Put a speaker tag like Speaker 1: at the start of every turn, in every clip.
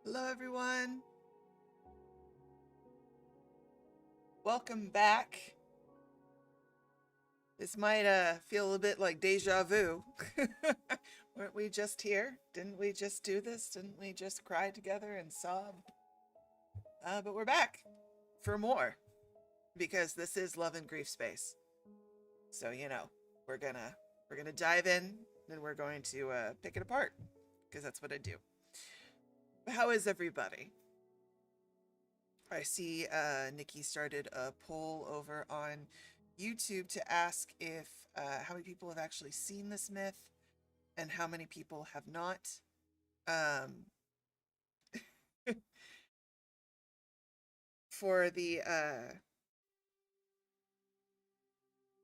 Speaker 1: Hello, everyone. Welcome back. This might feel a little bit like deja vu. Weren't we just here? Didn't we just do this? Didn't we just cry together and sob? But we're back for more because this is Love and Grief Space. So we're gonna dive in and we're going to pick it apart because that's what I do. But how is everybody? I see Nikki started a poll over on YouTube to ask if how many people have actually seen this myth and how many people have not. Um, for the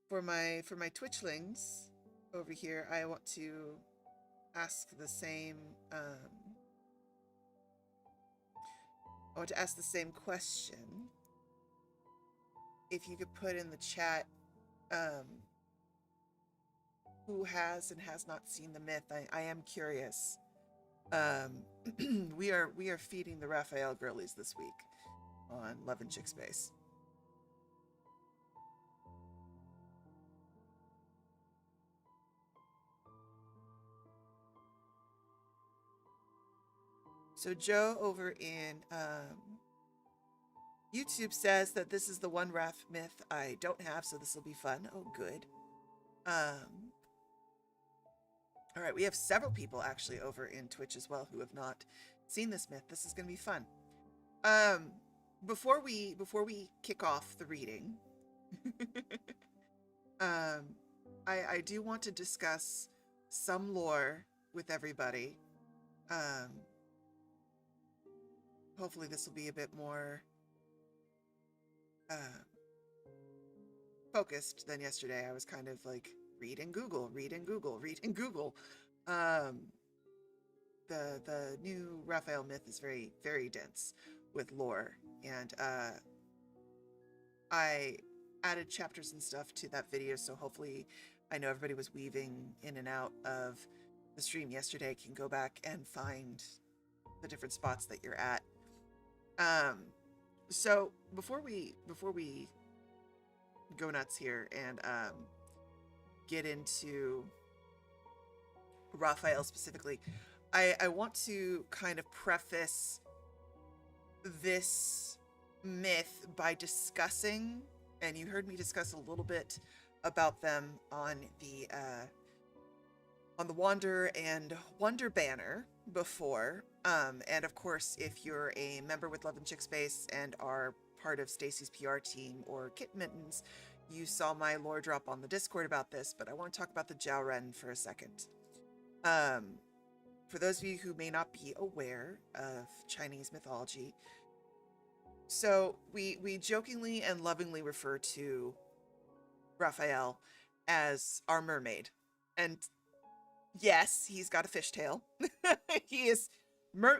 Speaker 1: for my Twitchlings over here, I want to ask the same. I want to ask the same question. If you could put in the chat who has and has not seen the myth. I am curious. We are feeding the Rafayel girlies this week on Love and Chick Space. So Joe over in YouTube says that this is the one Raf myth I don't have, so this will be fun. Oh, good. All right, we have several people actually over in Twitch as well who have not seen this myth. This is going to be fun. Before we kick off the reading, I do want to discuss some lore with everybody. Hopefully this will be a bit more focused than yesterday. I was kind of like read and Google. The new Raphael myth is very, very dense with lore, and I added chapters and stuff to that video, so hopefully I know everybody was weaving in and out of the stream yesterday can go back and find the different spots that you're at. So before we go nuts here and get into Raphael specifically, I want to kind of preface this myth by discussing, and you heard me discuss a little bit about them on the Wander and Wonder banner before. And of course, if you're a member with Love and Chick Space and are part of Stacy's PR team or Kit Mittens, you saw my lore drop on the Discord about this, but I want to talk about the Jiaoren for a second. For those of you who may not be aware of Chinese mythology, so we jokingly and lovingly refer to Raphael as our mermaid. And yes, he's got a fishtail. He is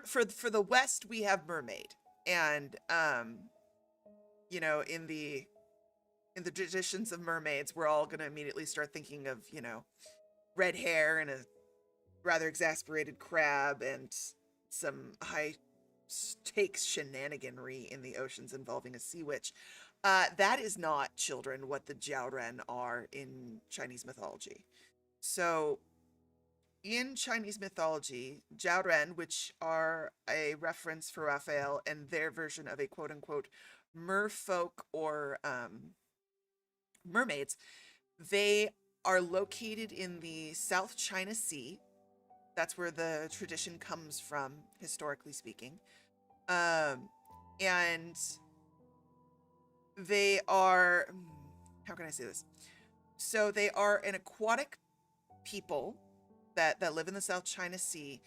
Speaker 1: for the West, we have mermaid. And in the traditions of mermaids, we're all gonna immediately start thinking of, red hair and a rather exasperated crab and some high stakes shenaniganry in the oceans involving a sea witch. That is not, children, what the Jiaoren are in Chinese mythology. So in Chinese mythology, Jiaoren, which are a reference for Raphael and their version of a quote-unquote merfolk or mermaids, they are located in the South China Sea. That's where the tradition comes from, historically speaking. And they are, how can I say this? So they are an aquatic people that live in the South China Sea,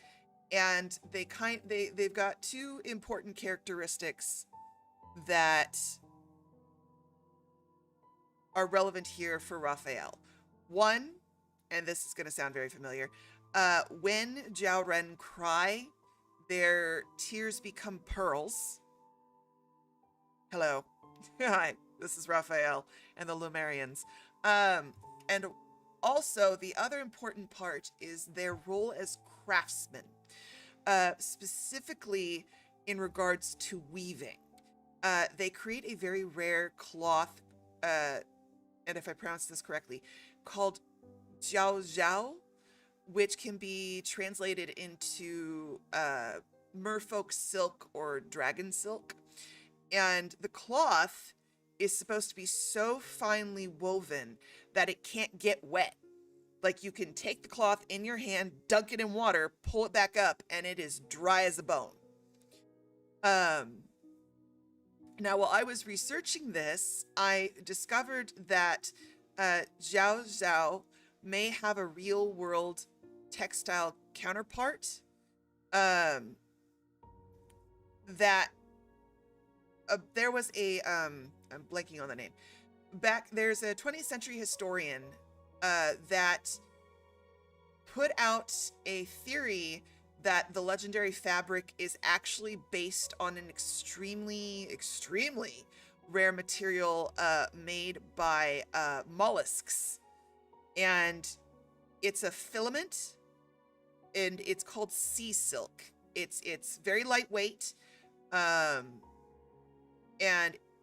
Speaker 1: and they've got two important characteristics that are relevant here for Raphael. One, and this is going to sound very familiar, when Jiaoren cry, their tears become pearls. Hello. Hi, this is Raphael and the Lemurians. And also, the other important part is their role as craftsmen. Specifically, in regards to weaving. They create a very rare cloth, and if I pronounce this correctly, called jiao jiao, which can be translated into merfolk silk or dragon silk. And the cloth is supposed to be so finely woven that it can't get wet. Like, you can take the cloth in your hand, dunk it in water, pull it back up, and it is dry as a bone. Now, while I was researching this, I discovered that Zhao Zhao may have a real world textile counterpart. That there was a I'm blanking on the name. There's a 20th century historian that put out a theory that the legendary fabric is actually based on an extremely rare material made by mollusks, and it's a filament, and it's called sea silk. It's very lightweight, and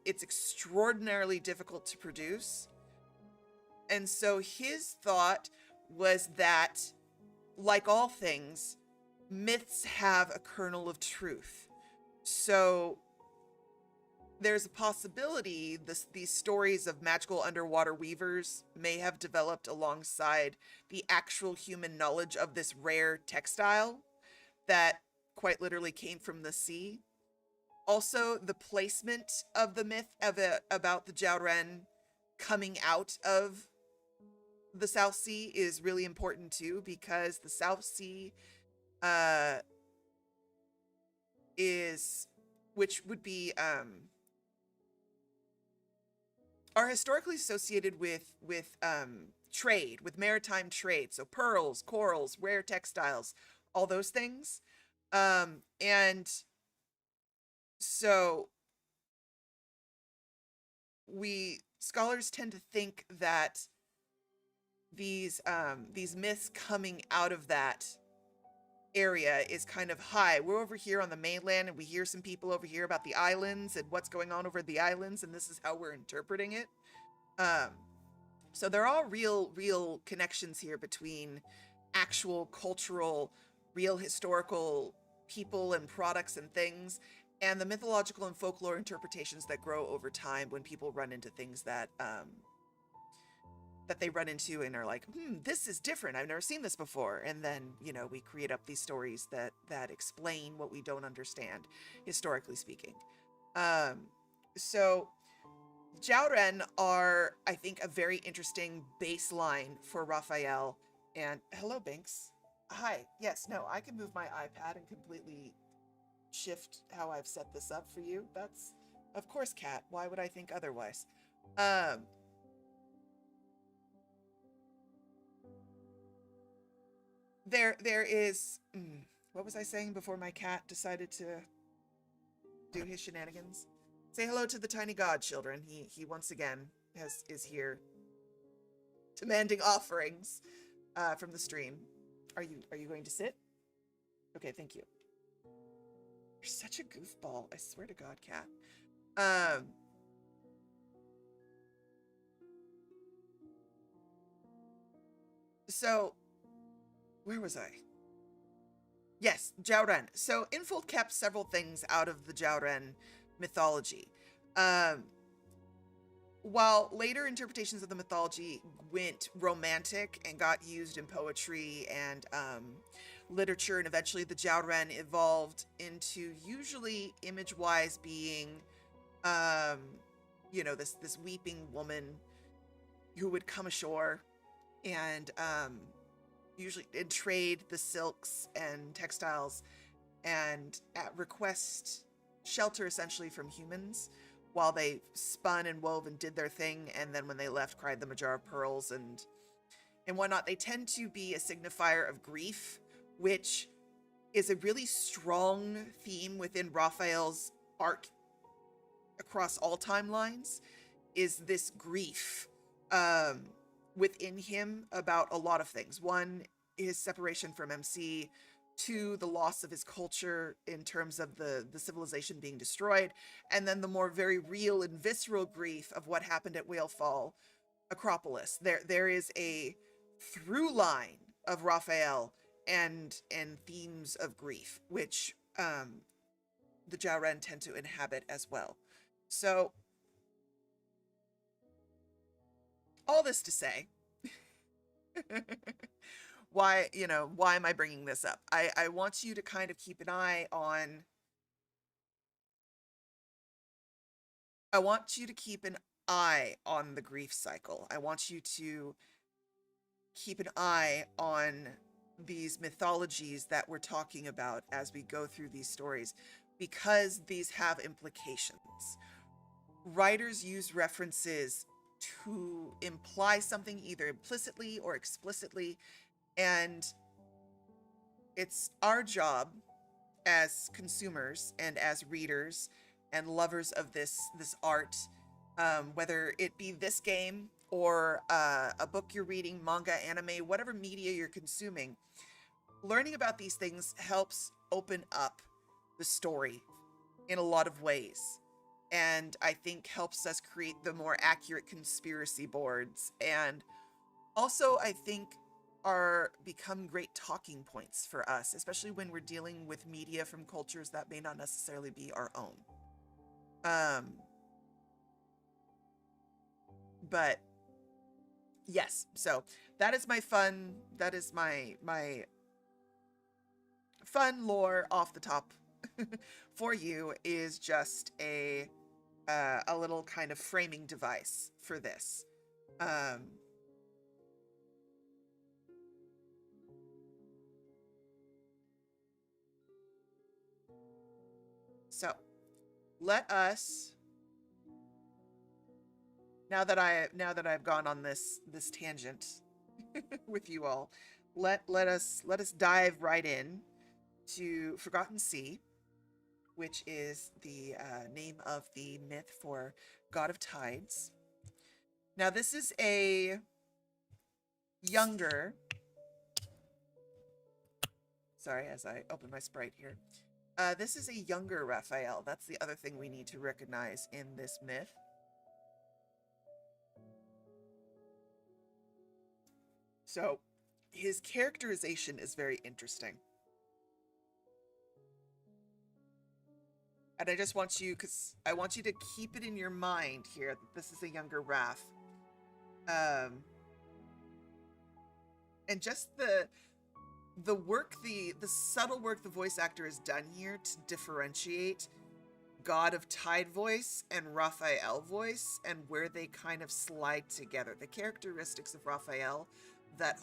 Speaker 1: it's extraordinarily difficult to produce. And so his thought was that, like all things, myths have a kernel of truth. So there's a possibility these stories of magical underwater weavers may have developed alongside the actual human knowledge of this rare textile that quite literally came from the sea. Also, the placement of the myth about the Jiaoren coming out of the South Sea is really important too, because the South Sea which would be are historically associated with trade, with maritime trade. So pearls, corals, rare textiles, all those things. And so scholars tend to think that these myths coming out of that area is kind of high. We're over here on the mainland, and we hear some people over here about the islands and what's going on over the islands, and this is how we're interpreting it. So there are real connections here between actual cultural, real historical people and products and things, and the mythological and folklore interpretations that grow over time when people run into things that they run into and are like, this is different. I've never seen this before. And then, we create up these stories that explain what we don't understand, historically speaking. So Jiaoren are, I think, a very interesting baseline for Rafayel. And hello, Binks. Hi. Yes, no, I can move my iPad and completely shift how I've set this up for you. That's, of course, Kat. Why would I think otherwise? There is, what was I saying before my cat decided to do his shenanigans? Say hello to the tiny god, children. He once again is here demanding offerings from the stream. Are you going to sit? Okay, thank you. You're such a goofball. I swear to God, cat. So where was I? Yes, Jiaoren. So Infold kept several things out of the Jiaoren mythology. While later interpretations of the mythology went romantic and got used in poetry and literature, and eventually the Jiaoren evolved into usually image-wise being, this weeping woman who would come ashore and usually trade the silks and textiles and request shelter essentially from humans while they spun and wove and did their thing, and then when they left, cried them a jar of pearls and whatnot. They tend to be a signifier of grief, which is a really strong theme within Raphael's art across all timelines, is this grief within him about a lot of things. One, his separation from MC, to the loss of his culture in terms of the civilization being destroyed, and then the more very real and visceral grief of what happened at Whalefall Acropolis. There is a through line of Raphael and themes of grief, which the Jauren tend to inhabit as well. So all this to say, why am I bringing this up? I want you to kind of keep an eye on, I want you to keep an eye on the grief cycle. I want you to keep an eye on these mythologies that we're talking about as we go through these stories, because these have implications. Writers use references to imply something either implicitly or explicitly, and it's our job as consumers and as readers and lovers of this art, whether it be this game or a book you're reading, manga, anime, whatever media you're consuming, learning about these things helps open up the story in a lot of ways. And I think helps us create the more accurate conspiracy boards. And also, I think are become great talking points for us, especially when we're dealing with media from cultures that may not necessarily be our own. But yes, so that is my fun lore off the top for you, is just a little kind of framing device for this. So let us, now that I've gone on this tangent with you all, let us dive right in to Forgotten Sea, which is the name of the myth for God of Tides. Now, this is a younger, sorry, as I open my Sprite here. This is a younger Rafayel. That's the other thing we need to recognize in this myth. So, his characterization is very interesting. And I just want you, because I want you to keep it in your mind here that this is a younger Raph. And just the work, the subtle work the voice actor has done here to differentiate God of Tide voice and Rafayel voice, and where they kind of slide together. The characteristics of Rafayel that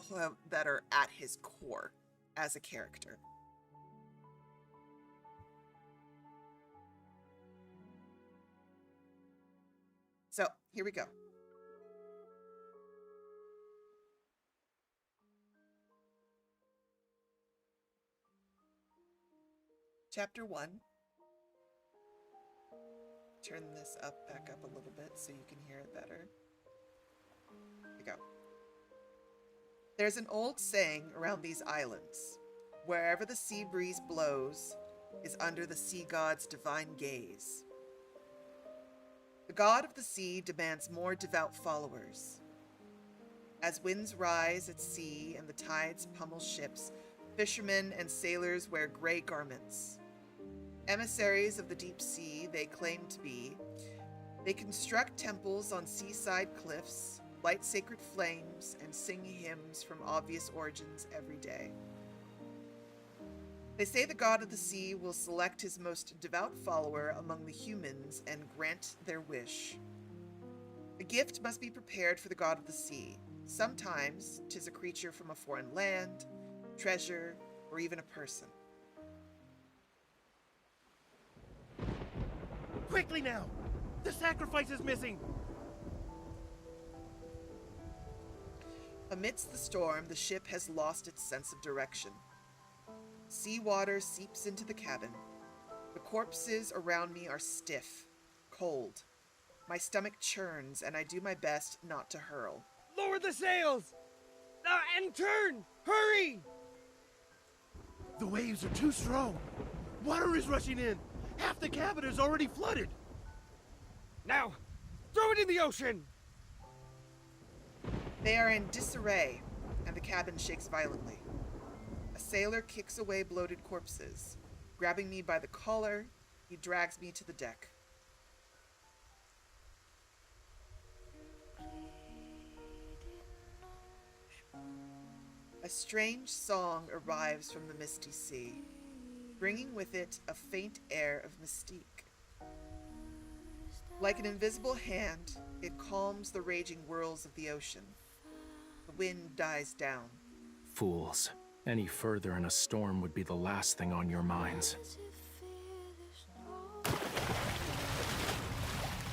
Speaker 1: are at his core as a character. So, here we go. Chapter 1. Turn this back up a little bit so you can hear it better. Here we go. There's an old saying around these islands: wherever the sea breeze blows is under the sea god's divine gaze. The god of the sea demands more devout followers. As winds rise at sea and the tides pummel ships, fishermen and sailors wear gray garments. Emissaries of the deep sea they claim to be. They construct temples on seaside cliffs, light sacred flames, and sing hymns from obvious origins every day. They say the god of the sea will select his most devout follower among the humans and grant their wish. The gift must be prepared for the god of the sea. Sometimes 'tis a creature from a foreign land, treasure, or even a person.
Speaker 2: Quickly now! The sacrifice is missing!
Speaker 1: Amidst the storm, the ship has lost its sense of direction. Seawater seeps into the cabin. The corpses around me are stiff, cold. My stomach churns, and I do my best not to hurl.
Speaker 2: Lower the sails! And turn! Hurry! The waves are too strong. Water is rushing in. Half the cabin is already flooded.
Speaker 3: Now, throw it in the ocean!
Speaker 1: They are in disarray, and the cabin shakes violently. A sailor kicks away bloated corpses. Grabbing me by the collar, he drags me to the deck. A strange song arrives from the misty sea, bringing with it a faint air of mystique. Like an invisible hand, it calms the raging whirls of the ocean. The wind dies down.
Speaker 4: Fools. Any further and a storm would be the last thing on your minds.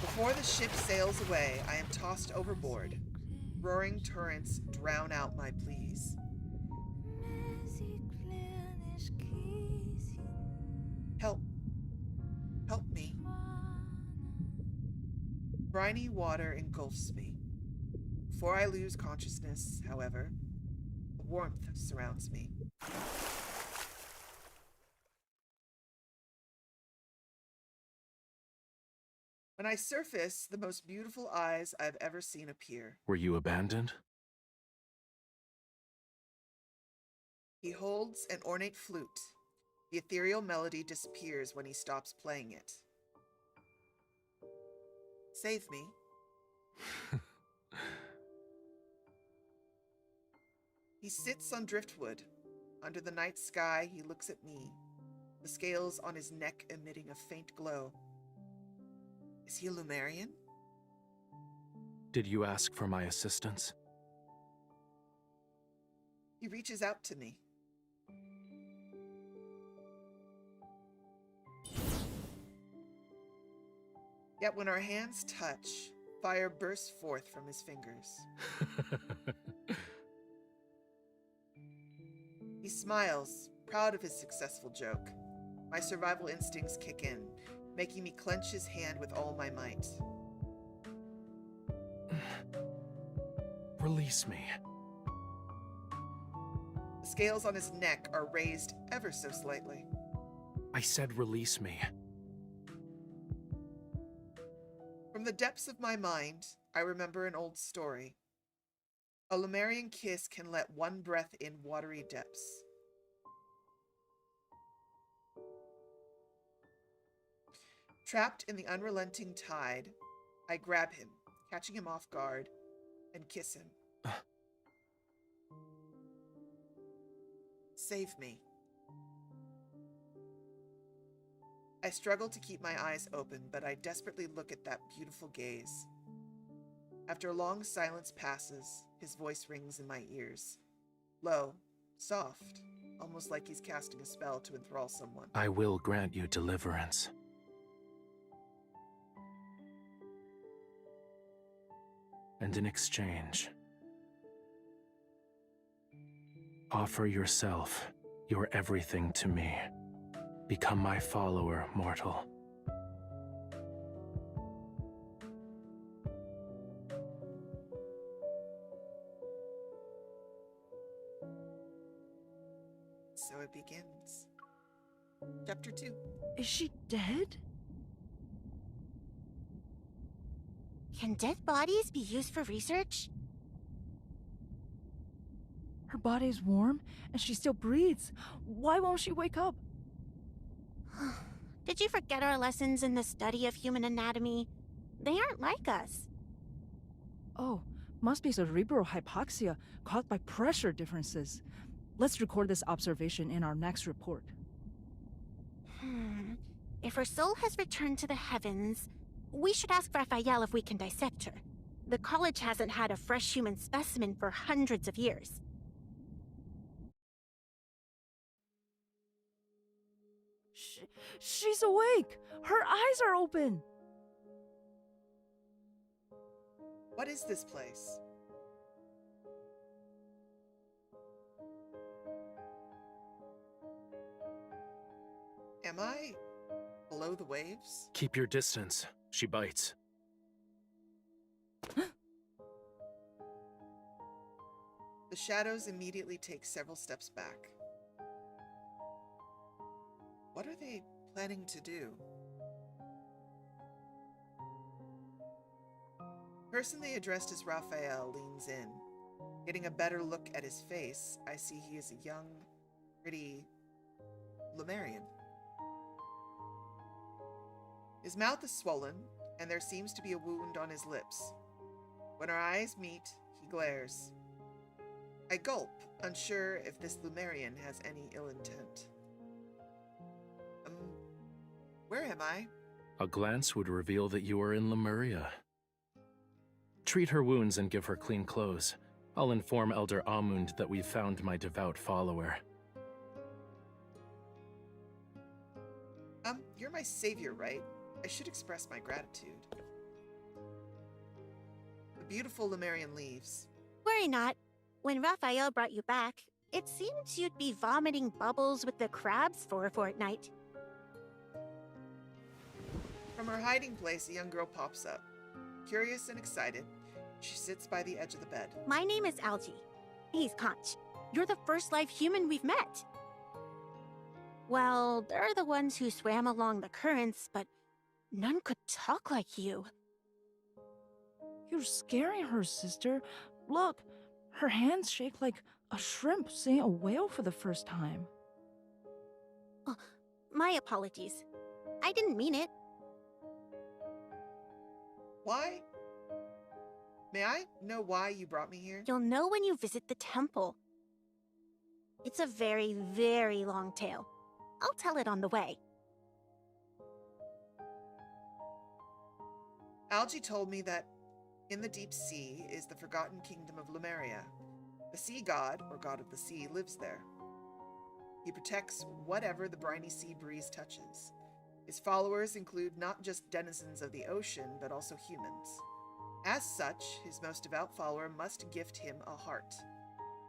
Speaker 1: Before the ship sails away, I am tossed overboard. Roaring torrents drown out my pleas. Help. Help me. Briny water engulfs me. Before I lose consciousness, however, a warmth surrounds me. When I surface, the most beautiful eyes I've ever seen appear.
Speaker 4: Were you abandoned?
Speaker 1: He holds an ornate flute. The ethereal melody disappears when he stops playing it. Save me. He sits on driftwood. Under the night sky, he looks at me, the scales on his neck emitting a faint glow. Is he a Lemurian?
Speaker 4: Did you ask for my assistance?
Speaker 1: He reaches out to me. Yet when our hands touch, fire bursts forth from his fingers. He smiles, proud of his successful joke. My survival instincts kick in, making me clench his hand with all my might.
Speaker 4: Release me.
Speaker 1: The scales on his neck are raised ever so slightly.
Speaker 4: I said release me.
Speaker 1: From the depths of my mind, I remember an old story. A Lemurian kiss can let one breath in watery depths. Trapped in the unrelenting tide, I grab him, catching him off guard, and kiss him. Save me. I struggle to keep my eyes open, but I desperately look at that beautiful gaze. After a long silence passes, his voice rings in my ears. Low, soft, almost like he's casting a spell to enthrall someone.
Speaker 4: I will grant you deliverance. And in exchange, offer yourself, your everything to me. Become my follower, mortal.
Speaker 1: So it begins. Chapter 2.
Speaker 5: Is she dead?
Speaker 6: Can dead bodies be used for research?
Speaker 5: Her body is warm, and she still breathes. Why won't she wake up?
Speaker 6: Did you forget our lessons in the study of human anatomy? They aren't like us.
Speaker 5: Oh, must be cerebral hypoxia caused by pressure differences. Let's record this observation in our next report.
Speaker 6: If her soul has returned to the heavens, we should ask Rafayel if we can dissect her. The college hasn't had a fresh human specimen for hundreds of years.
Speaker 5: She's awake! Her eyes are open!
Speaker 1: What is this place? Am I below the waves?
Speaker 4: Keep your distance. She bites.
Speaker 1: The shadows immediately take several steps back. What are they planning to do? The person they addressed as Rafayel leans in. Getting a better look at his face, I see he is a young, pretty Lemurian. His mouth is swollen, and there seems to be a wound on his lips. When our eyes meet, he glares. I gulp, unsure if this Lemurian has any ill intent. Where am I?
Speaker 4: A glance would reveal that you are in Lemuria. Treat her wounds and give her clean clothes. I'll inform Elder Amund that we've found my devout follower.
Speaker 1: You're my savior, right? I should express my gratitude. The beautiful Lemurian leaves.
Speaker 6: Worry not. When Rafayel brought you back, it seemed you'd be vomiting bubbles with the crabs for a fortnight.
Speaker 1: From her hiding place, a young girl pops up. Curious and excited, she sits by the edge of the bed.
Speaker 6: My name is Algie. He's Conch. You're the first live human we've met. Well, they're the ones who swam along the currents, but none could talk like you.
Speaker 5: You're scaring her, sister. Look, her hands shake like a shrimp seeing a whale for the first time.
Speaker 6: Oh, my apologies. I didn't mean it.
Speaker 1: Why? May I know why you brought me here?
Speaker 6: You'll know when you visit the temple. It's a very, very long tale. I'll tell it on the way.
Speaker 1: Algie told me that in the deep sea is the forgotten kingdom of Lemuria. The sea god, or god of the sea, lives there. He protects whatever the briny sea breeze touches. His followers include not just denizens of the ocean, but also humans. As such, his most devout follower must gift him a heart,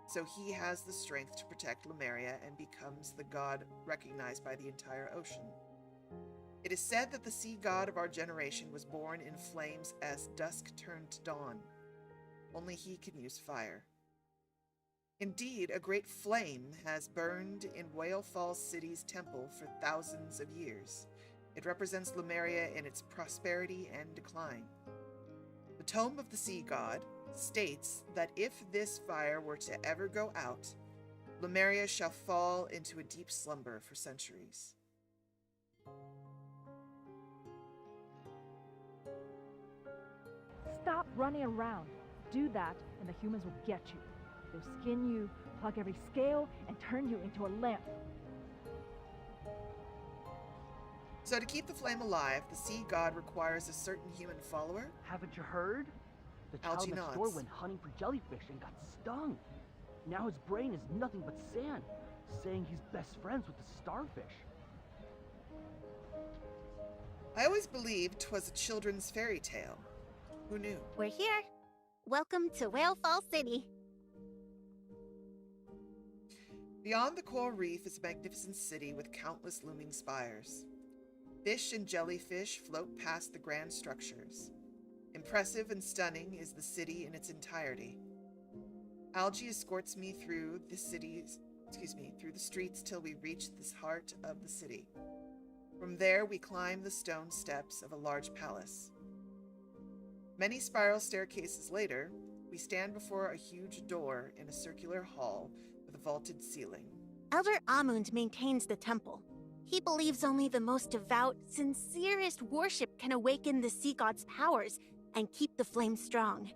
Speaker 1: so he has the strength to protect Lemuria and becomes the god recognized by the entire ocean. It is said that the sea god of our generation was born in flames as dusk turned to dawn. Only he can use fire. Indeed, a great flame has burned in Whale Falls City's temple for thousands of years. It represents Lemuria in its prosperity and decline. The Tome of the Sea God states that if this fire were to ever go out, Lemuria shall fall into a deep slumber for centuries.
Speaker 5: Stop running around. Do that, and the humans will get you. They'll skin you, pluck every scale, and turn you into a lamp.
Speaker 1: So to keep the flame alive, the sea god requires a certain human follower?
Speaker 7: Haven't you heard? The child
Speaker 1: Algie
Speaker 7: next door
Speaker 1: nods.
Speaker 7: went hunting for jellyfish and got stung. Now his brain is nothing but sand, saying he's best friends with the starfish.
Speaker 1: I always believed 'twas a children's fairy tale. Who knew?
Speaker 6: We're here. Welcome to Whale Falls City.
Speaker 1: Beyond the coral reef is a magnificent city with countless looming spires. Fish and jellyfish float past the grand structures. Impressive and stunning is the city in its entirety. Algie escorts me through the streets till we reach the heart of the city. From there, we climb the stone steps of a large palace. Many spiral staircases later, we stand before a huge door in a circular hall with a vaulted ceiling.
Speaker 6: Elder Amund maintains the temple. He believes only the most devout, sincerest worship can awaken the sea god's powers and keep the flame strong.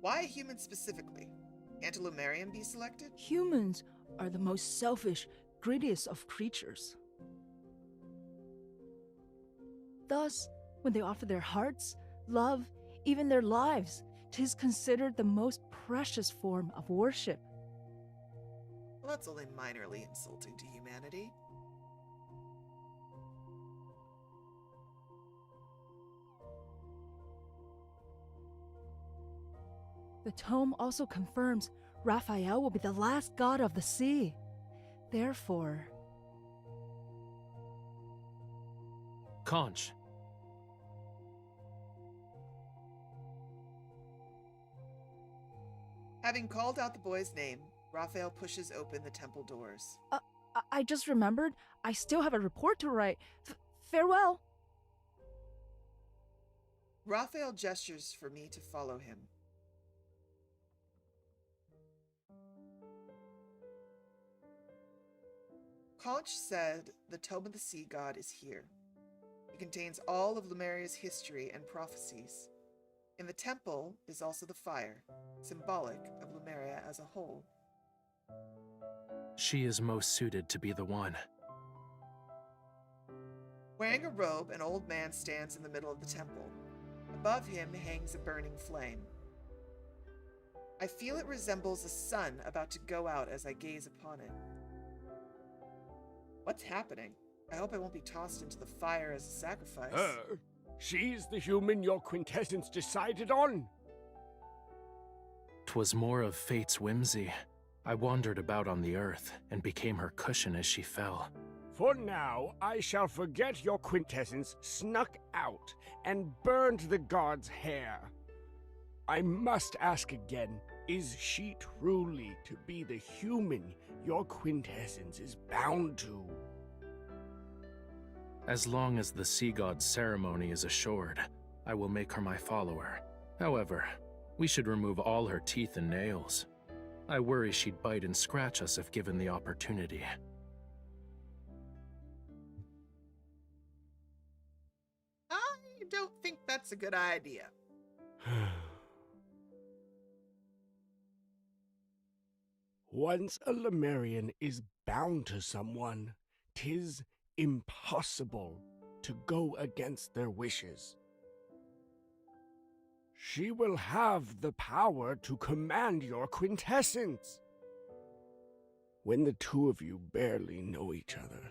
Speaker 1: Why a human specifically? Can't a Lemurian be selected?
Speaker 5: Humans are the most selfish, greediest of creatures. Thus, when they offer their hearts, love, even their lives, 'tis considered the most precious form of worship.
Speaker 1: Well, that's only minorly insulting to humanity.
Speaker 5: The tome also confirms Rafayel will be the last god of the sea. Therefore,
Speaker 4: Conch.
Speaker 1: Having called out the boy's name, Rafayel pushes open the temple doors.
Speaker 5: I just remembered I still have a report to write. Farewell.
Speaker 1: Raphael gestures for me to follow him. Conch said the Tome of the Sea God is here. It contains all of Lemuria's history and prophecies. In the temple is also the fire, symbolic of Lemuria as a whole.
Speaker 4: She is most suited to be the one.
Speaker 1: Wearing a robe, an old man stands in the middle of the temple. Above him hangs a burning flame. I feel it resembles a sun about to go out as I gaze upon it. What's happening? I hope I won't be tossed into the fire as a sacrifice.
Speaker 3: Her? She's the human your quintessence decided on.
Speaker 4: 'Twas more of fate's whimsy. I wandered about on the earth and became her cushion as she fell.
Speaker 3: For now, I shall forget your quintessence snuck out and burned the god's hair. I must ask again, is she truly to be the human your quintessence is bound to?
Speaker 4: As long as the sea god's ceremony is assured, I will make her my follower. However, we should remove all her teeth and nails. I worry she'd bite and scratch us if given the opportunity.
Speaker 1: I don't think that's a good idea.
Speaker 3: Once a Lemurian is bound to someone, 'tis impossible to go against their wishes. She will have the power to command your quintessence. When the two of you barely know each other,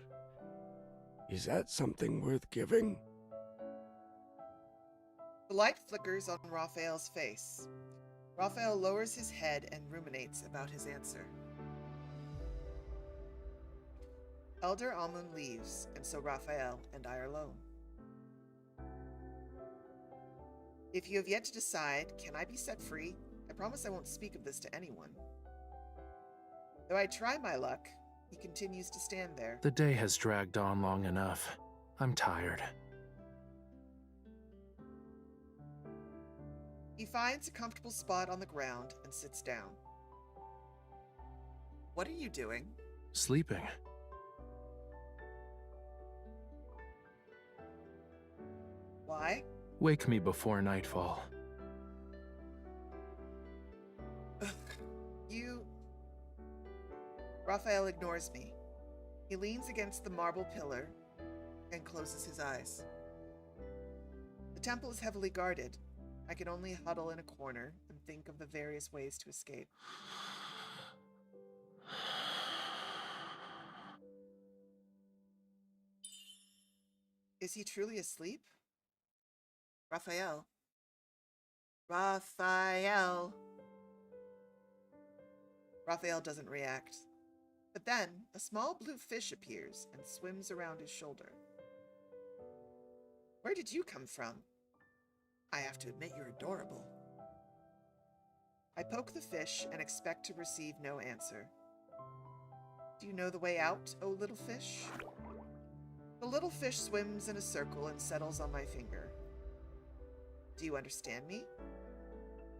Speaker 3: is that something worth giving?
Speaker 1: The light flickers on Raphael's face. Raphael lowers his head and ruminates about his answer. Elder Amun leaves, and so Raphael and I are alone. If you have yet to decide, can I be set free? I promise I won't speak of this to anyone. Though I try my luck, he continues to stand there.
Speaker 4: The day has dragged on long enough. I'm tired.
Speaker 1: He finds a comfortable spot on the ground and sits down. What are you doing?
Speaker 4: Sleeping.
Speaker 1: Why?
Speaker 4: Wake me before nightfall.
Speaker 1: You... Raphael ignores me. He leans against the marble pillar and closes his eyes. The temple is heavily guarded. I can only huddle in a corner and think of the various ways to escape. Is he truly asleep? Raphael. Raphael. Raphael doesn't react. But then, a small blue fish appears and swims around his shoulder. Where did you come from? I have to admit you're adorable. I poke the fish and expect to receive no answer. Do you know the way out, O little fish? The little fish swims in a circle and settles on my finger. Do you understand me?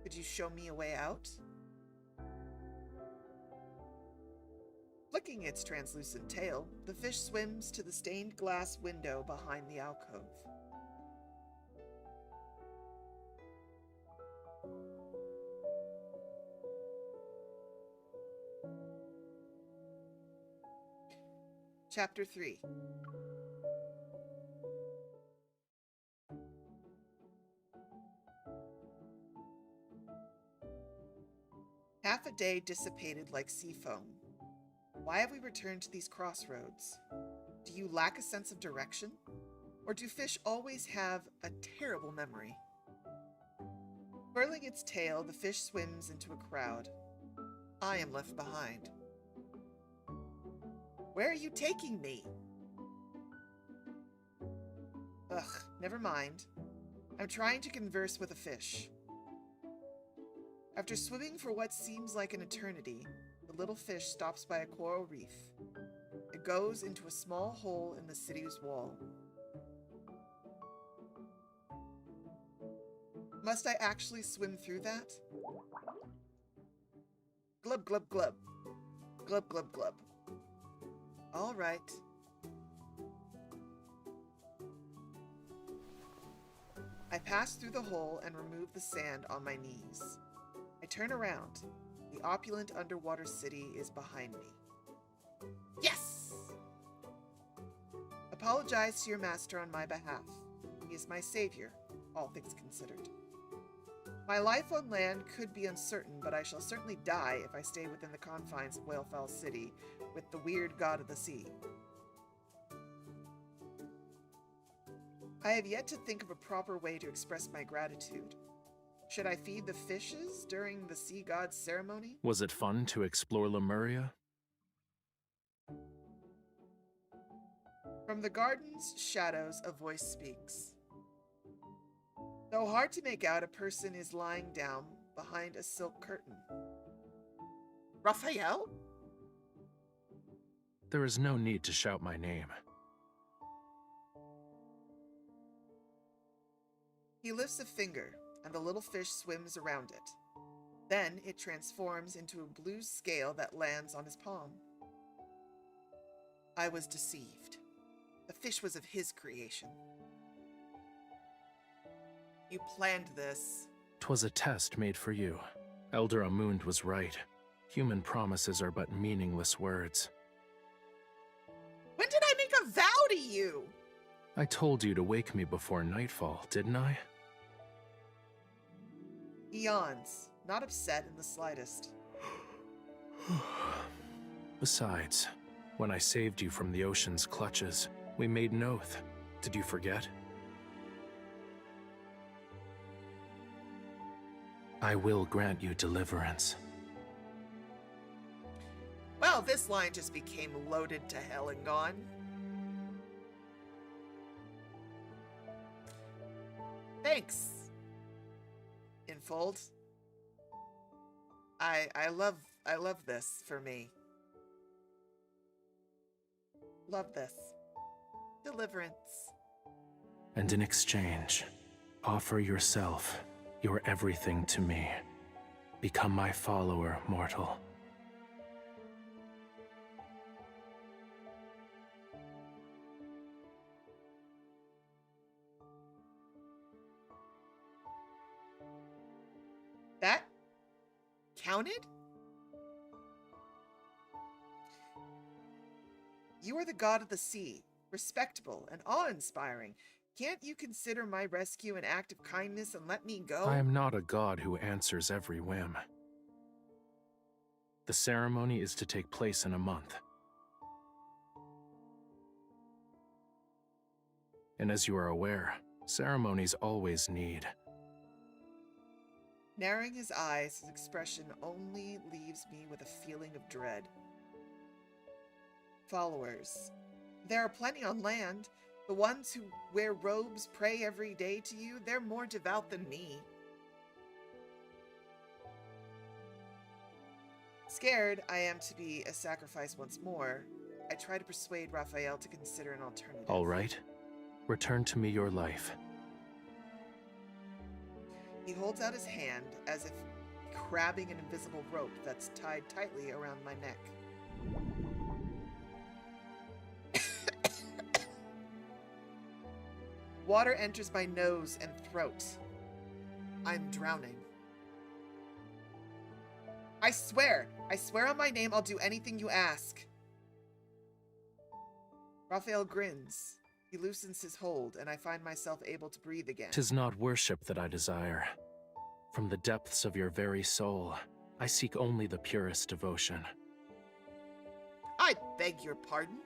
Speaker 1: Could you show me a way out? Flicking its translucent tail, the fish swims to the stained glass window behind the alcove. Chapter 3. Half a day dissipated like sea foam. Why have we returned to these crossroads? Do you lack a sense of direction? Or do fish always have a terrible memory? Twirling its tail, the fish swims into a crowd. I am left behind. Where are you taking me? Ugh, never mind. I'm trying to converse with a fish. After swimming for what seems like an eternity, the little fish stops by a coral reef. It goes into a small hole in the city's wall. Must I actually swim through that? Glub, glub, glub. Glub, glub, glub. All right. I pass through the hole and remove the sand on my knees. I turn around. The opulent underwater city is behind me. Yes! Apologize to your master on my behalf. He is my savior, all things considered. My life on land could be uncertain, but I shall certainly die if I stay within the confines of Whalefell City with the weird god of the sea. I have yet to think of a proper way to express my gratitude. Should I feed the fishes during the sea god's ceremony?
Speaker 4: Was it fun to explore Lemuria?
Speaker 1: From the garden's shadows, a voice speaks. Though hard to make out, a person is lying down behind a silk curtain. Rafayel?
Speaker 4: There is no need to shout my name.
Speaker 1: He lifts a finger, and the little fish swims around it. Then it transforms into a blue scale that lands on his palm. I was deceived. The fish was of his creation. You planned this.
Speaker 4: 'Twas a test made for you. Elder Amund was right. Human promises are but meaningless words.
Speaker 1: When did I make a vow to you?
Speaker 4: I told you to wake me before nightfall, didn't I?
Speaker 1: He yawns, not upset in the slightest.
Speaker 4: Besides, when I saved you from the ocean's clutches, we made an oath. Did you forget? I will grant you deliverance.
Speaker 1: Well, this line just became loaded to hell and gone. Thanks. Infold. I love this for me. Love this. Deliverance.
Speaker 4: And in exchange, offer yourself, your everything to me. Become my follower, mortal.
Speaker 1: That counted? You are the god of the sea, respectable and awe-inspiring. Can't you consider my rescue an act of kindness and let me go?
Speaker 4: I am not a god who answers every whim. The ceremony is to take place in a month. And as you are aware, ceremonies always need.
Speaker 1: Narrowing his eyes, his expression only leaves me with a feeling of dread. Followers. There are plenty on land. The ones who wear robes pray every day to you. They're more devout than me. Scared I am to be a sacrifice once more, I try to persuade Rafayel to consider an alternative.
Speaker 4: All right. Return to me your life.
Speaker 1: He holds out his hand as if grabbing an invisible rope that's tied tightly around my neck. Water enters my nose and throat. I'm drowning. I swear on my name I'll do anything you ask. Rafayel grins. He loosens his hold, and I find myself able to breathe again.
Speaker 4: 'Tis not worship that I desire. From the depths of your very soul, I seek only the purest devotion.
Speaker 1: I beg your pardon?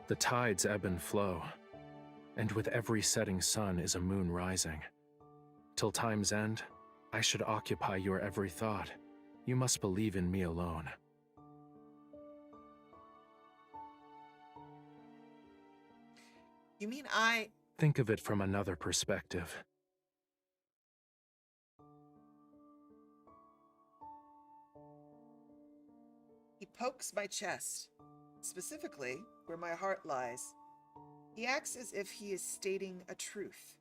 Speaker 4: The tides ebb and flow, and with every setting sun is a moon rising. Till time's end, I should occupy your every thought. You must believe in me alone.
Speaker 1: You mean I...
Speaker 4: Think of it from another perspective.
Speaker 1: pokes my chest, specifically where my heart lies. He acts as if he is stating a truth.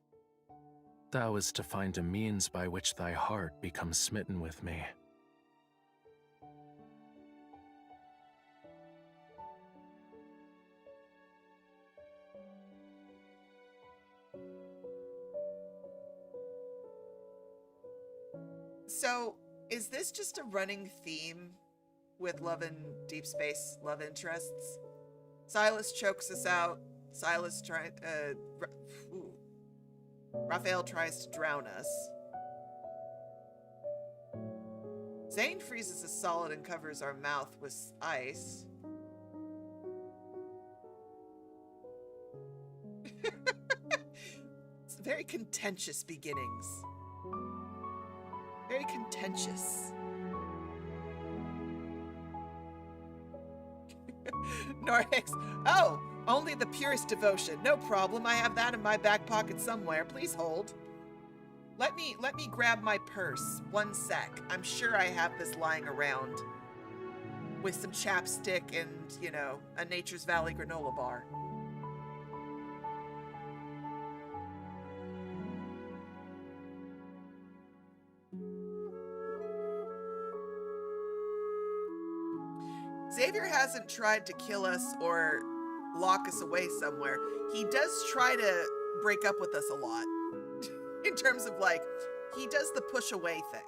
Speaker 4: Thou is to find a means by which thy heart becomes smitten with me.
Speaker 1: So, is this just a running theme with love and deep space love interests? Sylus chokes us out. Rafayel tries to drown us. Zayne freezes us solid and covers our mouth with ice. It's very contentious beginnings. Very contentious. Norhix. Oh, only the purest devotion. No problem. I have that in my back pocket somewhere. Please hold. Let me grab my purse. 1 sec. I'm sure I have this lying around. With some chapstick and, you know, a Nature's Valley granola bar. Xavier hasn't tried to kill us or lock us away somewhere. He does try to break up with us a lot. In terms of, like, he does the push away thing.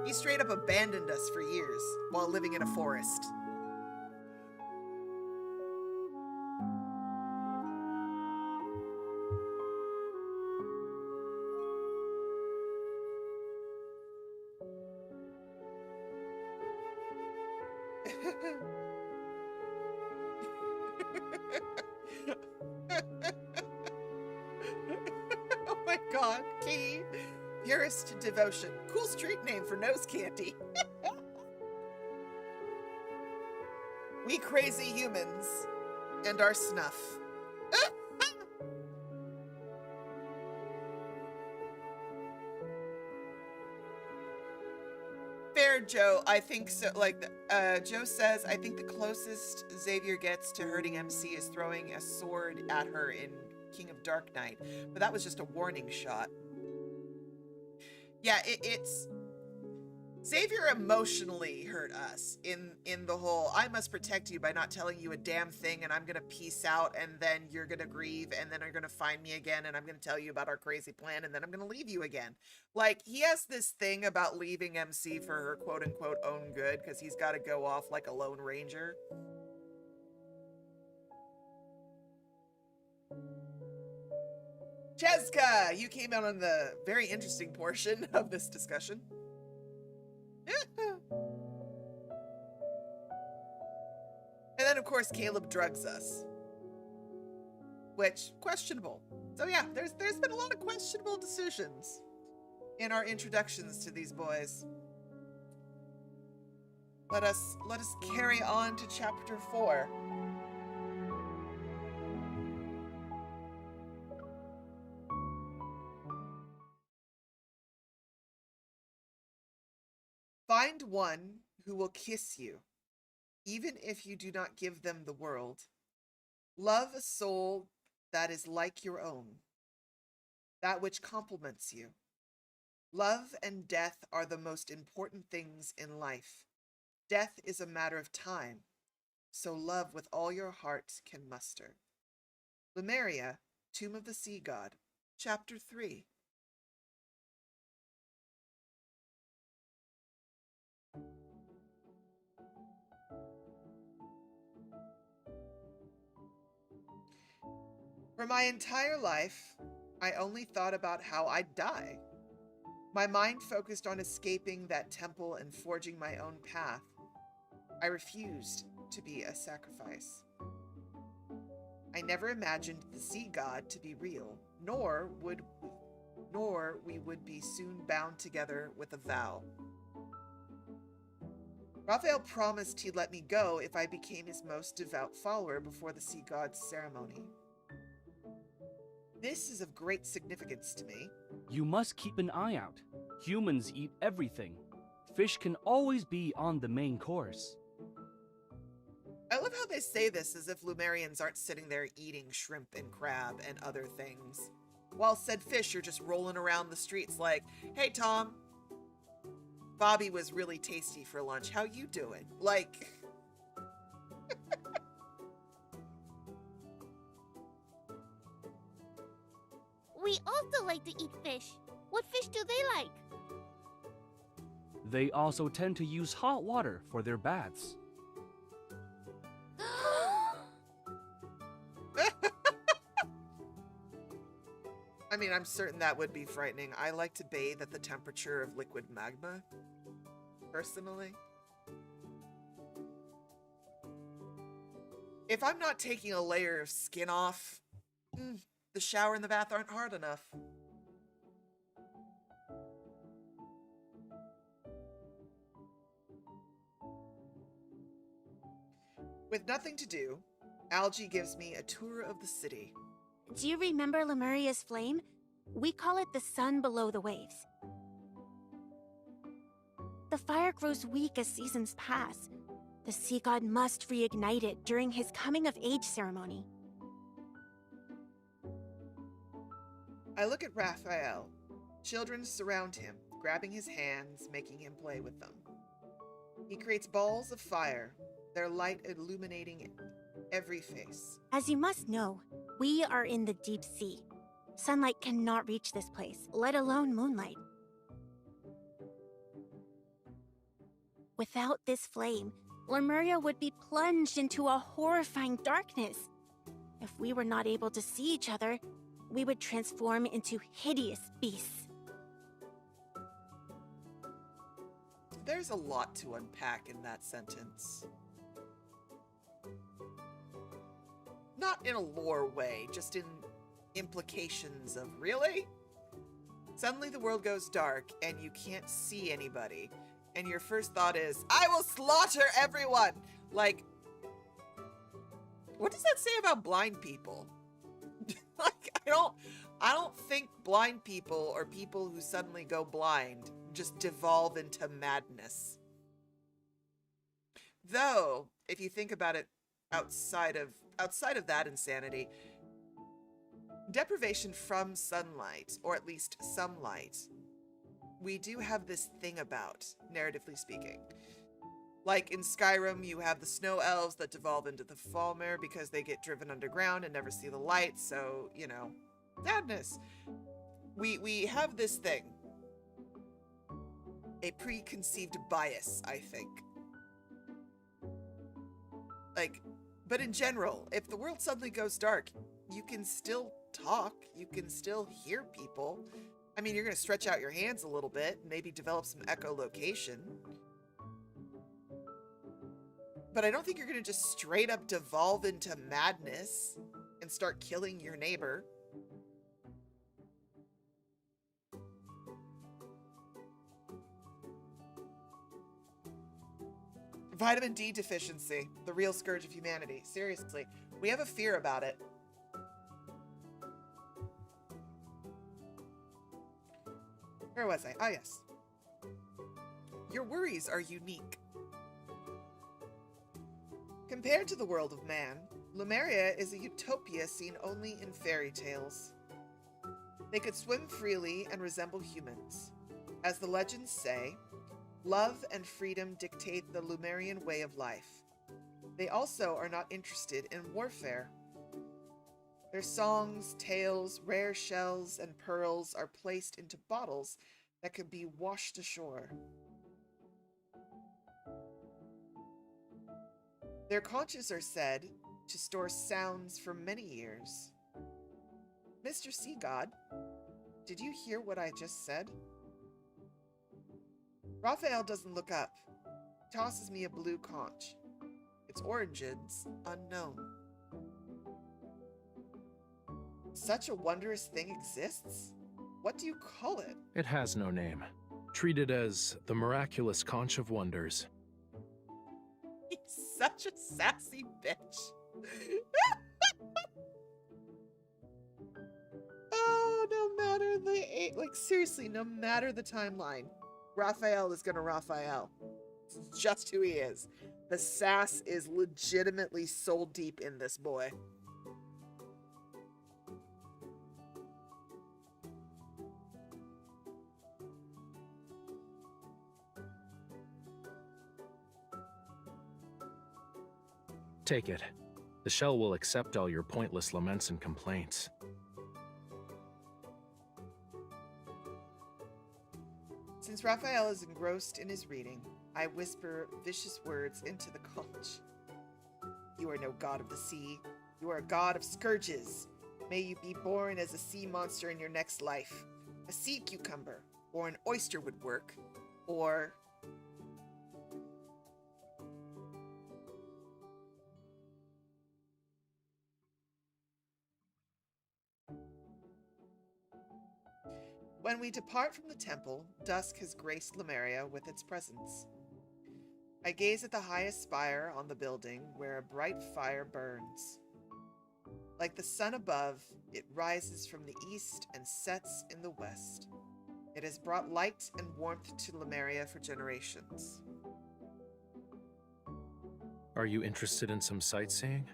Speaker 1: He straight up abandoned us for years while living in a forest. Oh my god, Key. Purest devotion. Cool street name for nose candy. We crazy humans and our snuff. Fair, Joe. I think so. Like, Joe says, I think the closest Xavier gets to hurting MC is throwing a sword at her in King of Dark Knight. But that was just a warning shot. Yeah, it's... Xavier emotionally hurt us in the whole, I must protect you by not telling you a damn thing, and I'm gonna peace out, and then you're gonna grieve, and then you're gonna find me again, and I'm gonna tell you about our crazy plan, and then I'm gonna leave you again. Like, he has this thing about leaving MC for her quote-unquote own good, because he's gotta go off like a lone ranger. Cheska, you came out on the very interesting portion of this discussion. And then, of course, Caleb drugs us. Which, questionable. So yeah, there's been a lot of questionable decisions in our introductions to these boys. Let us carry on to chapter 4. Find one who will kiss you, even if you do not give them the world. Love a soul that is like your own, that which complements you. Love and death are the most important things in life. Death is a matter of time, so love with all your heart can muster. Lemuria, Tomb of the Sea God, Chapter 3. For my entire life, I only thought about how I'd die. My mind focused on escaping that temple and forging my own path. I refused to be a sacrifice. I never imagined the sea god to be real, nor we would be soon bound together with a vow. Rafayel promised he'd let me go if I became his most devout follower before the sea god's ceremony. This is of great significance to me.
Speaker 7: You must keep an eye out. Humans eat everything. fish can always be on the main course.
Speaker 1: I love how they say this as if Lumerians aren't sitting there eating shrimp and crab and other things, while said fish are just rolling around the streets like, hey Tom, Bobby was really tasty for lunch, how you doing? Like...
Speaker 8: We also like to eat fish. What fish do they like?
Speaker 7: They also tend to use hot water for their baths.
Speaker 1: I mean, I'm certain that would be frightening. I like to bathe at the temperature of liquid magma, personally. If I'm not taking a layer of skin off, the shower and the bath aren't hard enough. With nothing to do, Algie gives me a tour of the city.
Speaker 6: Do you remember Lemuria's flame? We call it the sun below the waves. The fire grows weak as seasons pass. The sea god must reignite it during his coming-of-age ceremony.
Speaker 1: I look at Rafayel. Children surround him, grabbing his hands, making him play with them. He creates balls of fire, their light illuminating every face.
Speaker 6: As you must know, we are in the deep sea. Sunlight cannot reach this place, let alone moonlight. Without this flame, Lemuria would be plunged into a horrifying darkness. If we were not able to see each other, we would transform into hideous beasts.
Speaker 1: There's a lot to unpack in that sentence. Not in a lore way, just in implications of, really? Suddenly the world goes dark and you can't see anybody, and your first thought is, I will slaughter everyone! Like, what does that say about blind people? Like, I don't think blind people or people who suddenly go blind just devolve into madness. Though, if you think about it outside of that insanity, deprivation from sunlight, or at least some light, we do have this thing about, narratively speaking. Like in Skyrim, you have the snow elves that devolve into the Falmer because they get driven underground and never see the light, so, you know, madness. We have this thing. A preconceived bias, I think. Like, but in general, if the world suddenly goes dark, you can still talk, you can still hear people. I mean, you're going to stretch out your hands a little bit, maybe develop some echolocation. But I don't think you're going to just straight up devolve into madness and start killing your neighbor. Vitamin D deficiency, the real scourge of humanity. Seriously, we have a fear about it. Where was I? Ah, yes. Your worries are unique. Compared to the world of man, Lemuria is a utopia seen only in fairy tales. They could swim freely and resemble humans. As the legends say, love and freedom dictate the Lemurian way of life. They also are not interested in warfare. Their songs, tales, rare shells, and pearls are placed into bottles that could be washed ashore. Their conches are said to store sounds for many years. Mr. Sea God, did you hear what I just said? Rafayel doesn't look up. He tosses me a blue conch. Its origins unknown. Such a wondrous thing exists? What do you call it?
Speaker 4: It has no name. Treat it as the miraculous conch of wonders.
Speaker 1: He's such a sassy bitch. Oh, no matter the age, like seriously, no matter the timeline, Raphael is gonna Raphael. It's just who he is. The sass is legitimately soul deep in this boy.
Speaker 4: Take it. The shell will accept all your pointless laments and complaints.
Speaker 1: Since Raphael is engrossed in his reading, I whisper vicious words into the conch. You are no god of the sea. You are a god of scourges. May you be born as a sea monster in your next life. A sea cucumber, or an oyster would work, or... When we depart from the temple, dusk has graced Lemuria with its presence. I gaze at the highest spire on the building where a bright fire burns. Like the sun above, it rises from the east and sets in the west. It has brought light and warmth to Lemuria for generations.
Speaker 4: Are you interested in some sightseeing?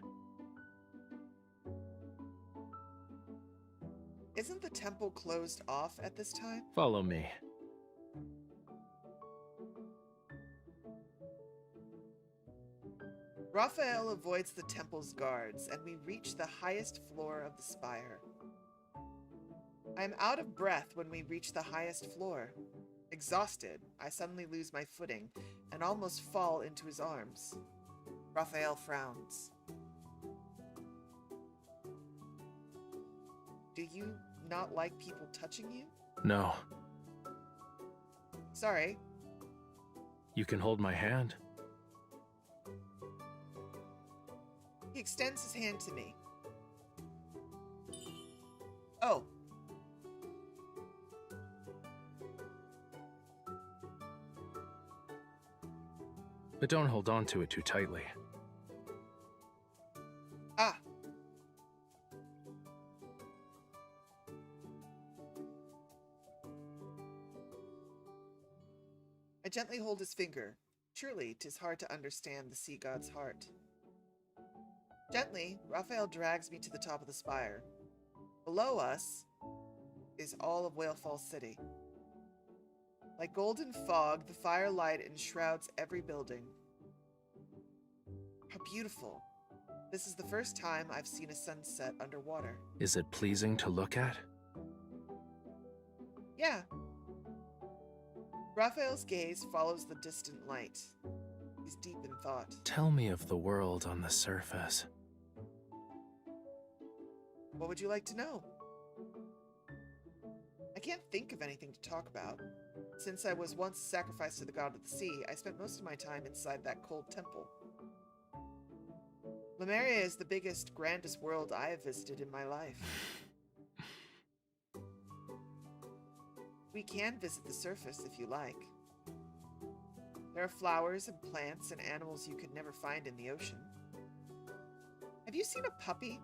Speaker 1: Isn't the temple closed off at this time?
Speaker 4: Follow me.
Speaker 1: Rafayel avoids the temple's guards, and we reach the highest floor of the spire. I am out of breath when we reach the highest floor. Exhausted, I suddenly lose my footing and almost fall into his arms. Rafayel frowns. Do you not like people touching you?
Speaker 4: No.
Speaker 1: Sorry.
Speaker 4: You can hold my hand.
Speaker 1: He extends his hand to me. Oh.
Speaker 4: But don't hold on to it too tightly.
Speaker 1: Ah. I gently hold his finger. Surely 'tis hard to understand the sea god's heart. Gently, Rafayel drags me to the top of the spire. Below us is all of Whalefall City. Like golden fog, the firelight enshrouds every building. How beautiful. This is the first time I've seen a sunset underwater.
Speaker 4: Is it pleasing to look at?
Speaker 1: Yeah. Raphael's gaze follows the distant light. He's deep in thought.
Speaker 4: Tell me of the world on the surface.
Speaker 1: What would you like to know? I can't think of anything to talk about. Since I was once sacrificed to the god of the sea, I spent most of my time inside that cold temple. Lemuria is the biggest, grandest world I have visited in my life. We can visit the surface if you like. There are flowers and plants and animals you could never find in the ocean. Have you seen a puppy?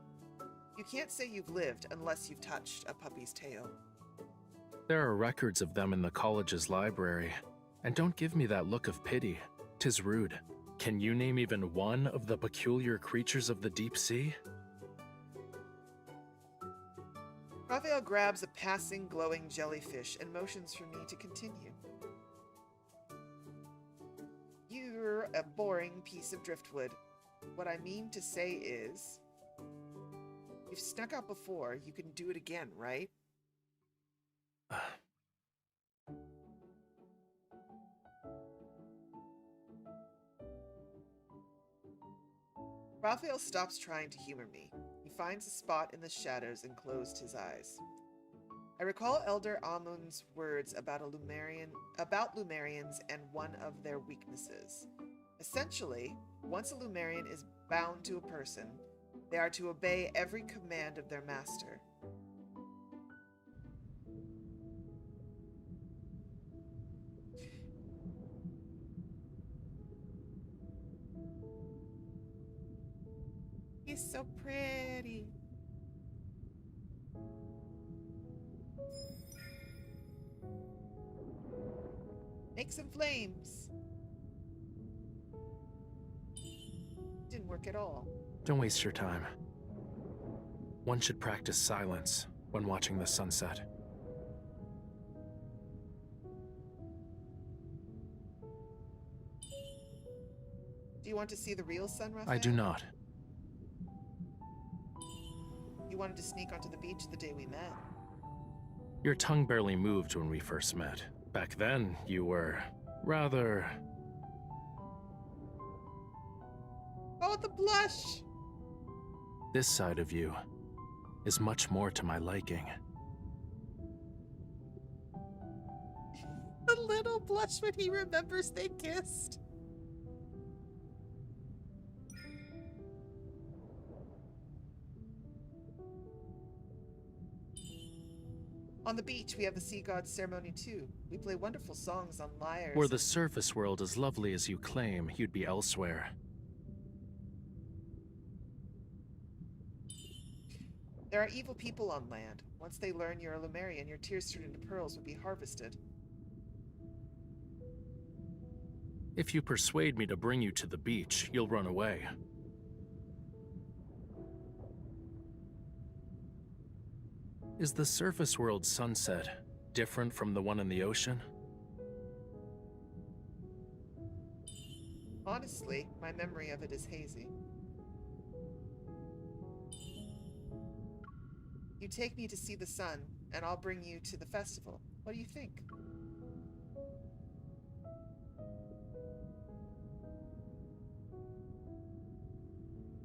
Speaker 1: You can't say you've lived unless you've touched a puppy's tail.
Speaker 4: There are records of them in the college's library. And don't give me that look of pity. 'Tis rude. Can you name even one of the peculiar creatures of the deep sea?
Speaker 1: Rafayel grabs a passing, glowing jellyfish and motions for me to continue. You're a boring piece of driftwood. What I mean to say is, you've snuck out before, you can do it again, right? Rafayel stops trying to humor me. He finds a spot in the shadows and closed his eyes. I recall Elder Amun's words about Lumerians and one of their weaknesses. Essentially, once a Lumerian is bound to a person, they are to obey every command of their master. He's so pretty. Make some flames. Didn't work at all.
Speaker 4: Don't waste your time. One should practice silence when watching the sunset.
Speaker 1: Do you want to see the real sun, Rafayel?
Speaker 4: I do not.
Speaker 1: You wanted to sneak onto the beach the day we met.
Speaker 4: Your tongue barely moved when we first met. Back then, you were rather...
Speaker 1: Oh, the blush!
Speaker 4: This side of you is much more to my liking.
Speaker 1: The little blush when he remembers they kissed. On the beach, we have the sea god's ceremony too. We play wonderful songs on lyres.
Speaker 4: Were the surface world as lovely as you claim, you'd be elsewhere.
Speaker 1: There are evil people on land. Once they learn you're a Lemurian, your tears turned into pearls would be harvested.
Speaker 4: If you persuade me to bring you to the beach, you'll run away. Is the surface world sunset different from the one in the ocean?
Speaker 1: Honestly, my memory of it is hazy. You take me to see the sun, and I'll bring you to the festival. What do you think?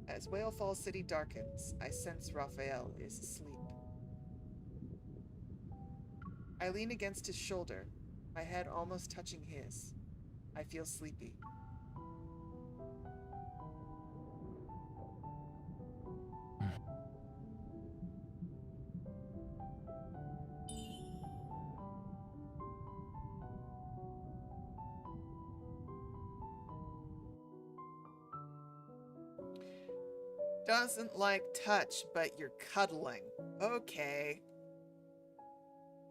Speaker 1: As Whale Falls City darkens, I sense Rafayel is asleep. I lean against his shoulder, my head almost touching his. I feel sleepy. Doesn't like touch, but you're cuddling. Okay.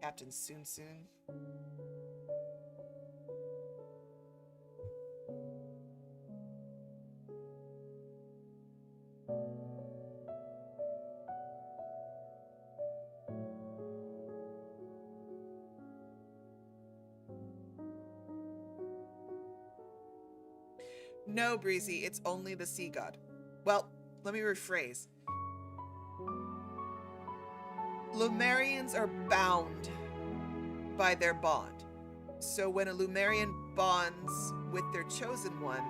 Speaker 1: Captain Soon Soon. No, Breezy, it's only the sea god. Well, let me rephrase. Lumerians are bound by their bond. So when a Lumerian bonds with their chosen one,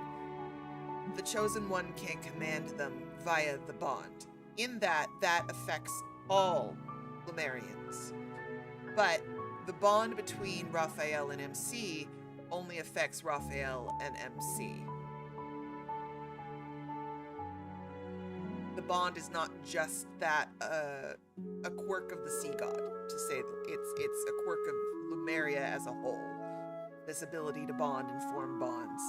Speaker 1: the chosen one can command them via the bond. In that affects all Lumerians. But the bond between Rafayel and MC only affects Rafayel and MC. The bond is not just that a quirk of the sea god, to say that it's a quirk of Lemuria as a whole. This ability to bond and form bonds.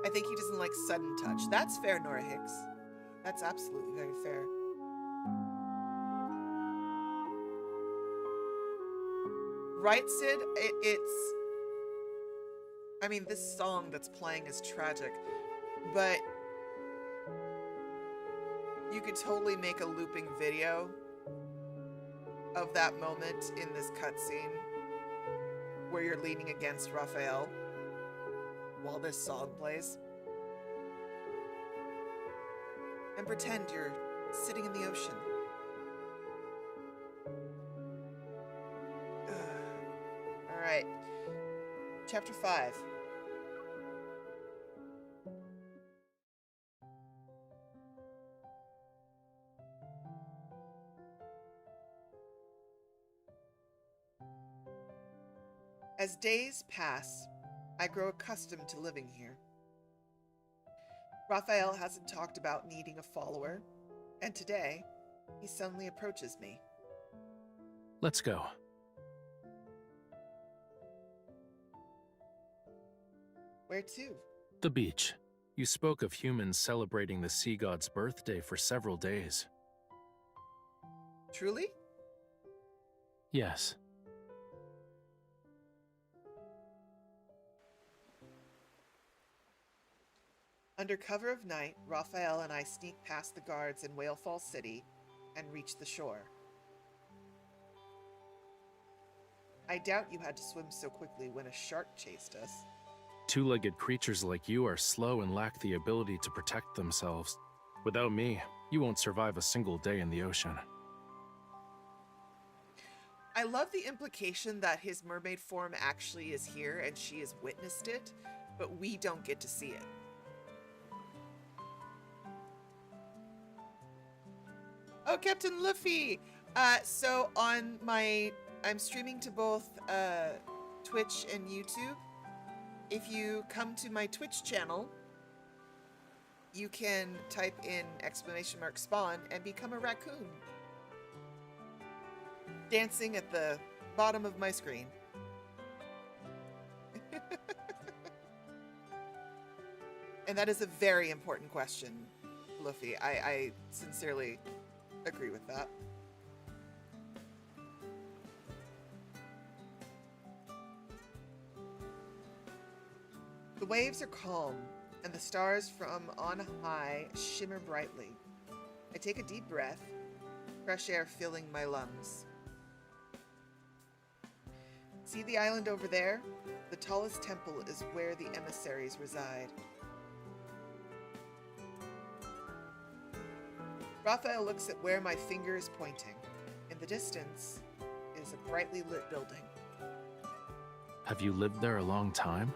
Speaker 1: I think he doesn't like sudden touch. That's fair, Nora Hicks. That's absolutely very fair. Right, Sid? I mean, this song that's playing is tragic, but you could totally make a looping video of that moment in this cutscene where you're leaning against Rafayel while this song plays. And pretend you're sitting in the ocean. Alright. Chapter 5. As days pass, I grow accustomed to living here. Rafayel hasn't talked about needing a follower, and today, he suddenly approaches me.
Speaker 4: Let's go.
Speaker 1: Where to?
Speaker 4: The beach. You spoke of humans celebrating the sea god's birthday for several days.
Speaker 1: Truly?
Speaker 4: Yes.
Speaker 1: Under cover of night, Rafayel and I sneak past the guards in Whalefall City and reach the shore. I doubt you had to swim so quickly when a shark chased us.
Speaker 4: Two-legged creatures like you are slow and lack the ability to protect themselves. Without me, you won't survive a single day in the ocean.
Speaker 1: I love the implication that his mermaid form actually is here and she has witnessed it, but we don't get to see it. Oh, Captain Luffy! So on I'm streaming to both Twitch and YouTube. If you come to my Twitch channel, you can type in !spawn and become a raccoon. Dancing at the bottom of my screen. And that is a very important question, Luffy. I sincerely agree with that. The waves are calm, and the stars from on high shimmer brightly. I take a deep breath, fresh air filling my lungs. See the island over there? The tallest temple is where the emissaries reside. Rafayel looks at where my finger is pointing. In the distance is a brightly lit building.
Speaker 4: Have you lived there a long time?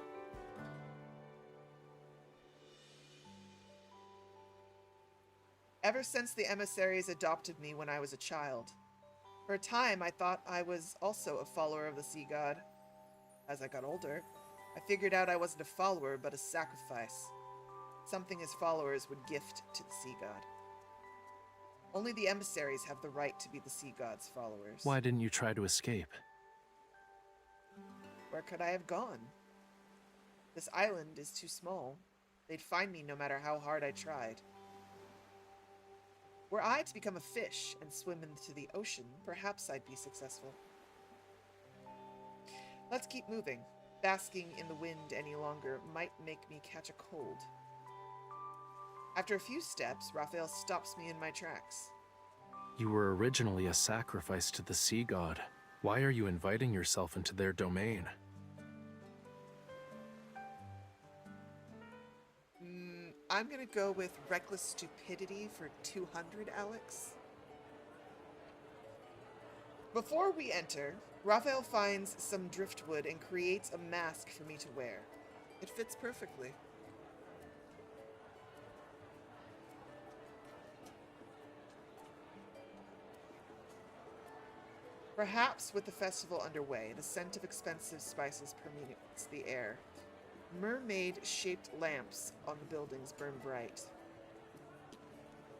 Speaker 1: Ever since the emissaries adopted me when I was a child. For a time, I thought I was also a follower of the sea god. As I got older, I figured out I wasn't a follower, but a sacrifice. Something his followers would gift to the sea god. Only the emissaries have the right to be the sea god's followers.
Speaker 4: Why didn't you try to escape?
Speaker 1: Where could I have gone? This island is too small. They'd find me no matter how hard I tried. Were I to become a fish and swim into the ocean, perhaps I'd be successful. Let's keep moving. Basking in the wind any longer might make me catch a cold. After a few steps, Rafayel stops me in my tracks.
Speaker 4: You were originally a sacrifice to the sea god. Why are you inviting yourself into their domain?
Speaker 1: I'm gonna go with reckless stupidity for 200, Alex. Before we enter, Rafayel finds some driftwood and creates a mask for me to wear. It fits perfectly. Perhaps with the festival underway, the scent of expensive spices permeates the air. Mermaid-shaped lamps on the buildings burn bright.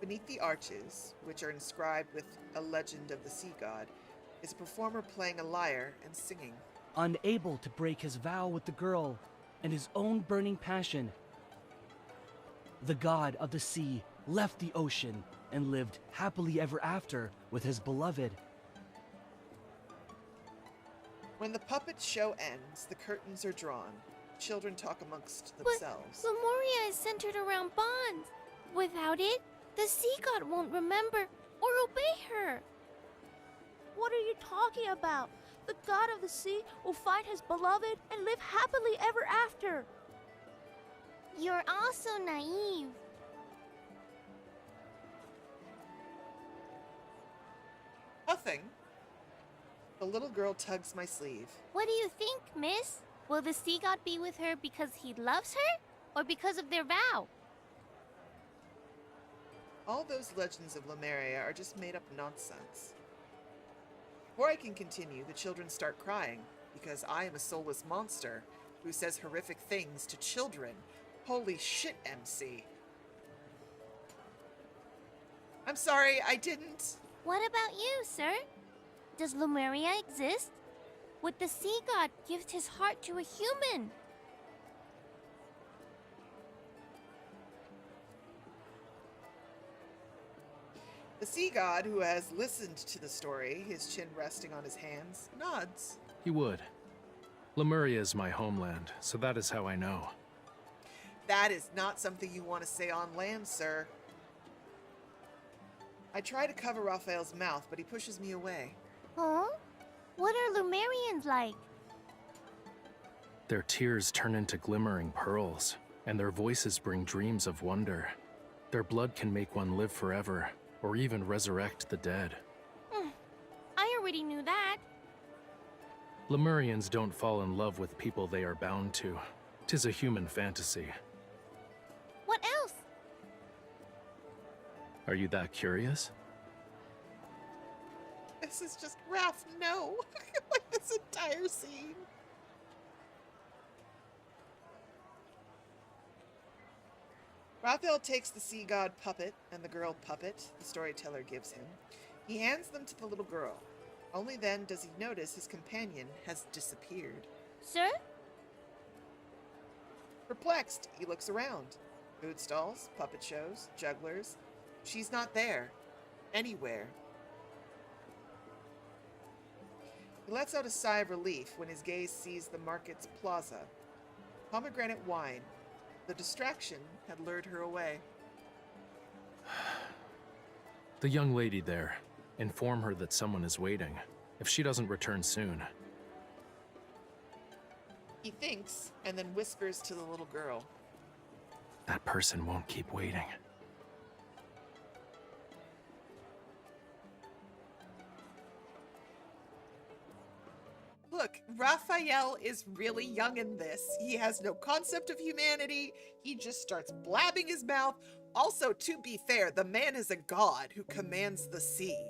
Speaker 1: Beneath the arches, which are inscribed with a legend of the sea god, is a performer playing a lyre and singing.
Speaker 7: Unable to break his vow with the girl and his own burning passion, the god of the sea left the ocean and lived happily ever after with his beloved.
Speaker 1: When the puppet show ends, the curtains are drawn. Children talk amongst themselves.
Speaker 8: But Lemuria is centered around bonds. Without it, the sea god won't remember or obey her.
Speaker 9: What are you talking about? The god of the sea will find his beloved and live happily ever after.
Speaker 8: You're also naive.
Speaker 1: Nothing. The little girl tugs my sleeve.
Speaker 8: What do you think, miss? Will the sea god be with her because he loves her? Or because of their vow?
Speaker 1: All those legends of Lemuria are just made-up nonsense. Before I can continue, the children start crying, because I am a soulless monster who says horrific things to children. Holy shit, MC. I'm sorry, I didn't...
Speaker 8: What about you, sir? Does Lemuria exist? Would the sea god gift his heart to a human?
Speaker 1: The sea god, who has listened to the story, his chin resting on his hands, nods.
Speaker 4: He would. Lemuria is my homeland, so that is how I know.
Speaker 1: That is not something you want to say on land, sir. I try to cover Rafayel's mouth, but he pushes me away.
Speaker 8: Huh? What are Lumerians like?
Speaker 4: Their tears turn into glimmering pearls, and their voices bring dreams of wonder. Their blood can make one live forever, or even resurrect the dead.
Speaker 8: I already knew that.
Speaker 4: Lemurians don't fall in love with people they are bound to. 'Tis a human fantasy.
Speaker 8: What else?
Speaker 4: Are you that curious?
Speaker 1: This is just Raph, no. Like this entire scene. Raphael takes the sea god puppet and the girl puppet the storyteller gives him. He hands them to the little girl. Only then does he notice his companion has disappeared.
Speaker 8: Sir?
Speaker 1: Perplexed, he looks around. Food stalls, puppet shows, jugglers. She's not there. Anywhere. He lets out a sigh of relief when his gaze sees the market's plaza. Pomegranate wine. The distraction had lured her away.
Speaker 4: The young lady there. Inform her that someone is waiting. If she doesn't return soon.
Speaker 1: He thinks, and then whispers to the little girl.
Speaker 4: That person won't keep waiting.
Speaker 1: Look, Raphael is really young in this. He has no concept of humanity. He just starts blabbing his mouth. Also, to be fair, the man is a god who commands the sea.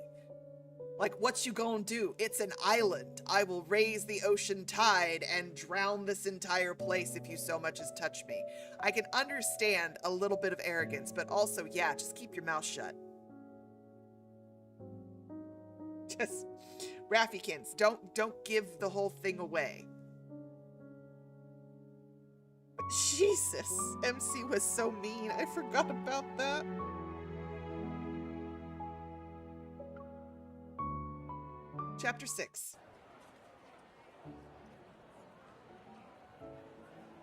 Speaker 1: Like, what you gonna do? It's an island. I will raise the ocean tide and drown this entire place if you so much as touch me. I can understand a little bit of arrogance, but also, yeah, just keep your mouth shut. Just, Raffykins, don't give the whole thing away. Jesus, MC was so mean. I forgot about that. Chapter 6.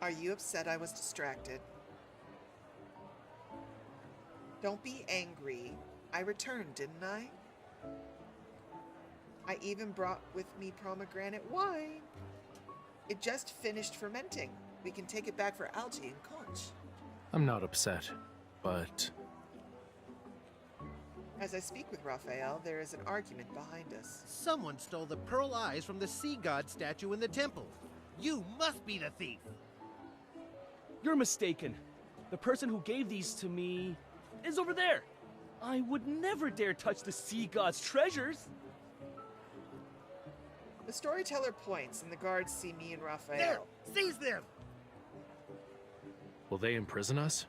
Speaker 1: Are you upset I was distracted? Don't be angry. I returned, didn't I? I even brought with me pomegranate wine. It just finished fermenting. We can take it back for algae and conch.
Speaker 4: I'm not upset, but...
Speaker 1: As I speak with Rafayel, there is an argument behind us.
Speaker 2: Someone stole the pearl eyes from the sea god statue in the temple. You must be the thief.
Speaker 7: You're mistaken. The person who gave these to me is over there. I would never dare touch the sea god's treasures.
Speaker 1: The storyteller points, and the guards see me and Rafayel.
Speaker 2: There! Seize them!
Speaker 4: Will they imprison us?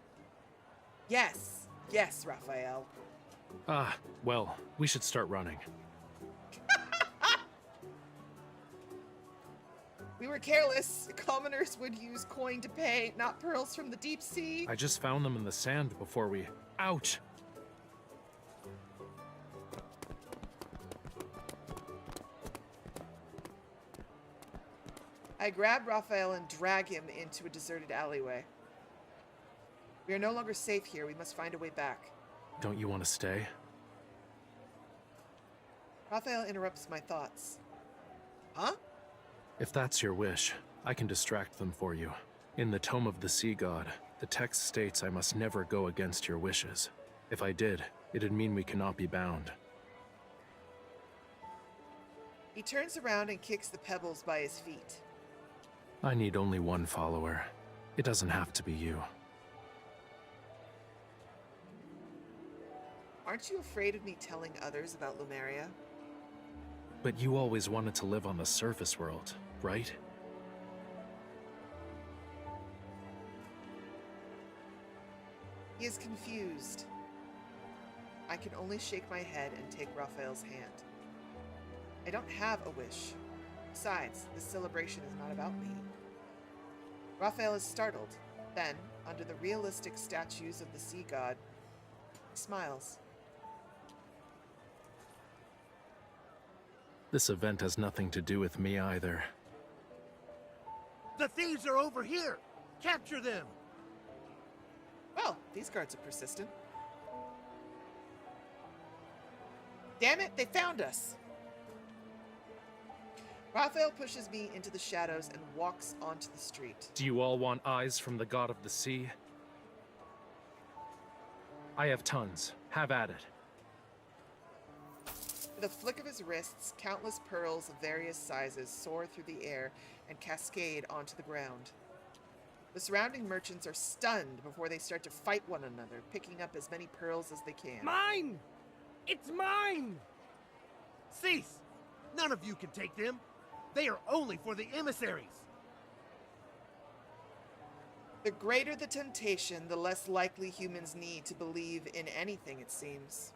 Speaker 1: Yes, yes, Rafayel.
Speaker 4: Ah, well, we should start running.
Speaker 1: We were careless. Commoners would use coin to pay, not pearls from the deep sea.
Speaker 4: I just found them in the sand before we... Ouch!
Speaker 1: I grab Rafayel and drag him into a deserted alleyway. We are no longer safe here. We must find a way back.
Speaker 4: Don't you want to stay?
Speaker 1: Rafayel interrupts my thoughts. Huh?
Speaker 4: If that's your wish, I can distract them for you. In the Tome of the Sea God, the text states I must never go against your wishes. If I did, it'd mean we cannot be bound.
Speaker 1: He turns around and kicks the pebbles by his feet.
Speaker 4: I need only one follower. It doesn't have to be you.
Speaker 1: Aren't you afraid of me telling others about Lemuria?
Speaker 4: But you always wanted to live on the surface world, right?
Speaker 1: He is confused. I can only shake my head and take Rafayel's hand. I don't have a wish. Besides, this celebration is not about me. Rafayel is startled. Then, under the realistic statues of the sea god, he smiles.
Speaker 4: This event has nothing to do with me either.
Speaker 2: The thieves are over here! Capture them!
Speaker 1: Well, these guards are persistent. Damn it, they found us! Rafayel pushes me into the shadows and walks onto the street.
Speaker 4: Do you all want eyes from the god of the sea? I have tons. Have at it.
Speaker 1: With a flick of his wrists, countless pearls of various sizes soar through the air and cascade onto the ground. The surrounding merchants are stunned before they start to fight one another, picking up as many pearls as they can.
Speaker 3: Mine! It's mine!
Speaker 2: Cease! None of you can take them! They are only for the emissaries!
Speaker 1: The greater the temptation, the less likely humans need to believe in anything, it seems.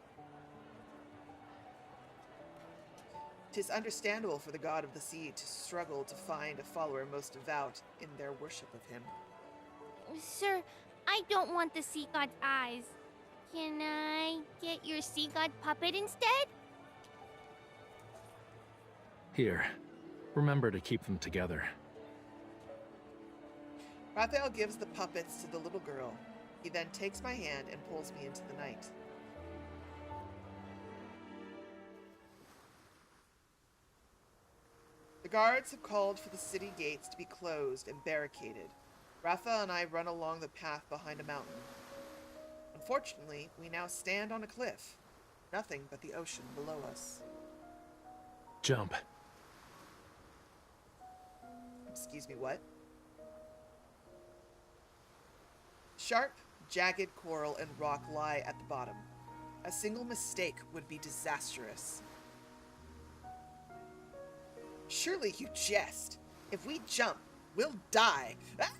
Speaker 1: 'Tis understandable for the god of the sea to struggle to find a follower most devout in their worship of him.
Speaker 8: Sir, I don't want the sea god's eyes. Can I get your sea god puppet instead?
Speaker 4: Here. Remember to keep them together.
Speaker 1: Rafayel gives the puppets to the little girl. He then takes my hand and pulls me into the night. The guards have called for the city gates to be closed and barricaded. Rafayel and I run along the path behind a mountain. Unfortunately, we now stand on a cliff. Nothing but the ocean below us.
Speaker 4: Jump.
Speaker 1: Excuse me, what? Sharp, jagged coral and rock lie at the bottom. A single mistake would be disastrous. Surely you jest. If we jump, we'll die. Ah!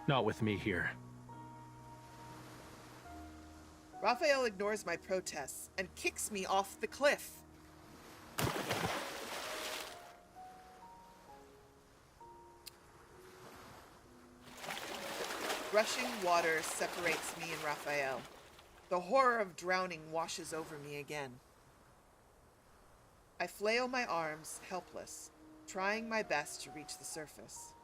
Speaker 4: Not with me here.
Speaker 1: Rafayel ignores my protests and kicks me off the cliff. Rushing water separates me and Rafayel. The horror of drowning washes over me again. I flail my arms, helpless, trying my best to reach the surface.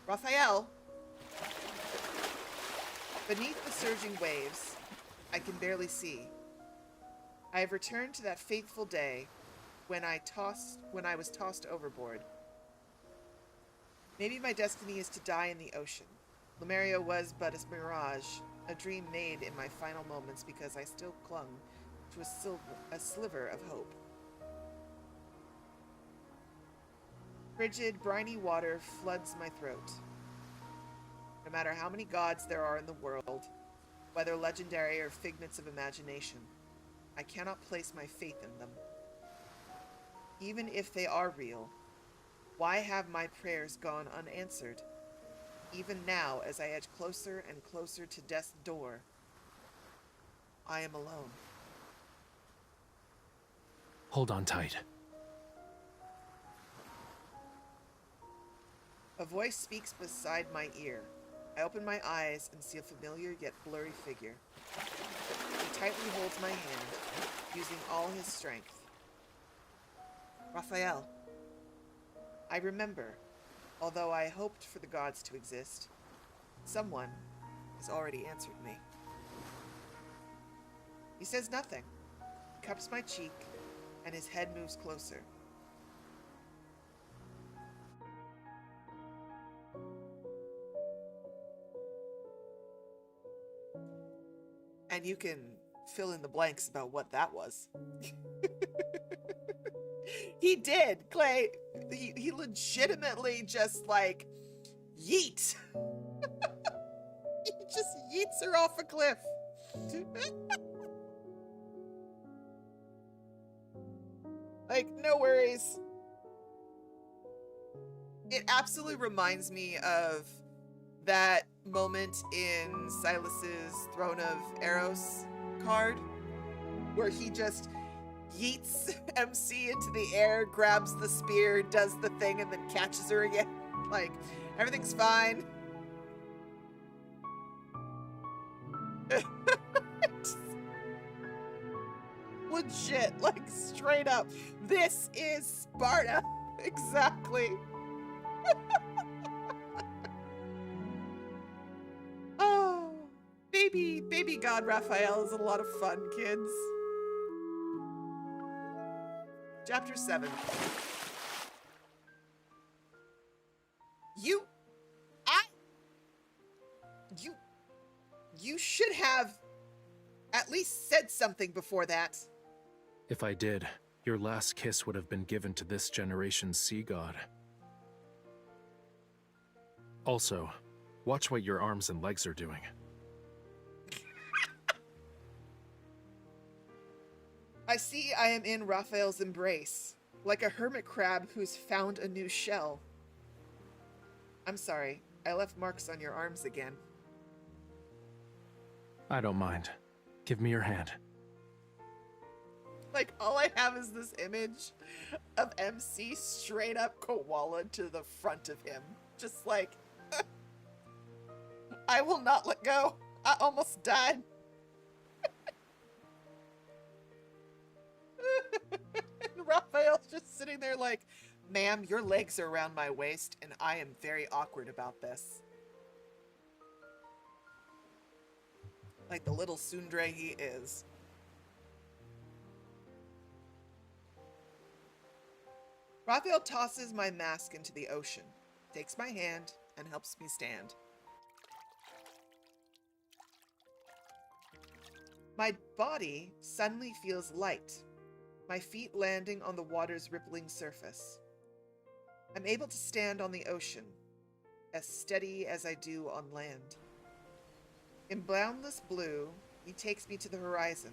Speaker 1: Rafayel! Beneath the surging waves, I can barely see. I have returned to that fateful day when I was tossed overboard. Maybe my destiny is to die in the ocean. Lemuria was but a mirage, a dream made in my final moments because I still clung to a sliver of hope. Frigid, briny water floods my throat. No matter how many gods there are in the world, whether legendary or figments of imagination, I cannot place my faith in them. Even if they are real, why have my prayers gone unanswered? Even now, as I edge closer and closer to death's door, I am alone.
Speaker 4: Hold on tight.
Speaker 1: A voice speaks beside my ear. I open my eyes and see a familiar yet blurry figure. He tightly holds my hand, using all his strength. Rafayel. I remember, although I hoped for the gods to exist, someone has already answered me. He says nothing. He cups my cheek, and his head moves closer. And you can fill in the blanks about what that was. He did, Clay. He legitimately just like yeet. He just yeets her off a cliff. Like, no worries. It absolutely reminds me of that moment in Sylus's Throne of Eros card, where he just yeets MC into the air, grabs the spear, does the thing, and then catches her again. Like, everything's fine. Legit, like straight up. This is Sparta. Exactly. Oh, baby god Raphael is a lot of fun, kids. Chapter 7. You should have at least said something before that.
Speaker 4: If I did, your last kiss would have been given to this generation's sea god. Also, watch what your arms and legs are doing.
Speaker 1: I see I am in Raphael's embrace, like a hermit crab who's found a new shell. I'm sorry, I left marks on your arms again.
Speaker 4: I don't mind. Give me your hand.
Speaker 1: Like, all I have is this image of MC straight up koala to the front of him. Just like, I will not let go. I almost died. And Raphael's just sitting there like, ma'am, your legs are around my waist, and I am very awkward about this. Like the little tsundere he is. Raphael tosses my mask into the ocean, takes my hand, and helps me stand. My body suddenly feels light, my feet landing on the water's rippling surface. I'm able to stand on the ocean, as steady as I do on land. In boundless blue, he takes me to the horizon.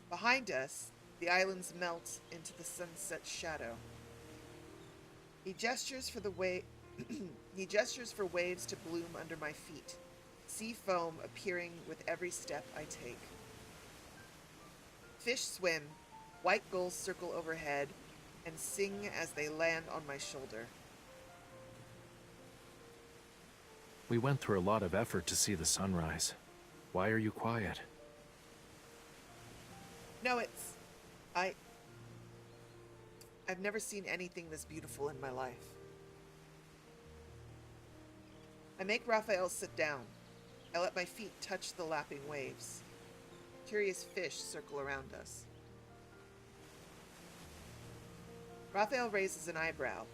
Speaker 1: Behind us, the islands melt into the sunset shadow. He gestures for he gestures for waves to bloom under my feet, sea foam appearing with every step I take. Fish swim, white gulls circle overhead, and sing as they land on my shoulder.
Speaker 4: We went through a lot of effort to see the sunrise. Why are you quiet?
Speaker 1: No, I've never seen anything this beautiful in my life. I make Raphael sit down. I let my feet touch the lapping waves. Curious fish circle around us. Raphael raises an eyebrow.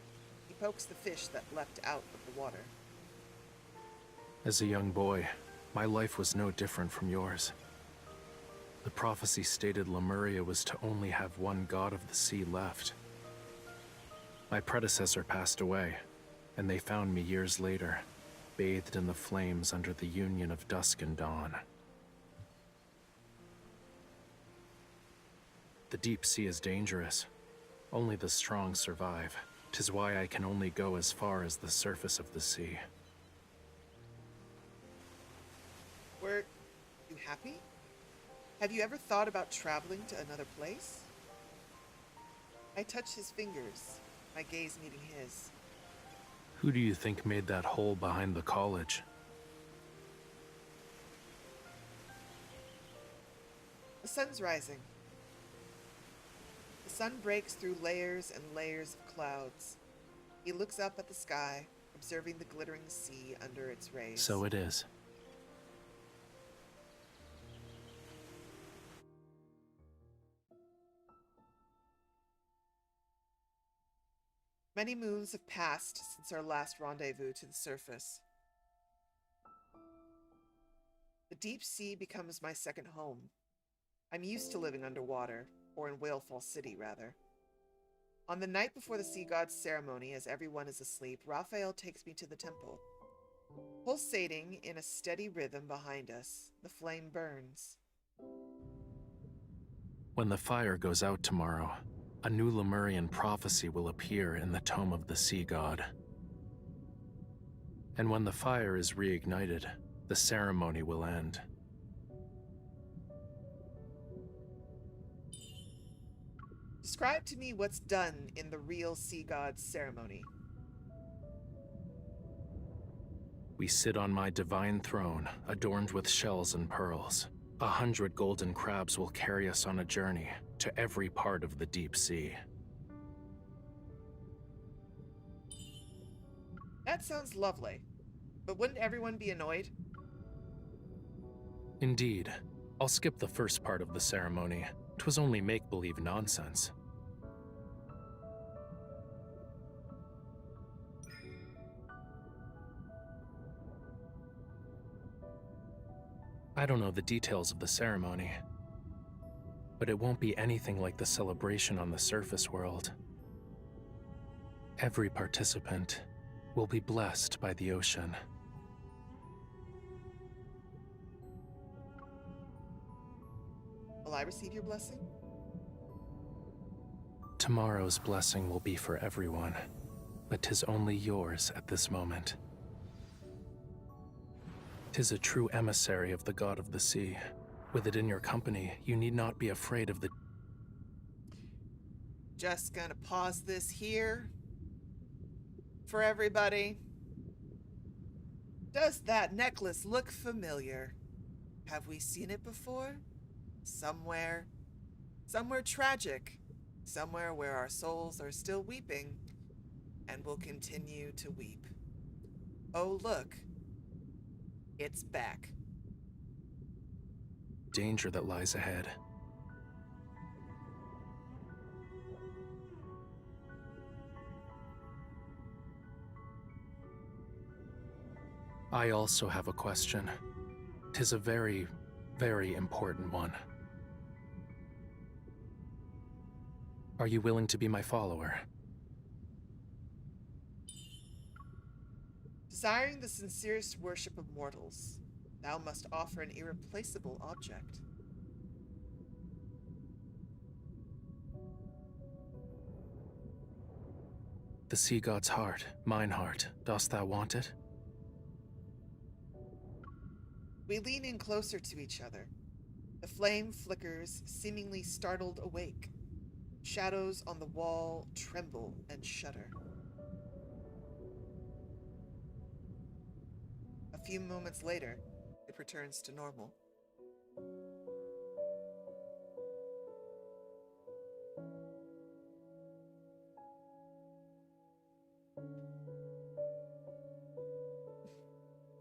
Speaker 1: He pokes the fish that leapt out of the water.
Speaker 4: As a young boy, my life was no different from yours. The prophecy stated Lemuria was to only have one god of the sea left. My predecessor passed away, and they found me years later, bathed in the flames under the union of dusk and dawn. The deep sea is dangerous. Only the strong survive. 'Tis why I can only go as far as the surface of the sea.
Speaker 1: Were you happy? Have you ever thought about traveling to another place? I touch his fingers, my gaze meeting his.
Speaker 4: Who do you think made that hole behind the college?
Speaker 1: The sun's rising. The sun breaks through layers and layers of clouds. He looks up at the sky, observing the glittering sea under its rays.
Speaker 4: So it is.
Speaker 1: Many moons have passed since our last rendezvous to the surface. The deep sea becomes my second home. I'm used to living underwater, or in Whalefall City, rather. On the night before the sea god's ceremony, as everyone is asleep, Raphael takes me to the temple. Pulsating in a steady rhythm behind us, the flame burns.
Speaker 4: When the fire goes out tomorrow, a new Lemurian prophecy will appear in the tome of the sea god. And when the fire is reignited, the ceremony will end.
Speaker 1: Describe to me what's done in the real sea god's ceremony.
Speaker 4: We sit on my divine throne, adorned with shells and pearls. 100 golden crabs will carry us on a journey to every part of the deep sea.
Speaker 1: That sounds lovely. But wouldn't everyone be annoyed?
Speaker 4: Indeed. I'll skip the first part of the ceremony. 'Twas only make-believe nonsense. I don't know the details of the ceremony, but it won't be anything like the celebration on the surface world. Every participant will be blessed by the ocean.
Speaker 1: Will I receive your blessing?
Speaker 4: Tomorrow's blessing will be for everyone, but 'tis only yours at this moment. 'Tis a true emissary of the god of the sea. With it in your company, you need not be afraid of the...
Speaker 1: Just gonna pause this here for everybody. Does that necklace look familiar? Have we seen it before? Somewhere tragic. Somewhere where our souls are still weeping and will continue to weep. Oh, look. It's back.
Speaker 4: danger that lies ahead. I also have a question. 'Tis a very, very important one. Are you willing to be my follower?
Speaker 1: Desiring the sincerest worship of mortals, thou must offer an irreplaceable object.
Speaker 4: The sea god's heart, mine heart. Dost thou want it?
Speaker 1: We lean in closer to each other. The flame flickers, seemingly startled awake. Shadows on the wall tremble and shudder. A few moments later, it returns to normal.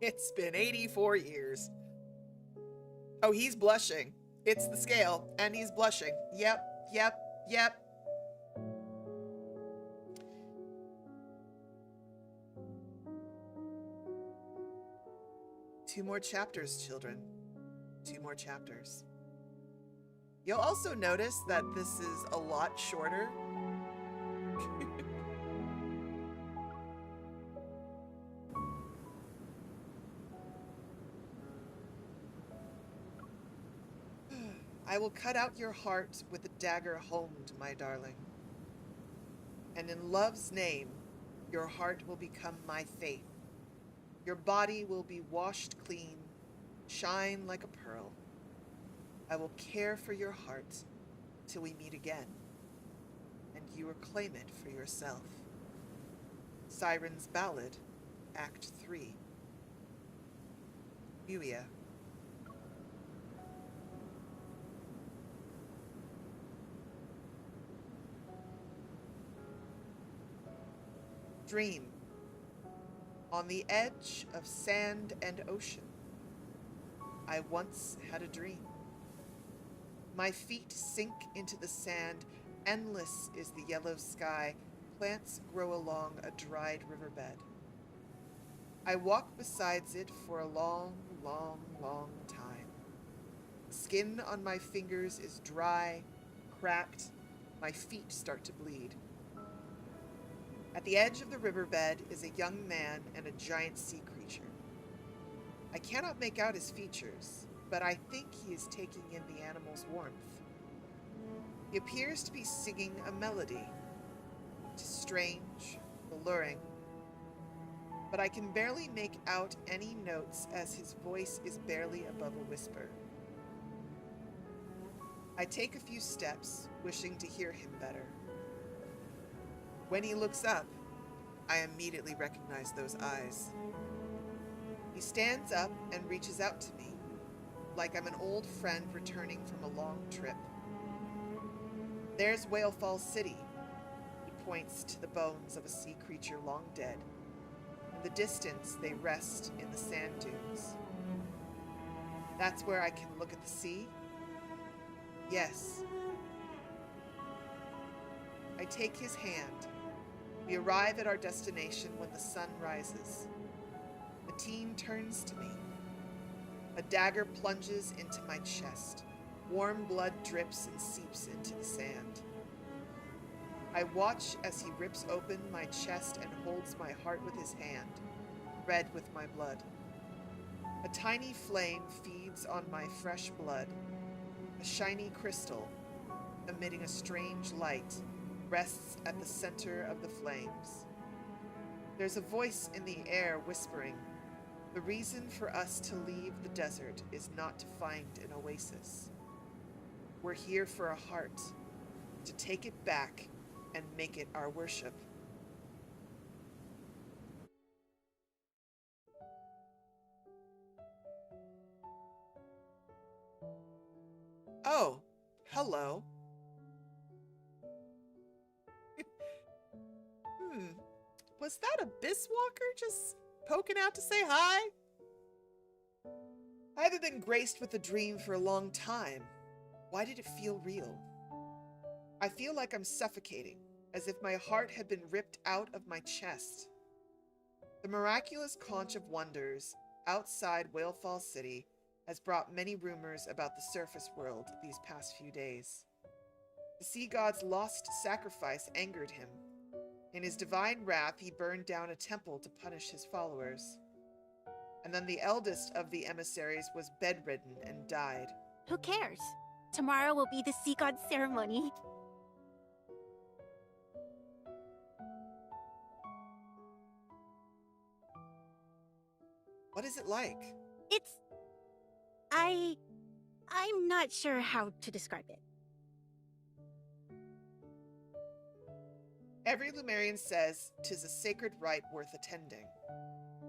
Speaker 1: It's been 84 years. Oh, he's blushing. It's the scale, and he's blushing. Yep. 2 more chapters, children. 2 more chapters. You'll also notice that this is a lot shorter. I will cut out your heart with a dagger homed, my darling. And in love's name, your heart will become my faith. Your body will be washed clean, shine like a pearl. I will care for your heart till we meet again, and you will claim it for yourself. Siren's Ballad, Act 3. Lemuria. Dream. On the edge of sand and ocean, I once had a dream. My feet sink into the sand, endless is the yellow sky, plants grow along a dried riverbed. I walk beside it for a long, long, long time. Skin on my fingers is dry, cracked, my feet start to bleed. At the edge of the riverbed is a young man and a giant sea creature. I cannot make out his features, but I think he is taking in the animal's warmth. He appears to be singing a melody. It is strange, alluring, but I can barely make out any notes as his voice is barely above a whisper. I take a few steps, wishing to hear him better. When he looks up, I immediately recognize those eyes. He stands up and reaches out to me. like I'm an old friend returning from a long trip. There's Whalefall City. He points to the bones of a sea creature long dead. In the distance, they rest in the sand dunes. That's where I can look at the sea? Yes. I take his hand. We arrive at our destination when the sun rises. The teen turns to me. A dagger plunges into my chest. Warm blood drips and seeps into the sand. I watch as he rips open my chest and holds my heart with his hand, red with my blood. A tiny flame feeds on my fresh blood. A shiny crystal, emitting a strange light, rests at the center of the flames. There's a voice in the air whispering, "The reason for us to leave the desert is not to find an oasis. We're here for a heart, to take it back and make it our worship." Oh, hello. Was that a Biswalker just poking out to say hi? I haven't been graced with a dream for a long time. Why did it feel real? I feel like I'm suffocating, as if my heart had been ripped out of my chest. The miraculous conch of wonders outside Whalefall City has brought many rumors about the surface world these past few days. The sea god's lost sacrifice angered him. In his divine wrath, he burned down a temple to punish his followers. And then the eldest of the emissaries was bedridden and died.
Speaker 6: Who cares? Tomorrow will be the sea god's ceremony.
Speaker 1: What is it like?
Speaker 6: I'm not sure how to describe it.
Speaker 1: Every Lemurian says 'tis a sacred rite worth attending.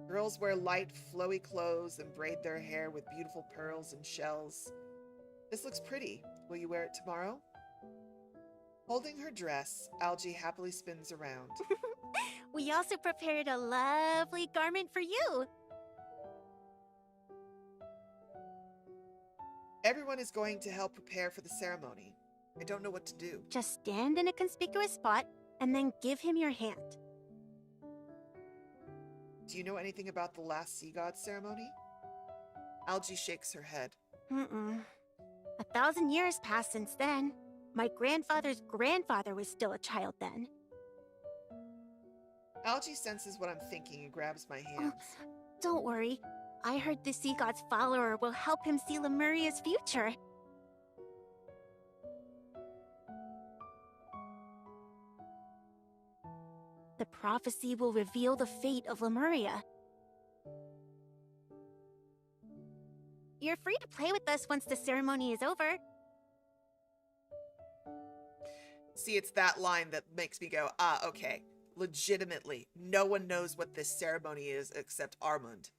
Speaker 1: Girls wear light, flowy clothes and braid their hair with beautiful pearls and shells. This looks pretty. Will you wear it tomorrow? Holding her dress, Algie happily spins around.
Speaker 6: We also prepared a lovely garment for you.
Speaker 1: Everyone is going to help prepare for the ceremony. I don't know what to do.
Speaker 6: Just stand in a conspicuous spot and then give him your hand.
Speaker 1: Do you know anything about the last sea god ceremony? Algie shakes her head.
Speaker 6: 1,000 years passed since then. My grandfather's grandfather was still a child then.
Speaker 1: Algie senses what I'm thinking and grabs my hands.
Speaker 6: Don't worry. I heard the sea god's follower will help him see Lemuria's future. The prophecy will reveal the fate of Lemuria. You're free to play with us once the ceremony is over.
Speaker 1: See, it's that line that makes me go, okay. Legitimately, no one knows what this ceremony is except Armand.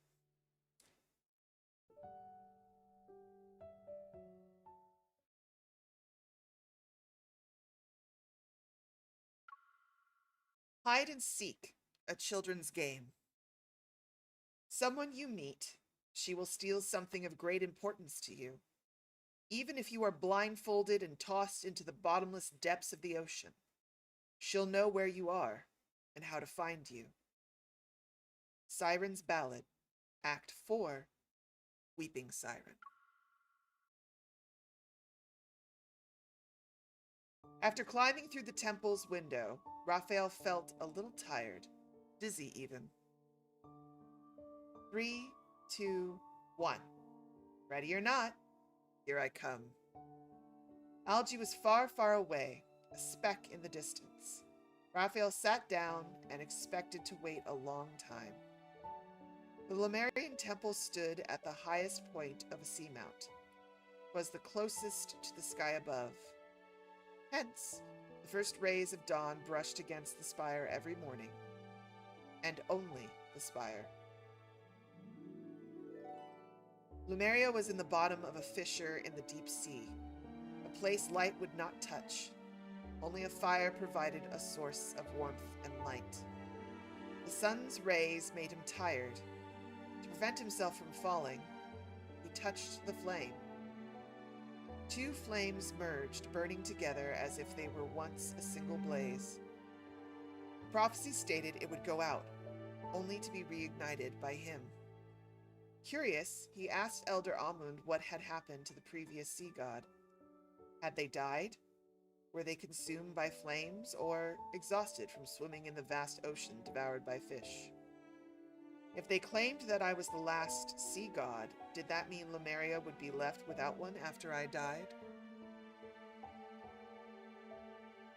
Speaker 1: Hide and seek, a children's game. Someone you meet, she will steal something of great importance to you, even if you are blindfolded and tossed into the bottomless depths of the ocean. She'll know where you are and how to find you. Siren's Ballad, Act 4, Weeping Siren. After climbing through the temple's window, Rafayel felt a little tired, dizzy even. 3, 2, 1. Ready or not, here I come. Algie was far, far away, a speck in the distance. Rafayel sat down and expected to wait a long time. The Lemurian temple stood at the highest point of a seamount. It was the closest to the sky above. Hence, the first rays of dawn brushed against the spire every morning, and only the spire. Lemuria was in the bottom of a fissure in the deep sea, a place light would not touch. Only a fire provided a source of warmth and light. The sun's rays made him tired. To prevent himself from falling, he touched the flame. Two flames merged, burning together as if they were once a single blaze. The prophecy stated it would go out, only to be reignited by him. Curious, he asked Elder Amund what had happened to the previous sea god. Had they died? Were they consumed by flames, or exhausted from swimming in the vast ocean devoured by fish? If they claimed that I was the last sea god, did that mean Lemuria would be left without one after I died?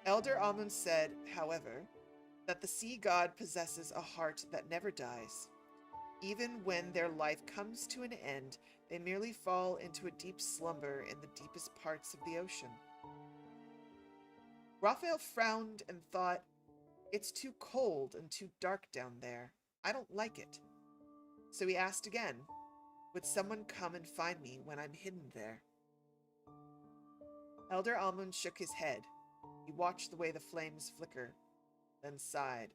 Speaker 1: Elder Amund said, however, that the sea god possesses a heart that never dies. Even when their life comes to an end, they merely fall into a deep slumber in the deepest parts of the ocean. Rafayel frowned and thought, "It's too cold and too dark down there. I don't like it." So he asked again, would someone come and find me when I'm hidden there? Elder Amund shook his head. He watched the way the flames flicker, then sighed.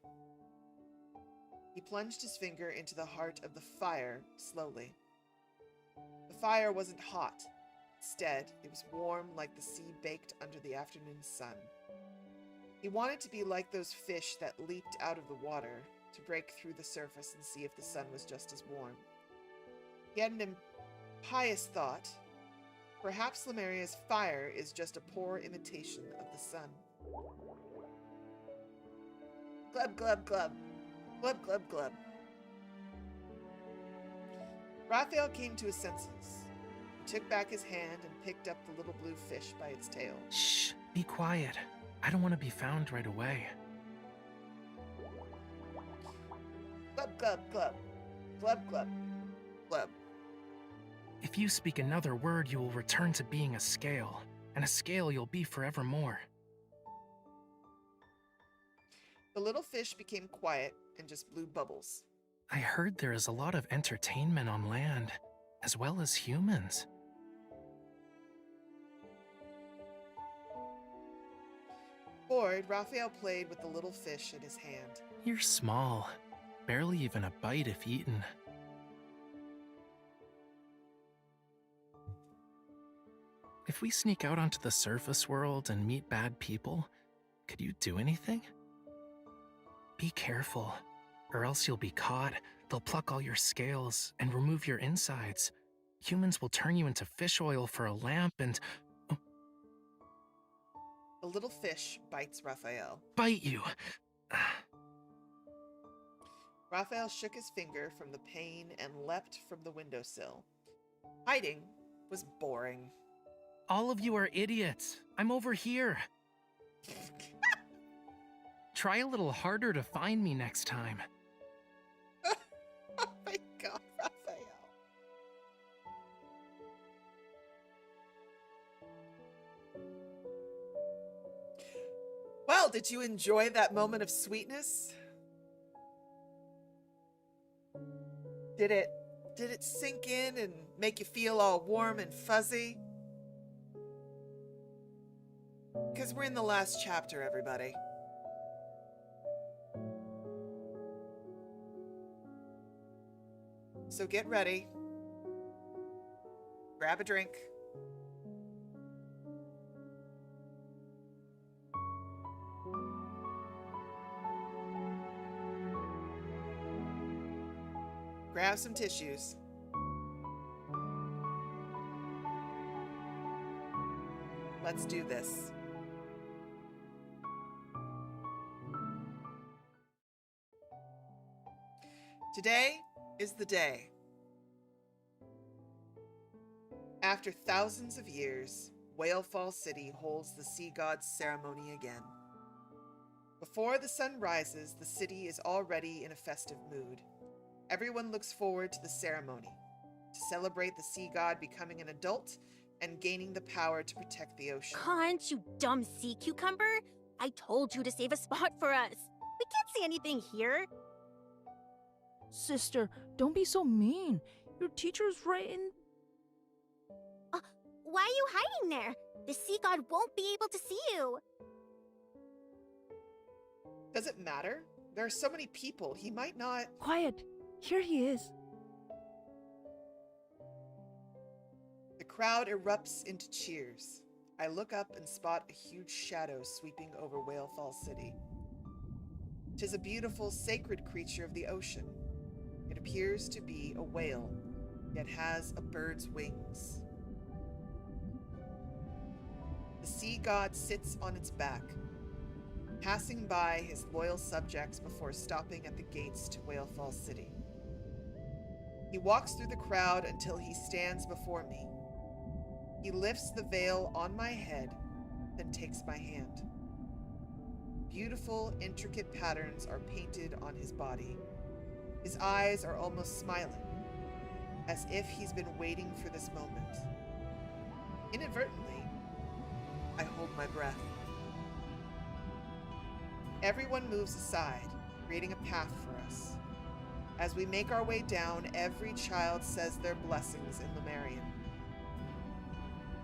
Speaker 1: He plunged his finger into the heart of the fire slowly. The fire wasn't hot. Instead, it was warm like the sea baked under the afternoon sun. He wanted to be like those fish that leaped out of the water to break through the surface and see if the sun was just as warm. He had an impious thought. Perhaps Lemuria's fire is just a poor imitation of the sun. Glub, glub, glub. Glub, glub, glub. Rafayel came to his senses. He took back his hand and picked up the little blue fish by its tail.
Speaker 4: Shh, be quiet. I don't want to be found right away.
Speaker 1: Glub, glub, glub. Glub, glub, glub.
Speaker 4: If you speak another word, you will return to being a scale, and a scale you'll be forevermore.
Speaker 1: The little fish became quiet and just blew bubbles.
Speaker 4: I heard there is a lot of entertainment on land, as well as humans.
Speaker 1: Bored, Rafayel played with the little fish in his hand.
Speaker 4: You're small, barely even a bite if eaten. If we sneak out onto the surface world and meet bad people, could you do anything? Be careful, or else you'll be caught. They'll pluck all your scales and remove your insides. Humans will turn you into fish oil for a lamp and...
Speaker 1: The little fish bites Rafayel.
Speaker 4: bite you.
Speaker 1: Rafayel shook his finger from the pane and leapt from the windowsill. Hiding was boring.
Speaker 4: All of you are idiots. I'm over here. Try a little harder to find me next time.
Speaker 1: Oh my god, Rafayel. Well, did you enjoy that moment of sweetness? Did it sink in and make you feel all warm and fuzzy? Because we're in the last chapter, everybody. So get ready. Grab a drink. Grab some tissues. Let's do this. Today is the day. After thousands of years, Whalefall City holds the Sea God's ceremony again. Before the sun rises, the city is already in a festive mood. Everyone looks forward to the ceremony, to celebrate the Sea God becoming an adult and gaining the power to protect the ocean.
Speaker 6: Can't you dumb sea cucumber? I told you to save a spot for us. We can't see anything here.
Speaker 5: Sister, don't be so mean. Your teacher's right in
Speaker 6: Why are you hiding there? The sea god won't be able to see you.
Speaker 1: Does it matter? There are so many people, he might not...
Speaker 5: Quiet! Here he is.
Speaker 1: The crowd erupts into cheers. I look up and spot a huge shadow sweeping over Whalefall City. 'Tis a beautiful, sacred creature of the ocean. It appears to be a whale, yet has a bird's wings. The sea god sits on its back, passing by his loyal subjects before stopping at the gates to Whalefall City. He walks through the crowd until he stands before me. He lifts the veil on my head, then takes my hand. Beautiful, intricate patterns are painted on his body. His eyes are almost smiling, as if he's been waiting for this moment. Inadvertently, I hold my breath. Everyone moves aside, creating a path for us. As we make our way down, every child says their blessings in Lemurian.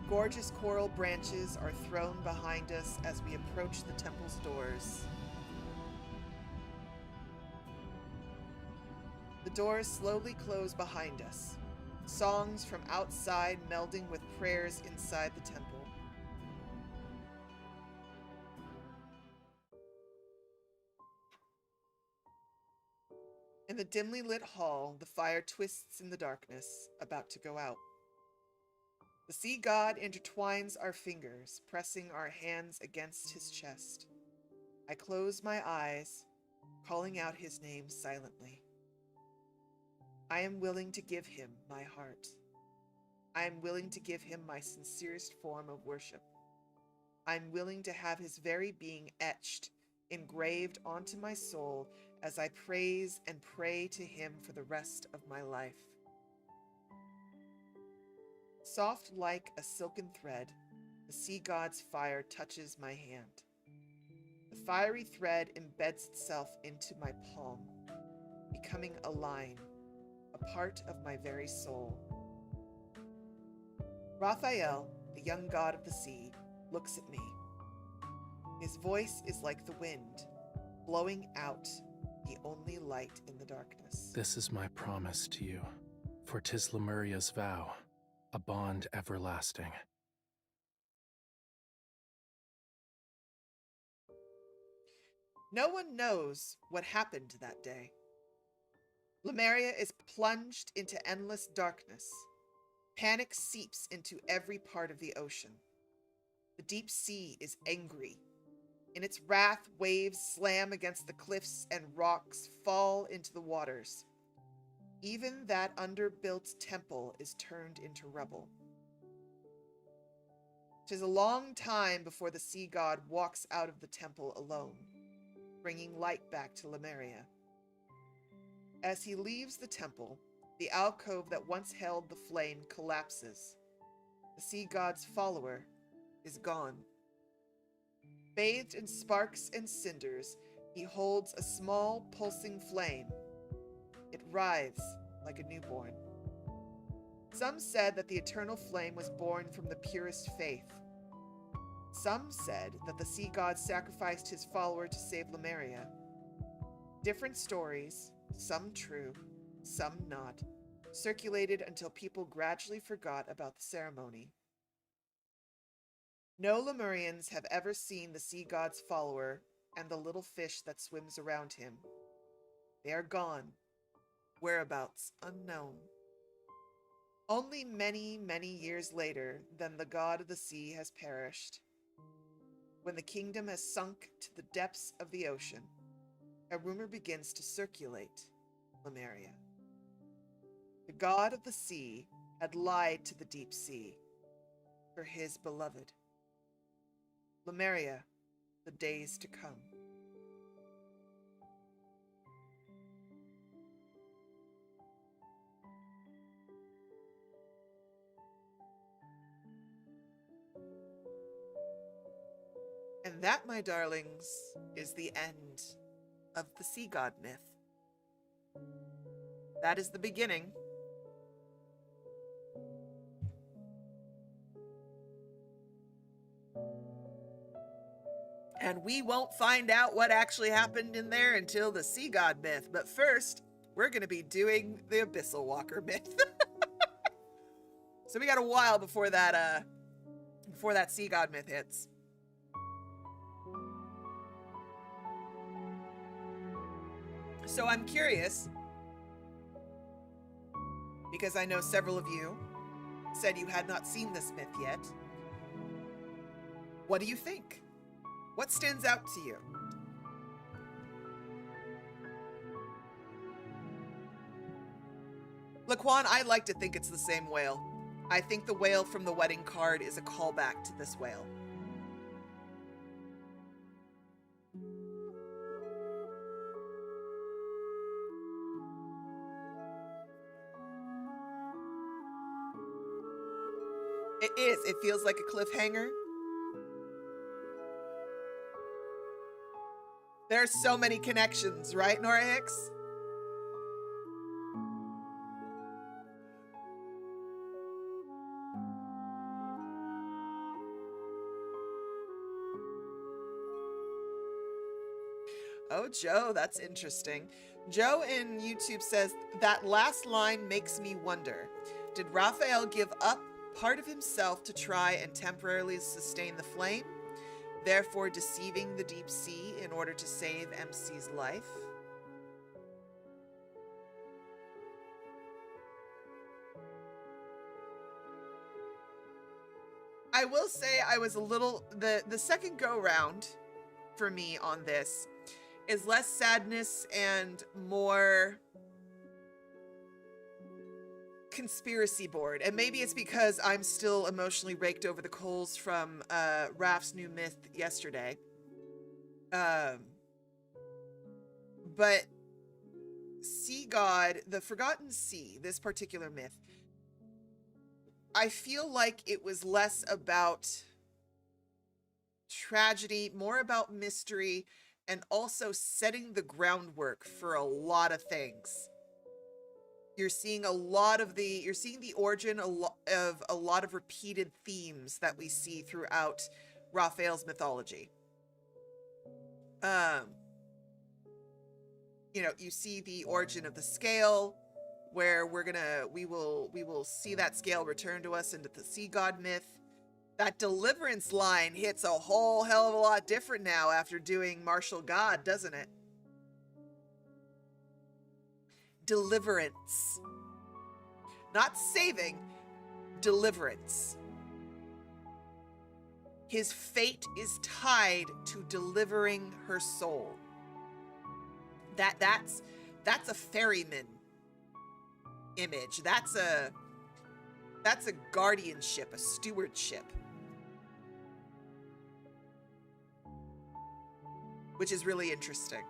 Speaker 1: Gorgeous coral branches are thrown behind us as we approach the temple's doors. The doors slowly close behind us, songs from outside melding with prayers inside the temple. In the dimly lit hall, the fire twists in the darkness, about to go out. The sea god intertwines our fingers, pressing our hands against his chest. I close my eyes, calling out his name silently. I am willing to give him my heart. I am willing to give him my sincerest form of worship. I am willing to have his very being etched, engraved onto my soul as I praise and pray to him for the rest of my life. Soft like a silken thread, the sea god's fire touches my hand. The fiery thread embeds itself into my palm, becoming a line, a part of my very soul. Rafayel, the young god of the sea, looks at me. His voice is like the wind, blowing out the only light in the darkness.
Speaker 4: This is my promise to you, for 'tis Lemuria's vow, a bond everlasting.
Speaker 1: No one knows what happened that day. Lemuria is plunged into endless darkness. Panic seeps into every part of the ocean. The deep sea is angry. In its wrath, waves slam against the cliffs and rocks fall into the waters. Even that underbuilt temple is turned into rubble. 'Tis a long time before the sea god walks out of the temple alone, bringing light back to Lemuria. As he leaves the temple, the alcove that once held the flame collapses. The sea god's follower is gone. Bathed in sparks and cinders, he holds a small pulsing flame. It writhes like a newborn. Some said that the eternal flame was born from the purest faith. Some said that the sea god sacrificed his follower to save Lemuria. Different stories, some true, some not, circulated until people gradually forgot about the ceremony. No Lemurians have ever seen the sea god's follower and the little fish that swims around him. They are gone, whereabouts unknown. Only many, many years later than the god of the sea has perished, when the kingdom has sunk to the depths of the ocean, a rumor begins to circulate Lemuria. The god of the sea had lied to the deep sea for his beloved. Lemuria, the days to come. And that, my darlings, is the end of the sea god myth. That is the beginning. And we won't find out what actually happened in there until the sea god myth. But first, we're going to be doing the Abyssal Walker myth. So we got a while before that sea god myth hits. So I'm curious, because I know several of you said you had not seen this myth yet. What do you think? What stands out to you? Laquan, I like to think it's the same whale. I think the whale from the wedding card is a callback to this whale. It is. It feels like a cliffhanger. There are so many connections, right, Nora Hicks? Oh, Joe, that's interesting. Joe in YouTube says, that last line makes me wonder. Did Rafayel give up part of himself to try and temporarily sustain the flame, therefore deceiving the deep sea in order to save MC's life? I will say I was a little, the second go round for me on this is less sadness and more conspiracy board. And maybe it's because I'm still emotionally raked over the coals from Raph's new myth yesterday. But Sea God, the Forgotten Sea, this particular myth, I feel like it was less about tragedy, more about mystery, and also setting the groundwork for a lot of things. You're seeing a lot of you're seeing the origin of a lot of repeated themes that we see throughout Raphael's mythology. You know, you see the origin of the scale, where we will see that scale return to us into the sea god myth. That deliverance line hits a whole hell of a lot different now after doing Martial God, doesn't it? Deliverance. Not saving, deliverance. His fate is tied to delivering her soul. That's a ferryman image. That's a guardianship, a stewardship. Which is really interesting.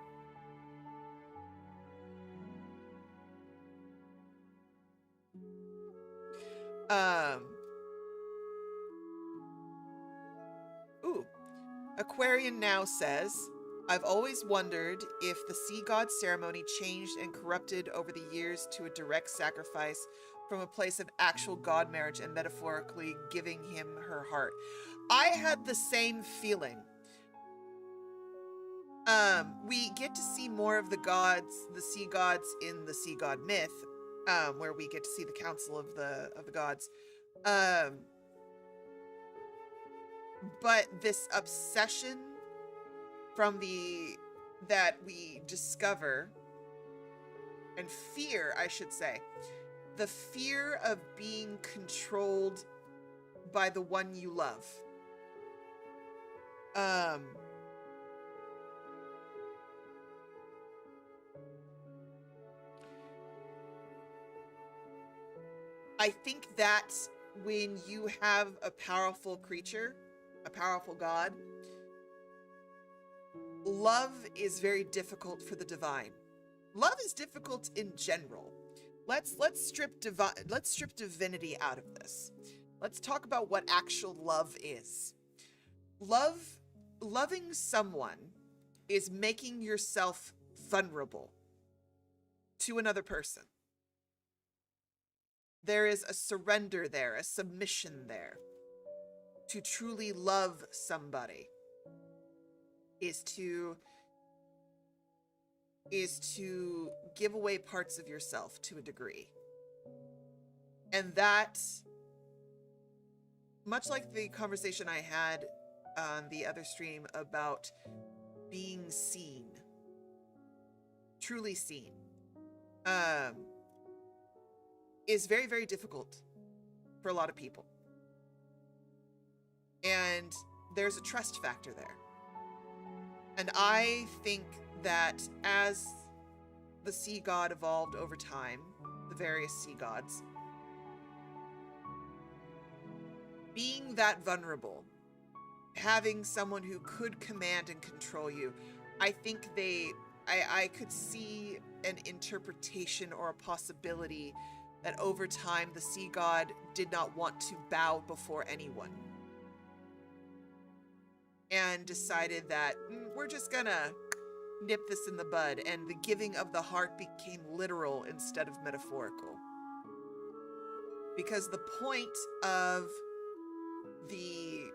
Speaker 1: Aquarian Now says, I've always wondered if the sea god ceremony changed and corrupted over the years to a direct sacrifice from a place of actual god marriage and metaphorically giving him her heart. I had the same feeling. We get to see more of the gods, the sea gods in the sea god myth, where we get to see the council of the gods. But this obsession that we discover, and fear, I should say, the fear of being controlled by the one you love. I think that when you have a powerful creature, a powerful god, love is very difficult for the divine. Love is difficult in general. Let's strip divinity out of this. Let's talk about what actual love is. Loving someone is making yourself vulnerable to another person. There is a surrender there, a submission there to truly love somebody. is to give away parts of yourself to a degree. And that, much like the conversation I had on the other stream about being seen, truly seen, is very, very difficult for a lot of people. And there's a trust factor there. And I think that as the sea god evolved over time, the various sea gods, being that vulnerable, having someone who could command and control you, I think I could see an interpretation or a possibility that over time the sea god did not want to bow before anyone and decided that we're just gonna nip this in the bud, and the giving of the heart became literal instead of metaphorical. Because the point of the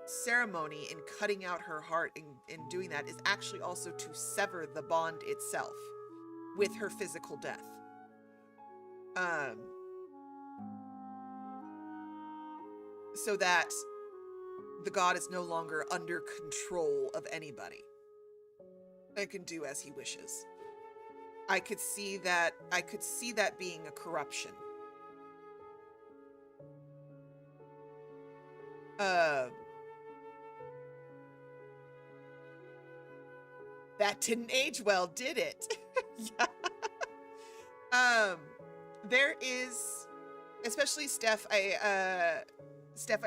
Speaker 1: ceremony in cutting out her heart and doing that is actually also to sever the bond itself with her physical death. So that the god is no longer under control of anybody and can do as he wishes. I could see that being a corruption. That didn't age well, did it? Yeah. There is, especially Steph, I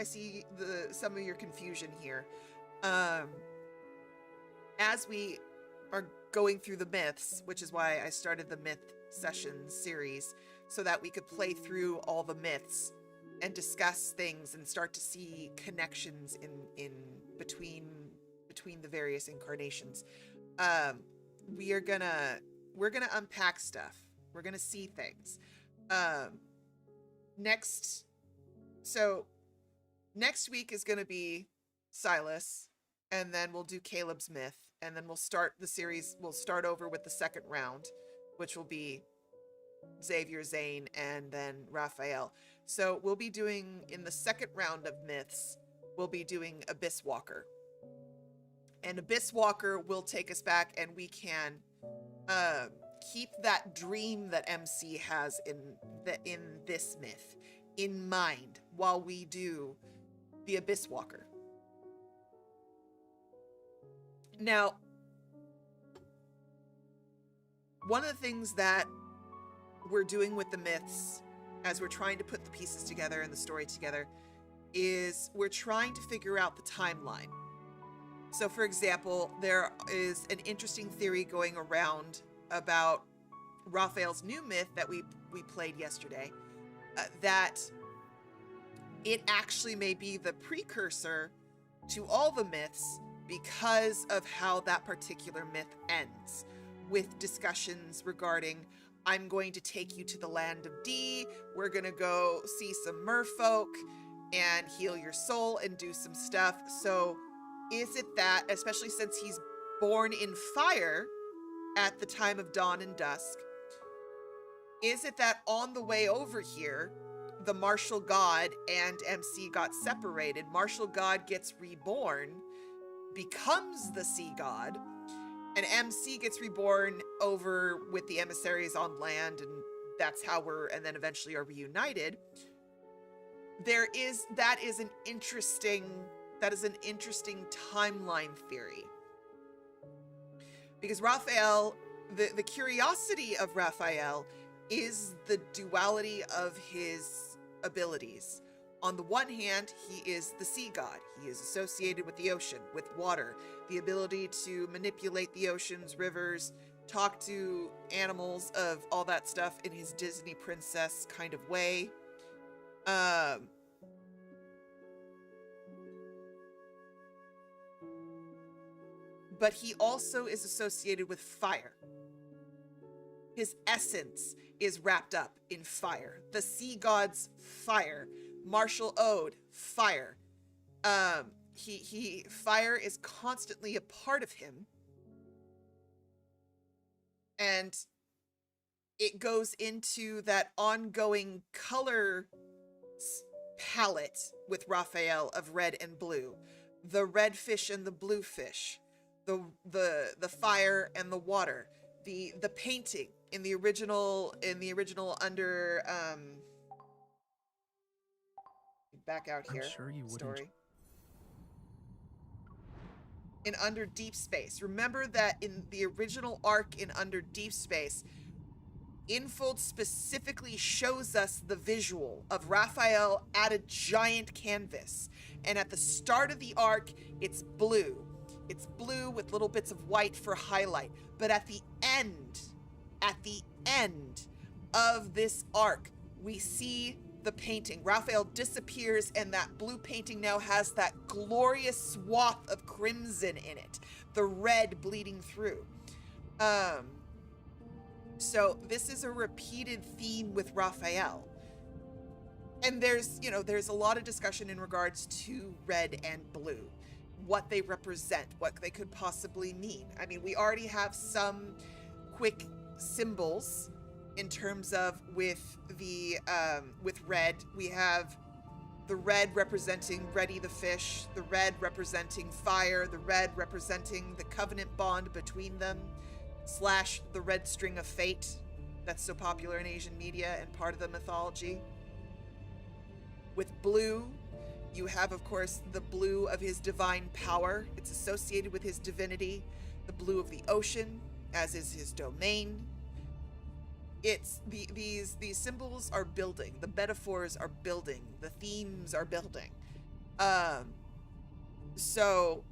Speaker 1: see some of your confusion here. As we are going through the myths, which is why I started the myth sessions series, so that we could play through all the myths and discuss things and start to see connections in between the various incarnations. We're gonna unpack stuff. We're gonna see things. Next week is gonna be Sylus, and then we'll do Caleb's myth, and then we'll start the series. We'll start over with the second round, which will be Xavier, Zayne, and then Rafayel. So we'll be doing, in the second round of myths, we'll be doing Abyss Walker. And Abyss Walker will take us back, and we can keep that dream that MC has in this myth in mind while we do the Abyss Walker. Now, one of the things that we're doing with the myths as we're trying to put the pieces together and the story together is we're trying to figure out the timeline. So, for example, there is an interesting theory going around about Raphael's new myth that we played yesterday, that it actually may be the precursor to all the myths because of how that particular myth ends, with discussions regarding, I'm going to take you to the land of D, we're gonna go see some merfolk and heal your soul and do some stuff. So is it that, especially since he's born in fire at the time of dawn and dusk, is it that on the way over here, the martial god and MC got separated, martial god gets reborn, becomes the sea god, and MC gets reborn over with the emissaries on land, and that's how and then eventually are reunited. That is an interesting timeline theory. Because Rafayel, the curiosity of Rafayel is the duality of his abilities. On the one hand, he is the sea god. He is associated with the ocean, with water, the ability to manipulate the oceans, rivers, talk to animals, of all that stuff in his Disney princess kind of way. But he also is associated with fire. His essence is wrapped up in fire. The sea god's fire. Martial ode, fire. fire is constantly a part of him. And it goes into that ongoing color palette with Rafayel of red and blue. The red fish and the blue fish. The fire and the water. The painting in the original under back out here.
Speaker 4: I'm sure you wouldn't.
Speaker 1: Story. In Under Deepspace. Remember that in the original arc in Under Deepspace, Infold specifically shows us the visual of Rafayel at a giant canvas. And at the start of the arc, it's blue. It's blue with little bits of white for highlight. But at the end of this arc, we see the painting. Rafayel disappears, and that blue painting now has that glorious swath of crimson in it, the red bleeding through. So this is a repeated theme with Rafayel. And there's a lot of discussion in regards to red and blue, what they represent, what they could possibly mean. I mean, we already have some quick symbols in terms of with red, we have the red representing Reddy the fish, the red representing fire, the red representing the covenant bond between them, / the red string of fate that's so popular in Asian media and part of the mythology. With blue, you have, of course, the blue of his divine power. It's associated with his divinity. The blue of the ocean, as is his domain. It's these symbols are building, the metaphors are building, the themes are building. So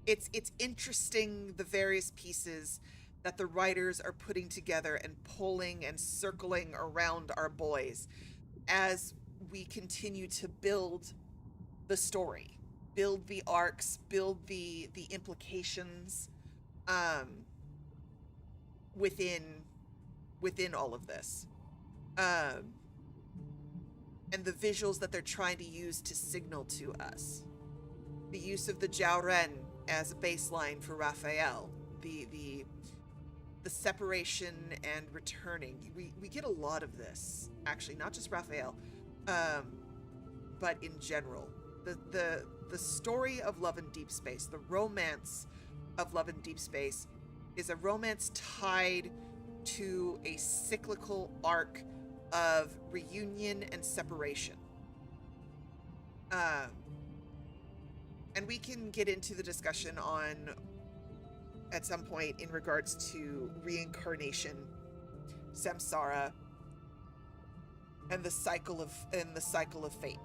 Speaker 1: it's interesting, the various pieces that the writers are putting together and pulling and circling around our boys as we continue to build the story, build the arcs, build the implications within all of this, and the visuals that they're trying to use to signal to us. The use of the Jiaoren as a baseline for Rafayel, the separation and returning. We get a lot of this, actually, not just Rafayel, but in general. The story of Love in Deepspace, the romance of Love in Deepspace, is a romance tied to a cyclical arc of reunion and separation. And we can get into the discussion on at some point in regards to reincarnation, samsara, and the cycle of fate.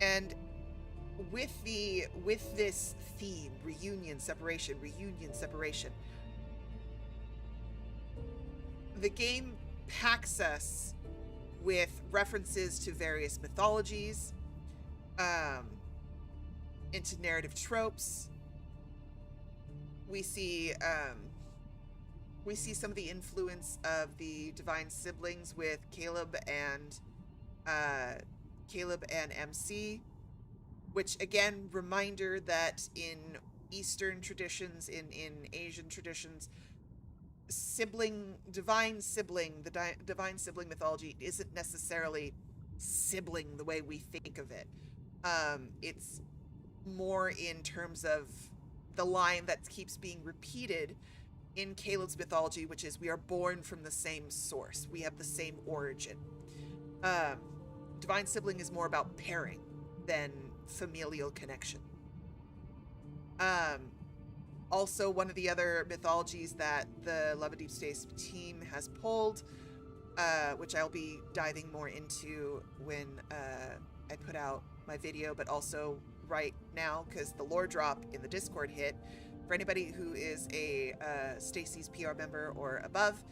Speaker 1: And with this theme, reunion, separation, the game packs us with references to various mythologies, into narrative tropes. We see some of the influence of the divine siblings with Caleb and MC, which, again, reminder that in Eastern traditions, in Asian traditions, divine sibling mythology isn't necessarily sibling the way we think of it. It's more in terms of the line that keeps being repeated in Caleb's mythology, which is, we are born from the same source. We have the same origin. Divine sibling is more about pairing than familial connection. Also, one of the other mythologies that the Love in Deepspace team has pulled, which I'll be diving more into when I put out my video, but also right now, because the lore drop in the Discord hit. For anybody who is a Stacy's PR member or above,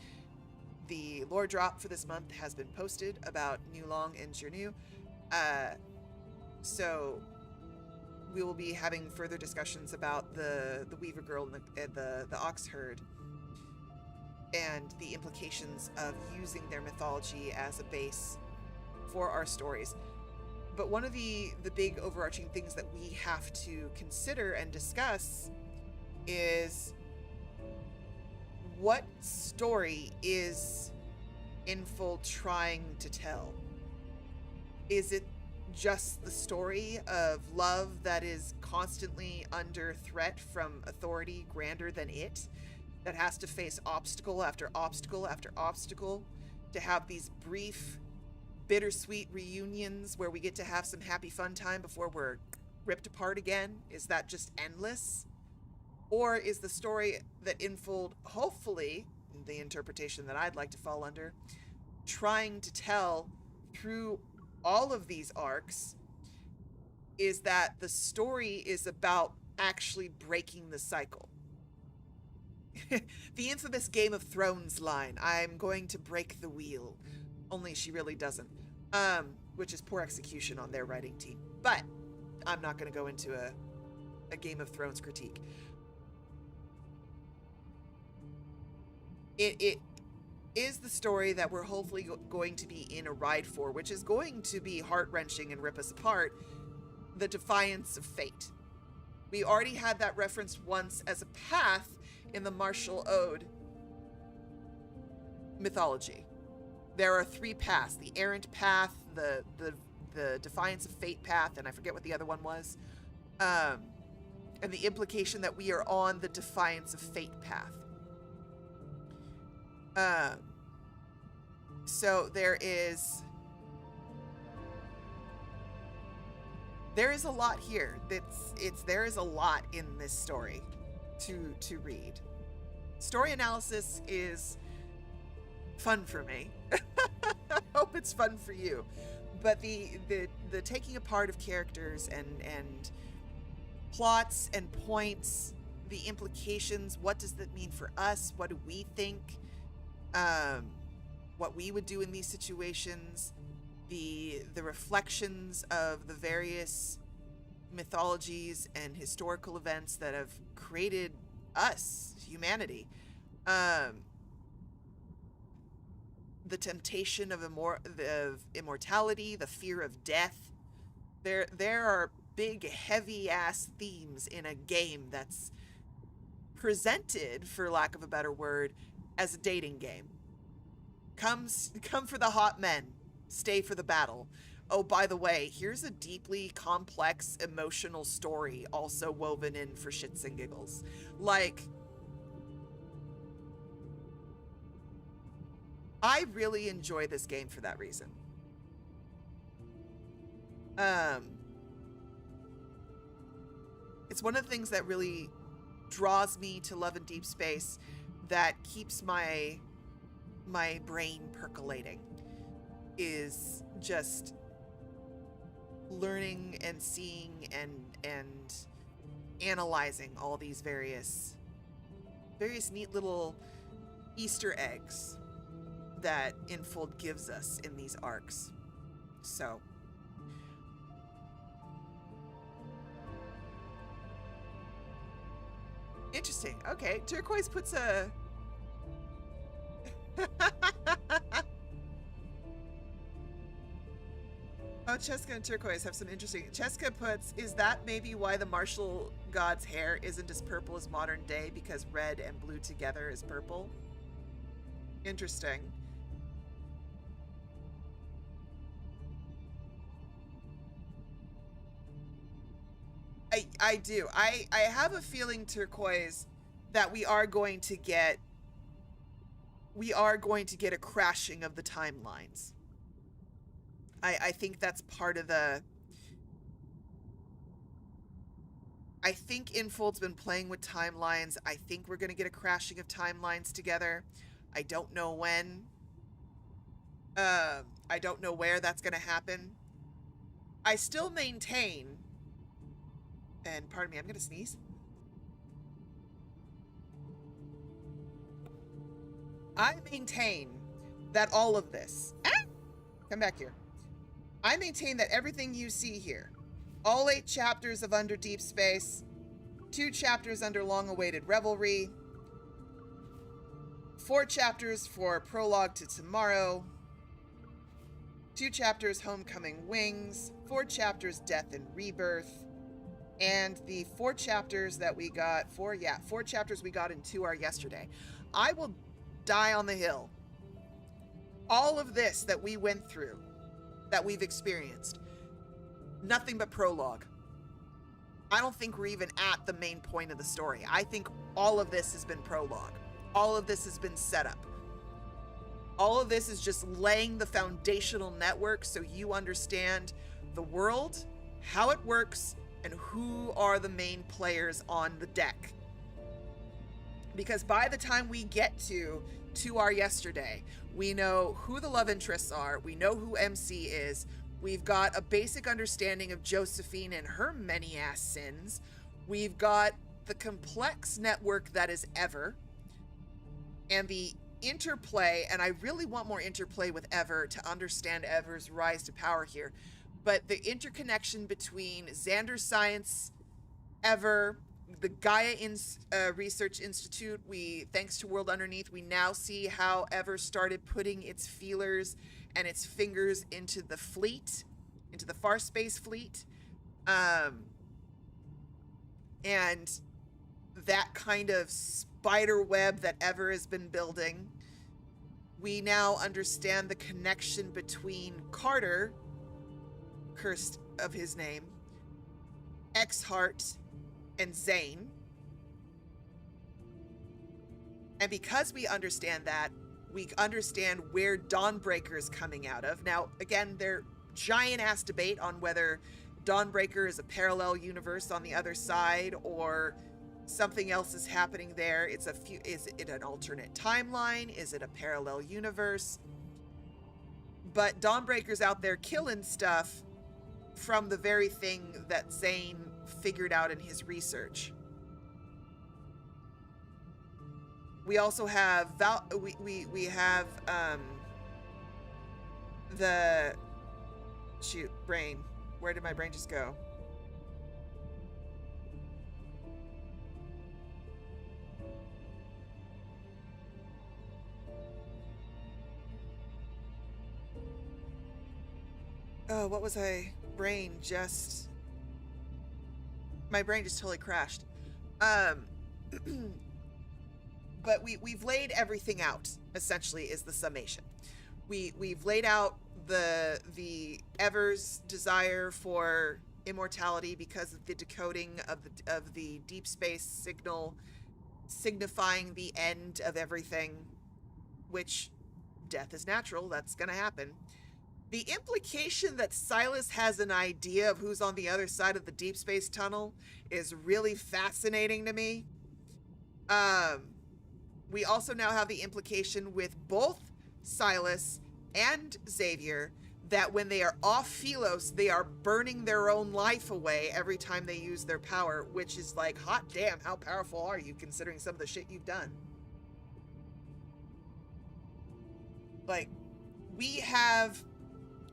Speaker 1: the lore drop for this month has been posted about New Long and Jernu. So we will be having further discussions about the Weaver Girl and the Ox Herd and the implications of using their mythology as a base for our stories. But one of the big overarching things that we have to consider and discuss is what story is Infold trying to tell? Is it just the story of love that is constantly under threat from authority grander than it, that has to face obstacle after obstacle after obstacle, to have these brief, bittersweet reunions where we get to have some happy fun time before we're ripped apart again? Is that just endless? Or is the story that Infold, hopefully, the interpretation that I'd like to fall under, trying to tell through all of these arcs, is that the story is about actually breaking the cycle? The infamous Game of Thrones line, I'm going to break the wheel. Only she really doesn't. Which is poor execution on their writing team. But I'm not going to go into a Game of Thrones critique. It is the story that we're hopefully going to be in a ride for, which is going to be heart-wrenching and rip us apart, the defiance of fate. We already had that referenced once as a path in the martial ode mythology. There are 3 paths: the errant path, the defiance of fate path, and I forget what the other one was. And the implication that we are on the defiance of fate path. So there is a lot here. There is a lot in this story to read. Story analysis is fun for me. I hope it's fun for you. But the taking apart of characters and plots and points, the implications, what does that mean for us? What do we think? What we would do in these situations, the reflections of the various mythologies and historical events that have created us, humanity. The temptation of immortality, the fear of death. There are big, heavy-ass themes in a game that's presented, for lack of a better word, as a dating game. Come for the hot men, stay for the battle. Oh, by the way, here's a deeply complex emotional story also woven in for shits and giggles. Like, I really enjoy this game for that reason. It's one of the things that really draws me to Love and Deepspace, that keeps my brain percolating, is just learning and seeing and analyzing all these various neat little Easter eggs that Infold gives us in these arcs. So interesting. Okay, Turquoise puts a Oh, Cheska and Turquoise have some interesting... Cheska puts, is that maybe why the martial god's hair isn't as purple as modern day, because red and blue together is purple? Interesting. I do. I have a feeling, Turquoise, that we are going to get a crashing of the timelines. I think that's part of the... I think Infold's been playing with timelines. I think we're going to get a crashing of timelines together. I don't know when. I don't know where that's going to happen. I still maintain... And pardon me, I'm going to sneeze. I maintain that all of this... come back here. I maintain that everything you see here, all 8 chapters of Under Deep Space, 2 chapters under Long-Awaited Revelry, 4 chapters for Prologue to Tomorrow, 2 chapters Homecoming Wings, 4 chapters Death and Rebirth, and the 4 chapters that we got, 4 chapters we got in 2R yesterday. I will die on the hill. All of this that we went through, that we've experienced, nothing but prologue. I don't think we're even at the main point of the story. I think all of this has been prologue. All of this has been set up. All of this is just laying the foundational network so you understand the world, how it works, and who are the main players on the deck. Because by the time we get to our yesterday, we know who the love interests are, we know who MC is, we've got a basic understanding of Josephine and her many-ass sins, we've got the complex network that is Ever, and the interplay, and I really want more interplay with Ever to understand Ever's rise to power here, but the interconnection between Xander Science, Ever, the Gaia Research Institute, thanks to World Underneath, we now see how Ever started putting its feelers and its fingers into the fleet, into the Far Space Fleet, and that kind of spider web that Ever has been building. We now understand the connection between Carter, cursed of his name, X-Heart, and Zayne. And because we understand that, we understand where Dawnbreaker is coming out of. Now, again, there's giant-ass debate on whether Dawnbreaker is a parallel universe on the other side or something else is happening there. Is it an alternate timeline? Is it a parallel universe? But Dawnbreaker's out there killing stuff from the very thing that Zayne figured out in his research. We also have we have the brain. Where did my brain just go? Oh, what was I? My brain just totally crashed. But we've laid everything out, essentially, is the summation. We've laid out the Ever's desire for immortality because of the decoding of the deep space signal signifying the end of everything, which death is natural, that's gonna happen. The implication that Sylus has an idea of who's on the other side of the deep space tunnel is really fascinating to me. We also now have the implication with both Sylus and Xavier that when they are off Philos, they are burning their own life away every time they use their power, which is like, hot damn, how powerful are you considering some of the shit you've done? Like, we have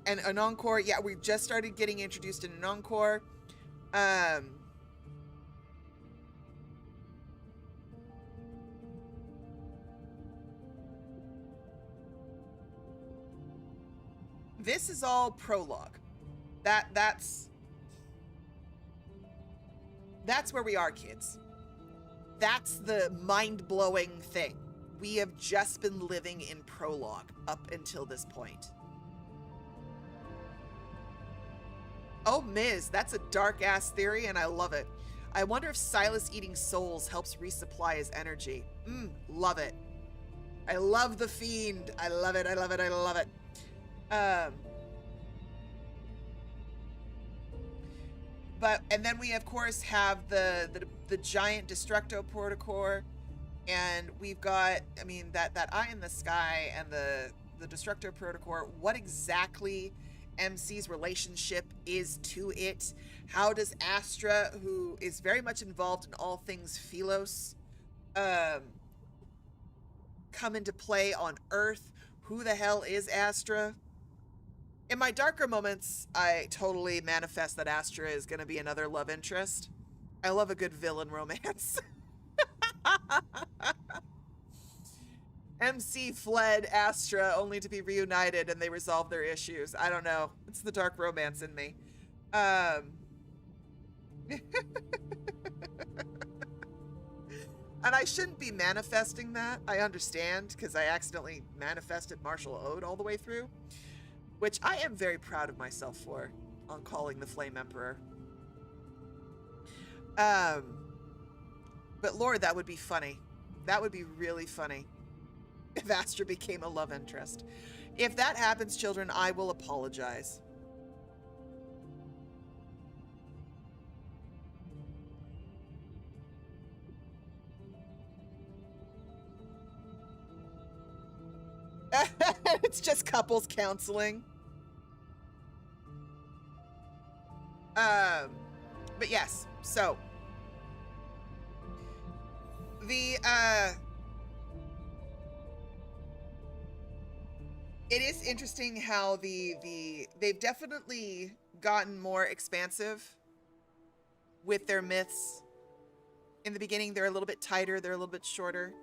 Speaker 1: an encore. Yeah, we just started getting introduced in an encore. This is all prologue. That's where we are, kids. That's the mind-blowing thing. We have just been living in prologue up until this point. Oh, Miz, that's a dark-ass theory, and I love it. I wonder if Sylus eating souls helps resupply his energy. Love it. I love the fiend. I love it, I love it, I love it. And then we, of course, have the giant Destructo Protocore, and we've got, I mean, that eye in the sky and the Destructo Protocore. What exactly MC's relationship is to it? How does Astra, who is very much involved in all things Philos, come into play on Earth? Who the hell is Astra? In my darker moments, I totally manifest that Astra is going to be another love interest. I love a good villain romance. MC fled Astra only to be reunited and they resolve their issues. I don't know. It's the dark romance in me. And I shouldn't be manifesting that. I understand, because I accidentally manifested Marshall Ode all the way through, which I am very proud of myself for, on calling the Flame Emperor. But Lord, that would be funny. That would be really funny if Astra became a love interest. If that happens, children, I will apologize. It's just couples counseling. But yes, so the it is interesting how they've definitely gotten more expansive with their myths. In the beginning, they're a little bit tighter, they're a little bit shorter.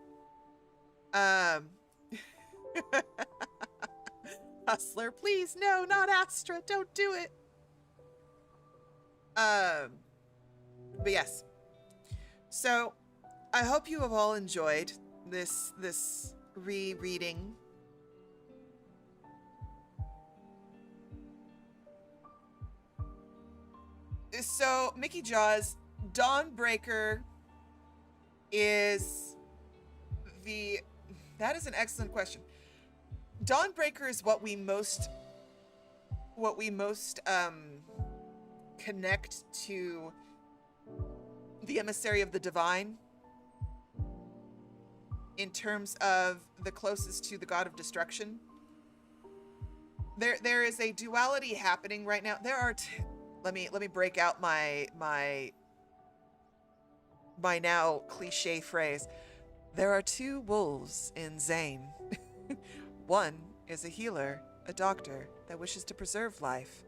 Speaker 1: Hustler, please, no, not Astra, don't do it. But yes. So, I hope you have all enjoyed this rereading. So, Mickey Jaws, Dawnbreaker is that is an excellent question. Dawnbreaker is what we most connect to the emissary of the divine in terms of the closest to the god of destruction. There is a duality happening right now. There are let me break out my now cliche phrase. There are two wolves in Zayne. One is a healer, a doctor that wishes to preserve life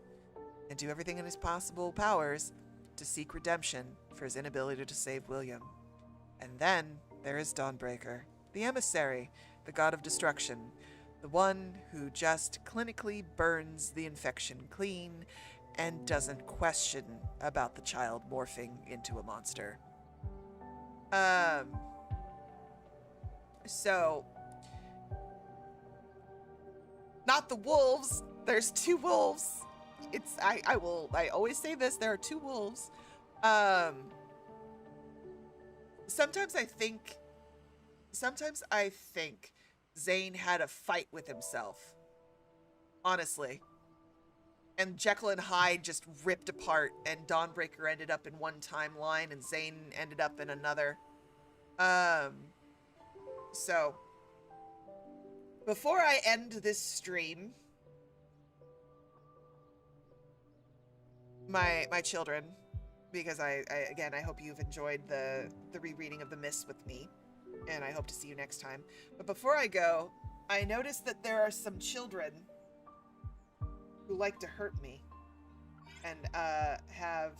Speaker 1: and do everything in his possible powers to seek redemption for his inability to save William. And then there is Dawnbreaker, the emissary, the god of destruction, the one who just clinically burns the infection clean and doesn't question about the child morphing into a monster. So, not the wolves. There's two wolves. I always say this. There are two wolves. Sometimes I think Zayne had a fight with himself. Honestly. And Jekyll and Hyde just ripped apart, and Dawnbreaker ended up in one timeline, and Zayne ended up in another. So, before I end this stream, my children, because I hope you've enjoyed the rereading of The Mist with me, and I hope to see you next time. But before I go, I noticed that there are some children who like to hurt me and have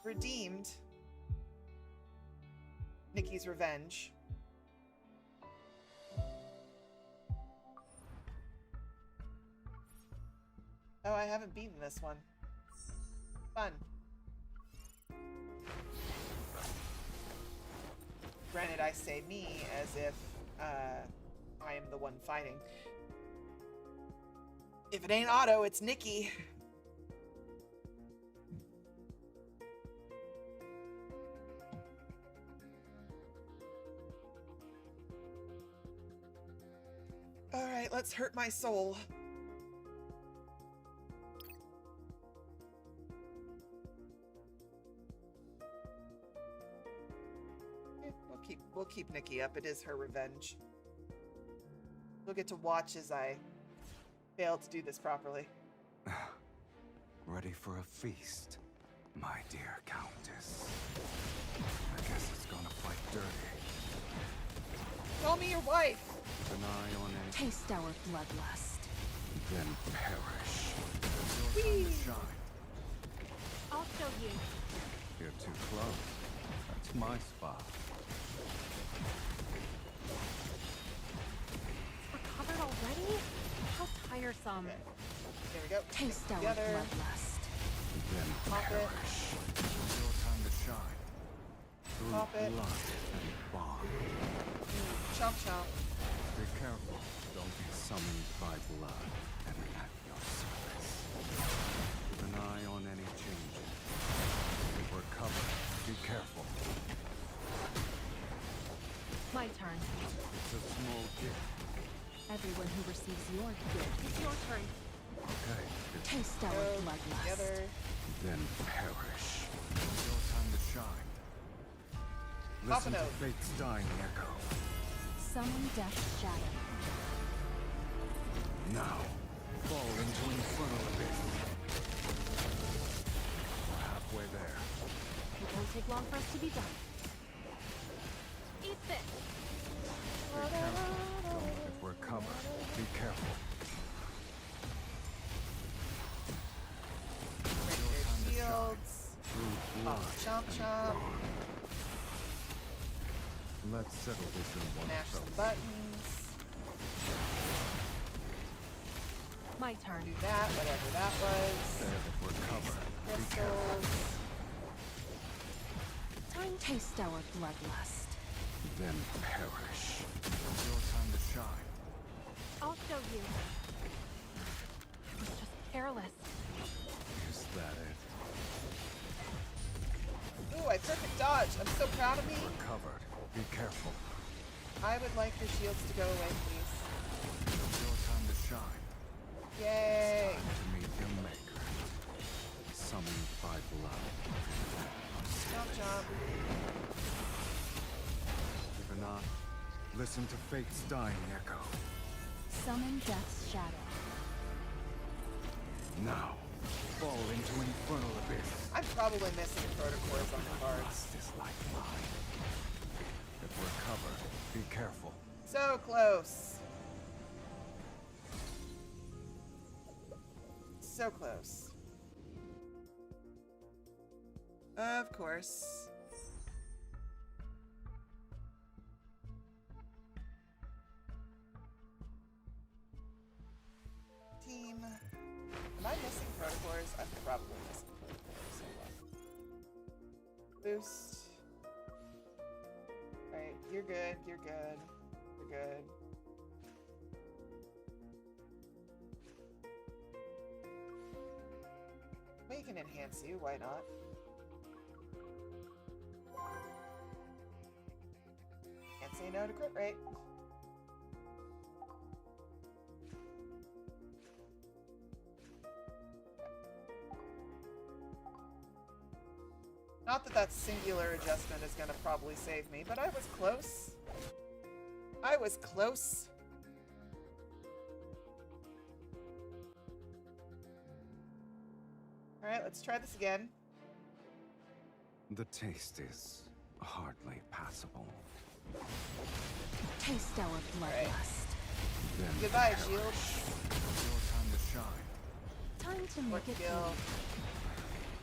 Speaker 1: redeemed Nikki's revenge. Oh, I haven't beaten this one. Fun. Granted, I say me as if I am the one fighting. If it ain't Otto, it's Nikki. All right, let's hurt my soul. We'll keep Nikki up. It is her revenge. We'll get to watch as I fail to do this properly.
Speaker 10: Ready for a feast, my dear Countess. I guess it's gonna fight dirty.
Speaker 1: Call me your wife.
Speaker 10: Keep an eye on any...
Speaker 11: Taste our bloodlust.
Speaker 10: then perish. Your time to shine.
Speaker 6: I'll show you.
Speaker 10: You're too close. That's my spot.
Speaker 6: Recovered already? How tiresome.
Speaker 1: There we go.
Speaker 6: Taste our
Speaker 1: Together.
Speaker 6: bloodlust.
Speaker 10: Then
Speaker 1: Pop it.
Speaker 10: perish. Your time to shine. Through
Speaker 1: Pop it.
Speaker 10: blood and bond.
Speaker 1: Chomp chomp.
Speaker 10: Be careful. Don't be summoned by blood and at your service. Keep an eye on any changes. If we're covered, be careful.
Speaker 6: My turn.
Speaker 10: It's a small gift.
Speaker 6: Everyone who receives your gift. It's your turn.
Speaker 10: Okay.
Speaker 6: Taste our
Speaker 1: Go
Speaker 6: bloodlust.
Speaker 1: together.
Speaker 10: Then perish. Your time to shine.
Speaker 1: Pop
Speaker 10: Listen
Speaker 1: a
Speaker 10: to
Speaker 1: note.
Speaker 10: fate's dying echo.
Speaker 6: Summon death's shadow.
Speaker 10: Now, fall into infernal abyss. We're halfway there.
Speaker 6: It won't take long for us to be done. Eat this.
Speaker 10: Be careful. Don't let it recover. Be careful.
Speaker 1: Break their shields.
Speaker 10: Through
Speaker 1: Pop
Speaker 10: blood
Speaker 1: chomp
Speaker 10: and
Speaker 1: chomp.
Speaker 10: bond. Let's settle this in one
Speaker 1: Mash the
Speaker 10: fell
Speaker 1: buttons.
Speaker 6: My turn.
Speaker 1: Do that, whatever that was.
Speaker 10: There that recover. Be careful.
Speaker 1: Crystals.
Speaker 6: Time taste our bloodlust.
Speaker 10: Then perish. Your time to shine.
Speaker 6: I'll show you. It was just careless.
Speaker 10: Is that it?
Speaker 1: Ooh, I perfect dodge. I'm so proud of me.
Speaker 10: Recovered. Be careful.
Speaker 1: I would like your shields to go away, please.
Speaker 10: Your time to shine.
Speaker 1: Yay!
Speaker 10: Time to meet your maker. Summoned by blood.
Speaker 1: Chomp chomp.
Speaker 10: If not, listen to fate's dying echo.
Speaker 6: Summon death's shadow.
Speaker 10: Now, fall into infernal abyss.
Speaker 1: I'm probably missing protocols on the cards.
Speaker 10: Lust is like mine. If we're covered, be careful.
Speaker 1: So close. So close. Of course. Team. Am I missing protocols? I'm probably missing protocols. Boost. Alright, you're good, you're good, you're good. We can enhance you, why not? Can't say no to crit rate. Not that that singular adjustment is gonna probably save me, but I was close. I was close. Alright, let's try this again.
Speaker 10: The taste is hardly passable.
Speaker 6: Taste our bloodlust.
Speaker 10: Then
Speaker 1: Goodbye,
Speaker 10: perish.
Speaker 1: shields.
Speaker 10: Your time to shine.
Speaker 6: Time to
Speaker 1: What
Speaker 6: make it
Speaker 1: kill?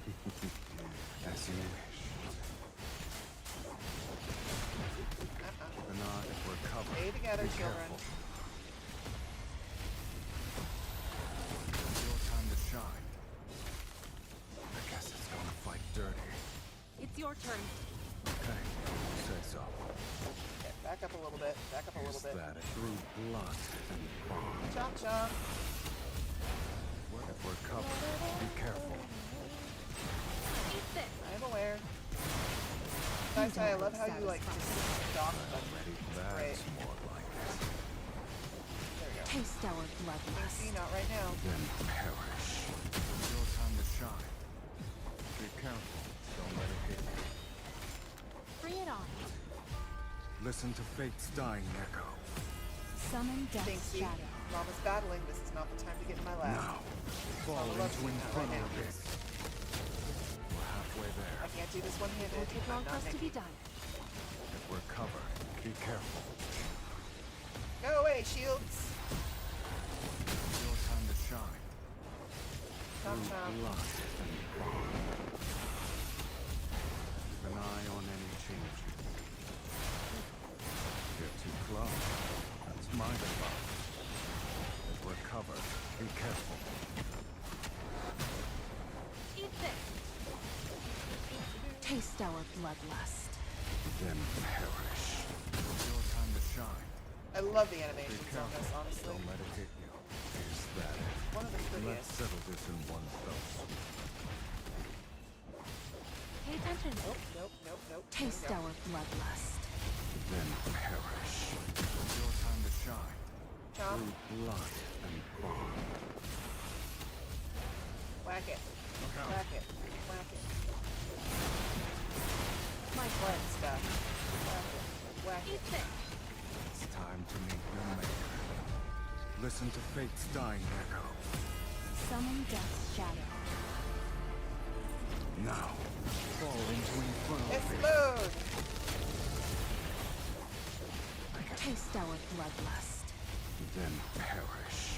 Speaker 6: bleed.
Speaker 10: As you wish. If not, if we're covered,
Speaker 1: Stay together,
Speaker 10: be
Speaker 1: children.
Speaker 10: careful. Your time to shine. I guess it's gonna fight dirty.
Speaker 6: It's your turn.
Speaker 10: Okay, say so.
Speaker 1: Okay, back up a little bit. Back up a little
Speaker 10: Is
Speaker 1: bit.
Speaker 10: that it? Through blood and bond.
Speaker 1: Chomp chomp.
Speaker 10: If we're covered, be careful.
Speaker 6: Eat this.
Speaker 1: I'm aware. Nice, I love how you like just dock them. Great.
Speaker 10: That's more like it.
Speaker 1: There we go.
Speaker 6: Taste our
Speaker 1: See,
Speaker 6: bloodlust.
Speaker 1: not right now.
Speaker 10: Then perish. Your time to shine. Be careful. Don't let it hit you.
Speaker 6: Bring it on.
Speaker 10: Listen to fate's dying echo.
Speaker 6: Summon death's
Speaker 1: Thanks,
Speaker 6: shadow.
Speaker 1: Mama's battling. This is not the time to get in my lap.
Speaker 10: Now, fall
Speaker 1: Mama loves
Speaker 10: into
Speaker 1: me, not right
Speaker 10: infernal
Speaker 1: now.
Speaker 10: abyss. We're halfway there.
Speaker 1: I can't do this one-handed.
Speaker 6: It won't take long
Speaker 1: I'm
Speaker 6: for
Speaker 1: not
Speaker 6: us to be
Speaker 1: making-
Speaker 6: done.
Speaker 10: If we're covered, be careful.
Speaker 1: Go away, shields.
Speaker 10: Your time to
Speaker 1: Chomp, chomp.
Speaker 10: Blood and bond. Keep an eye on any changes. Get too close. That's my spot. If we're covered, be careful.
Speaker 8: Eat this.
Speaker 5: Taste our bloodlust.
Speaker 10: Then perish. It's your time to shine.
Speaker 1: I love the
Speaker 10: Be
Speaker 1: animations on
Speaker 10: careful.
Speaker 1: this, honestly.
Speaker 10: Don't let it hit you. Is that it?
Speaker 1: One of the
Speaker 10: Let's
Speaker 1: prettiest.
Speaker 10: settle this in one fell swoop.
Speaker 8: Pay attention.
Speaker 1: Nope.
Speaker 5: Taste
Speaker 1: There we go.
Speaker 5: our bloodlust.
Speaker 10: Then perish. It's your time to shine.
Speaker 1: Chomp.
Speaker 10: Through blood and bond.
Speaker 1: Whack it.
Speaker 10: Look out.
Speaker 1: Whack it. Whack it. My blood stuff. Whack it. Whack it.
Speaker 8: Eat this.
Speaker 10: It's time to meet your maker. Listen to fate's dying echo.
Speaker 5: Summon death's shadow.
Speaker 10: Now, fall into infernal abyss.
Speaker 1: Explode!
Speaker 5: Taste our bloodlust.
Speaker 10: Then perish.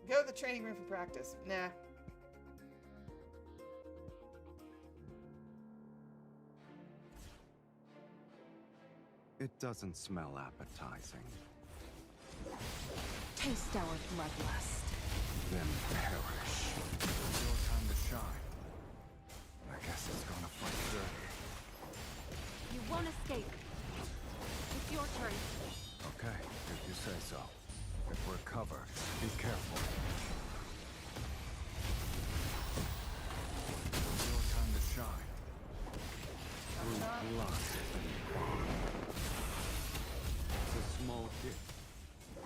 Speaker 1: Go to the training room for practice. Nah.
Speaker 10: It doesn't smell appetizing.
Speaker 5: Taste our bloodlust.
Speaker 10: Then perish. It's your time to shine. I guess it's gonna fight dirty.
Speaker 8: You won't escape. It's your turn.
Speaker 10: Okay, if you say so. If we're covered, be careful. It's your time to shine. Through blood and bond. It's a small gift.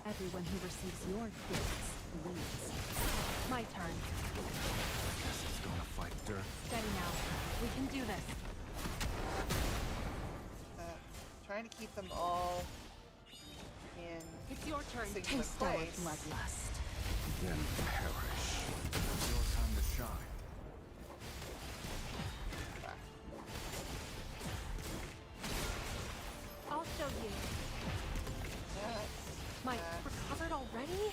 Speaker 5: Everyone who receives your gifts bleeds.
Speaker 8: My turn.
Speaker 10: Guess it's gonna fight dirt.
Speaker 8: Steady now. We can do this.
Speaker 1: Trying to keep them all in
Speaker 8: It's your turn.
Speaker 1: singular
Speaker 5: Taste our
Speaker 1: place.
Speaker 5: bloodlust.
Speaker 10: Then perish. It's your time to shine.
Speaker 8: I'll show you.
Speaker 1: Yes.
Speaker 8: Mike, recovered already?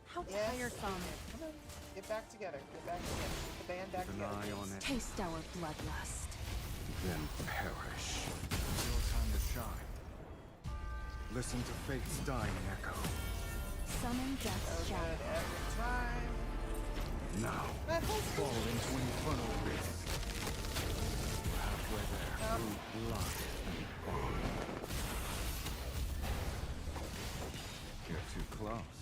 Speaker 8: How
Speaker 1: Yes.
Speaker 8: tiresome.
Speaker 1: Come on. Get back together. Get back together. Get the band back
Speaker 10: Keep an
Speaker 1: together.
Speaker 10: eye on it.
Speaker 5: Taste our bloodlust.
Speaker 10: Then perish. It's your time to shine. Listen to fate's dying echo.
Speaker 5: Summon
Speaker 1: So
Speaker 5: death's
Speaker 1: good
Speaker 5: shadow.
Speaker 1: every time.
Speaker 10: Now,
Speaker 1: That whole
Speaker 10: fall into infernal abyss. We're halfway there.
Speaker 1: Yep.
Speaker 10: Through blood and bond. You're too close.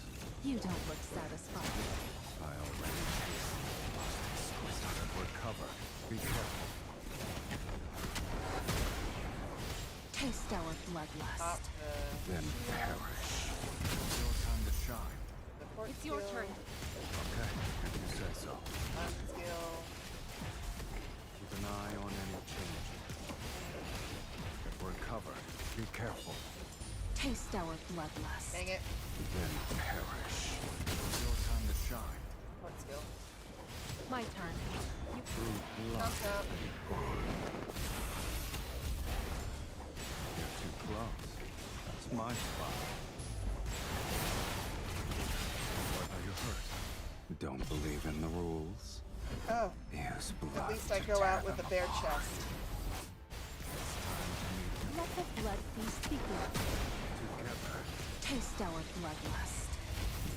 Speaker 5: You don't look satisfied.
Speaker 10: I already taste it. If we're covered, be careful.
Speaker 5: Taste our bloodlust.
Speaker 1: Pop
Speaker 10: Then perish. It's your time to shine.
Speaker 1: the port
Speaker 8: It's your
Speaker 1: skill,
Speaker 8: turn.
Speaker 10: Okay, if you say so.
Speaker 1: skill.
Speaker 10: Keep an eye on any changes. If we're covered, be careful.
Speaker 5: Taste our bloodlust.
Speaker 1: Dang it.
Speaker 10: Then perish. It's your time to shine.
Speaker 1: Port skill.
Speaker 8: My turn.
Speaker 10: Through blood
Speaker 1: Chomp, chomp.
Speaker 10: and bond. You're too close. That's my spot. Are you hurt? Don't believe in the rules.
Speaker 1: Oh,
Speaker 10: Use blood.
Speaker 1: at least I
Speaker 10: to
Speaker 1: go
Speaker 10: tear
Speaker 1: out with a
Speaker 10: them
Speaker 1: bare
Speaker 10: apart.
Speaker 1: chest.
Speaker 10: It's time to meet your
Speaker 5: Let the blood feast begin.
Speaker 10: together.
Speaker 5: Taste our bloodlust.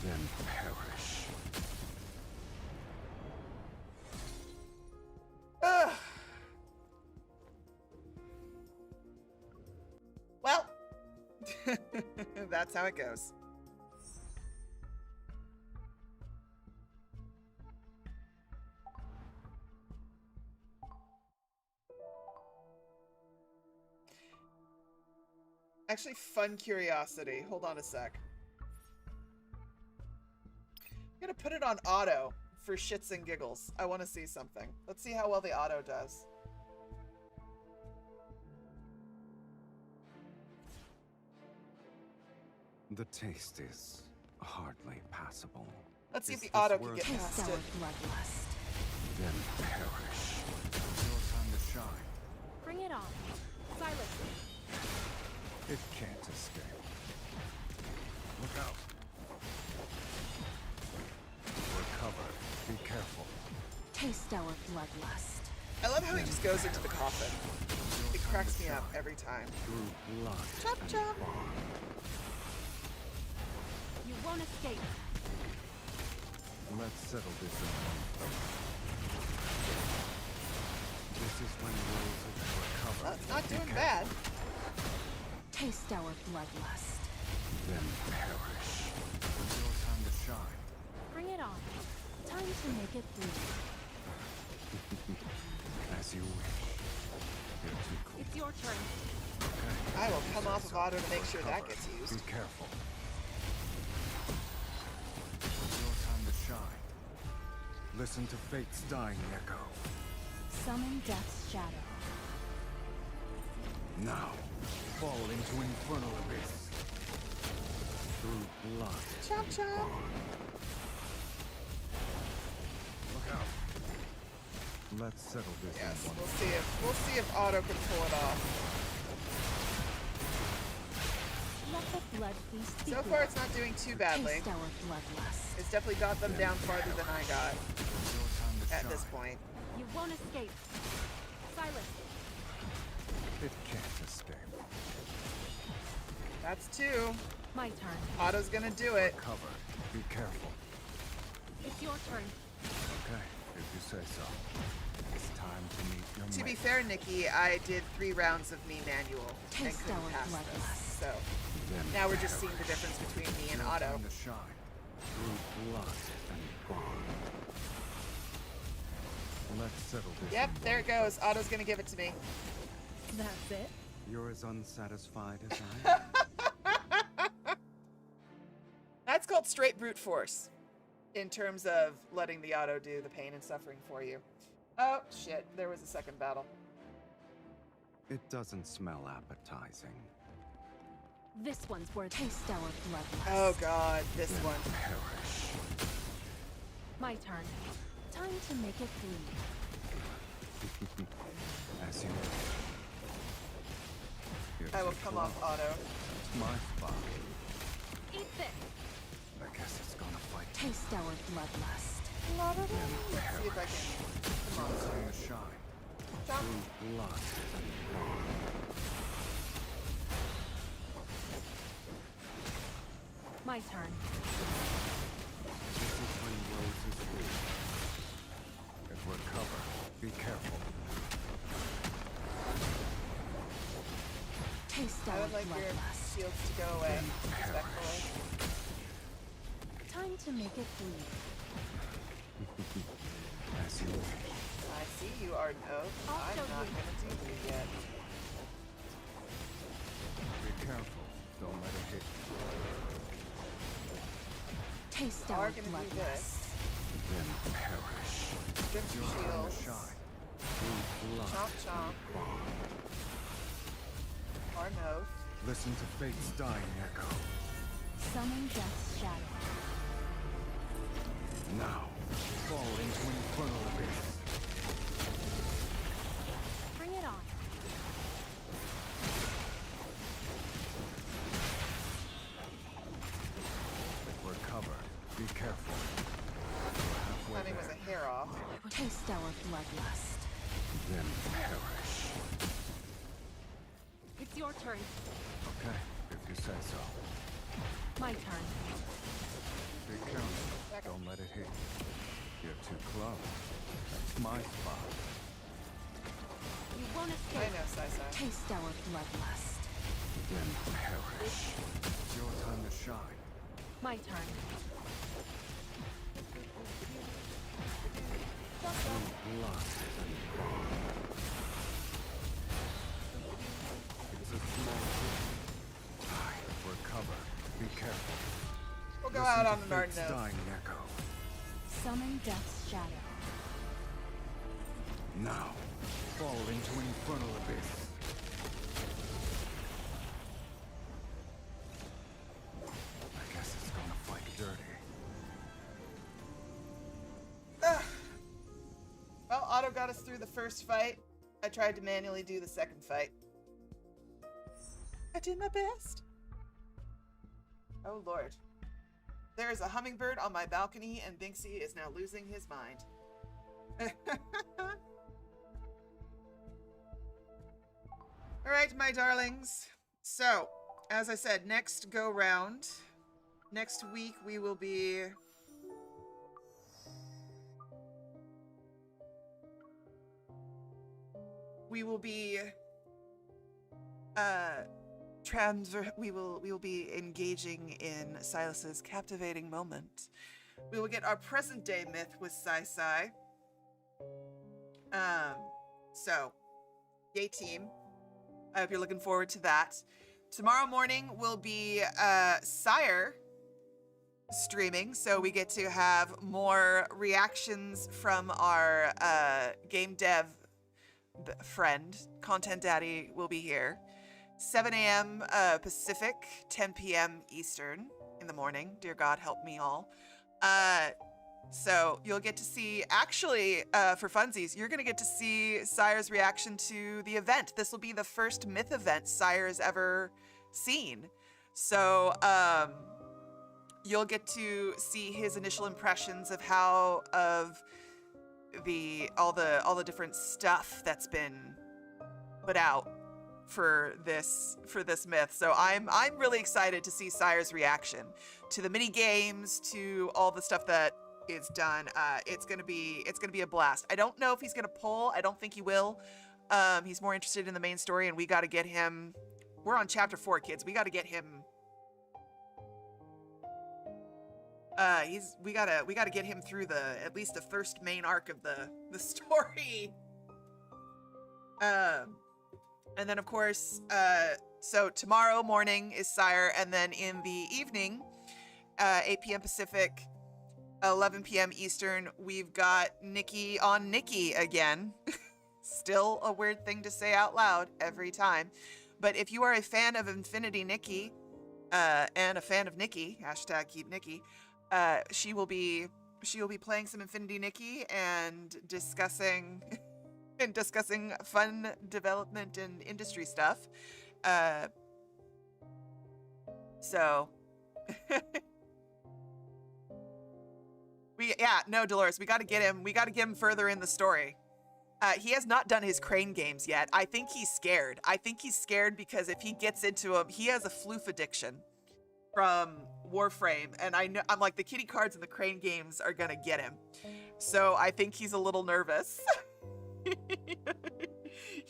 Speaker 10: Then perish.
Speaker 1: Ugh. Well, that's how it goes. Actually, fun curiosity. Hold on a sec. I'm gonna put it on auto for shits and giggles. I want to see something. Let's see how well the auto does.
Speaker 10: The taste is hardly passable.
Speaker 1: Let's see if
Speaker 10: Is
Speaker 1: the auto
Speaker 10: this
Speaker 1: can get
Speaker 10: worth
Speaker 1: past
Speaker 6: Taste our
Speaker 1: it.
Speaker 6: bloodlust.
Speaker 10: Then perish. Your time to shine.
Speaker 9: Bring it on. Sylus.
Speaker 10: It can't escape. Look out. We're covered. Be careful.
Speaker 6: Taste our bloodlust.
Speaker 1: I love how he just goes into the coffin. It cracks me up every time.
Speaker 10: Through blood
Speaker 1: Chop
Speaker 10: and
Speaker 1: chop.
Speaker 10: bond.
Speaker 9: You won't escape.
Speaker 10: Let's settle this in one place. This is when roses recover.
Speaker 1: Well, it's not
Speaker 10: Be
Speaker 1: doing
Speaker 10: careful.
Speaker 1: bad.
Speaker 6: Taste our bloodlust.
Speaker 10: Then perish. Your time to shine.
Speaker 9: Bring it on.
Speaker 6: Time to make it bleed.
Speaker 10: As you wish. You're too close.
Speaker 9: It's your turn.
Speaker 10: Okay.
Speaker 1: I will come off of auto to make sure that
Speaker 10: Cover.
Speaker 1: gets
Speaker 10: Be
Speaker 1: used.
Speaker 10: careful. Your time to shine. Listen to fate's dying echo.
Speaker 6: Summon death's shadow.
Speaker 10: Now, fall into infernal abyss. Through blood.
Speaker 1: Chop chop.
Speaker 10: Look out. Let's settle this
Speaker 1: Yes,
Speaker 10: in one.
Speaker 1: we'll see if auto can pull it off.
Speaker 6: Let the blood feast
Speaker 1: So
Speaker 6: begin.
Speaker 1: far, it's not doing too badly.
Speaker 6: Taste our bloodlust.
Speaker 1: It's definitely got them down farther than I got
Speaker 10: Your time to
Speaker 1: at
Speaker 10: shine.
Speaker 1: this point.
Speaker 9: You won't escape. Sylus.
Speaker 10: It can't escape.
Speaker 1: That's two.
Speaker 9: My turn.
Speaker 1: Auto's gonna do it.
Speaker 10: Cover. Be careful.
Speaker 9: It's your turn.
Speaker 10: Okay, if you say so. It's time to meet your
Speaker 1: To be
Speaker 10: mate.
Speaker 1: fair, Nikki, I did 3 rounds of me manual and
Speaker 6: Taste
Speaker 1: couldn't
Speaker 6: our
Speaker 1: pass
Speaker 6: bloodlust.
Speaker 1: this. So
Speaker 10: Then
Speaker 1: now we're just
Speaker 10: perish.
Speaker 1: seeing the difference between me and
Speaker 10: Your
Speaker 1: auto.
Speaker 10: time to shine. Through blood and bond. Let's settle this.
Speaker 1: Yep,
Speaker 10: in
Speaker 1: there
Speaker 10: one
Speaker 1: it goes.
Speaker 10: place.
Speaker 1: Auto's gonna give it to me.
Speaker 9: That's it.
Speaker 10: You're as unsatisfied as I am.
Speaker 1: That's called straight brute force in terms of letting the auto do the pain and suffering for you. Oh, shit. There was a second battle.
Speaker 10: It doesn't smell appetizing.
Speaker 6: This one's worth. Taste our bloodlust.
Speaker 1: Oh, God. This
Speaker 10: Then
Speaker 1: one.
Speaker 10: perish.
Speaker 9: My turn.
Speaker 6: Time to make it bleed.
Speaker 10: As you wish. You're
Speaker 1: I will
Speaker 10: too
Speaker 1: come
Speaker 10: close.
Speaker 1: off auto.
Speaker 10: It's my spot.
Speaker 9: Eat this.
Speaker 10: I guess it's gonna fight.
Speaker 6: Taste our bloodlust.
Speaker 1: Let's
Speaker 10: Then
Speaker 1: see if I
Speaker 10: perish.
Speaker 1: can. Come on.
Speaker 10: Time to shine.
Speaker 1: Chop.
Speaker 10: Through blood and bond.
Speaker 9: My turn.
Speaker 10: This is when roses bloom. If we're covered, be careful.
Speaker 6: Taste
Speaker 1: I
Speaker 6: our
Speaker 1: would like your
Speaker 6: bloodlust.
Speaker 1: shields to go away.
Speaker 10: Then
Speaker 1: Respectfully.
Speaker 6: Time to make it bleed.
Speaker 10: As you wish.
Speaker 1: I see you are no. I'm
Speaker 9: show
Speaker 1: not
Speaker 9: you.
Speaker 1: gonna do you yet.
Speaker 10: Be careful. Don't let it hit you.
Speaker 6: Taste
Speaker 1: Are
Speaker 6: our
Speaker 1: gonna do
Speaker 6: bloodlust.
Speaker 1: this.
Speaker 10: Then perish.
Speaker 1: Strip
Speaker 10: Your
Speaker 1: your
Speaker 10: time to
Speaker 1: shields.
Speaker 10: shine. Through blood
Speaker 1: Chomp chomp.
Speaker 10: and bond.
Speaker 1: Or no.
Speaker 10: Listen to fate's dying echo.
Speaker 6: Summon death's shadow.
Speaker 10: Now, fall into infernal abyss.
Speaker 9: Bring it on.
Speaker 10: We're covered. Be careful. We're halfway
Speaker 1: Timing was
Speaker 10: there.
Speaker 1: a hair off.
Speaker 6: Taste our bloodlust.
Speaker 10: Then perish.
Speaker 9: It's your turn.
Speaker 10: Okay, if you say so.
Speaker 9: My turn.
Speaker 10: Be careful. Don't let it hit you. You're too close. That's my spot.
Speaker 9: You won't
Speaker 1: I
Speaker 9: escape.
Speaker 1: know, Sai.
Speaker 6: Taste our bloodlust.
Speaker 10: Then perish. It's your time to shine.
Speaker 9: My turn.
Speaker 10: Through blood and bond. It's a small thing. Aye, we're covered. Be careful.
Speaker 1: We'll go
Speaker 10: Listen
Speaker 1: out
Speaker 10: to
Speaker 1: on an hard
Speaker 10: fate's
Speaker 1: note.
Speaker 10: dying echo.
Speaker 6: Summon death's shadow.
Speaker 10: Now, fall into infernal abyss. I guess it's gonna fight
Speaker 1: auto got us through the first fight. I tried to manually do the second fight. I did my best. Oh lord. There is a hummingbird on my balcony and Binksy is now losing his mind. Alright, my darlings. So, as I said, next go round. Next week we will be... We will be we will be engaging in Sylus's captivating moment. We will get our present day myth with Sai. So yay team. I hope you're looking forward to that. Tomorrow morning will be Sire streaming, so we get to have more reactions from our game dev friend. Content Daddy will be here. 7 a.m. Pacific, 10 p.m. Eastern in the morning. Dear God, help me all. So you'll get to see, actually, for funsies, you're going to get to see Sire's reaction to the event. This will be the first myth event Sire has ever seen. So you'll get to see his initial impressions of how, of all the different stuff that's been put out for this myth. So I'm really excited to see Sire's reaction to the mini games, to all the stuff that is done. It's gonna be a blast. I don't know if he's gonna pull. I don't think he will. He's more interested in the main story, and we got to get him. We're on chapter 4, kids. We got to get him. We gotta get him through at least the first main arc of the story. And then of course, so tomorrow morning is Sire, and then in the evening, 8 p.m. Pacific, 11 p.m. Eastern, we've got Nikki on Nikki again. Still a weird thing to say out loud every time. But if you are a fan of Infinity Nikki, and a fan of Nikki, hashtag keep Nikki, she will be playing some Infinity Nikki and discussing fun development and industry stuff. So Dolores, we got to get him further in the story. He has not done his crane games yet. I think he's scared. Because if he gets into them, he has a floof addiction from Warframe, and I'm like, the kitty cards and the crane games are gonna get him. So I think he's a little nervous.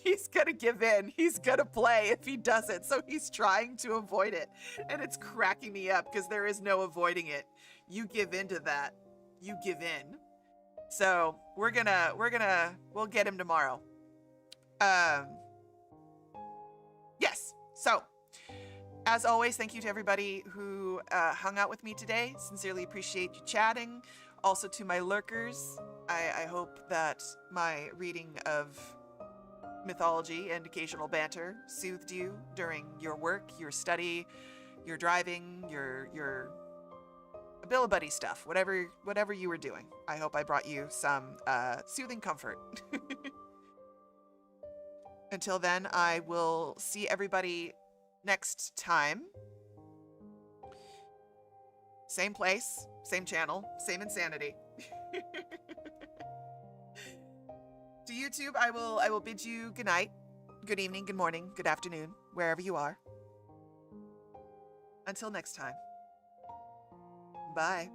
Speaker 1: He's gonna give in. He's gonna play if he doesn't. So he's trying to avoid it, and it's cracking me up because there is no avoiding it. You give in to that. You give in. So we'll get him tomorrow. Yes. So as always, thank you to everybody who hung out with me today. Sincerely appreciate you chatting. Also to my lurkers, I hope that my reading of mythology and occasional banter soothed you during your work, your study, your driving, your ability stuff, whatever you were doing. I hope I brought you some soothing comfort. Until then, I will see everybody next time. Same place, same channel, same insanity. To YouTube, I will bid you good night, good evening, good morning, good afternoon, wherever you are. Until next time. Bye.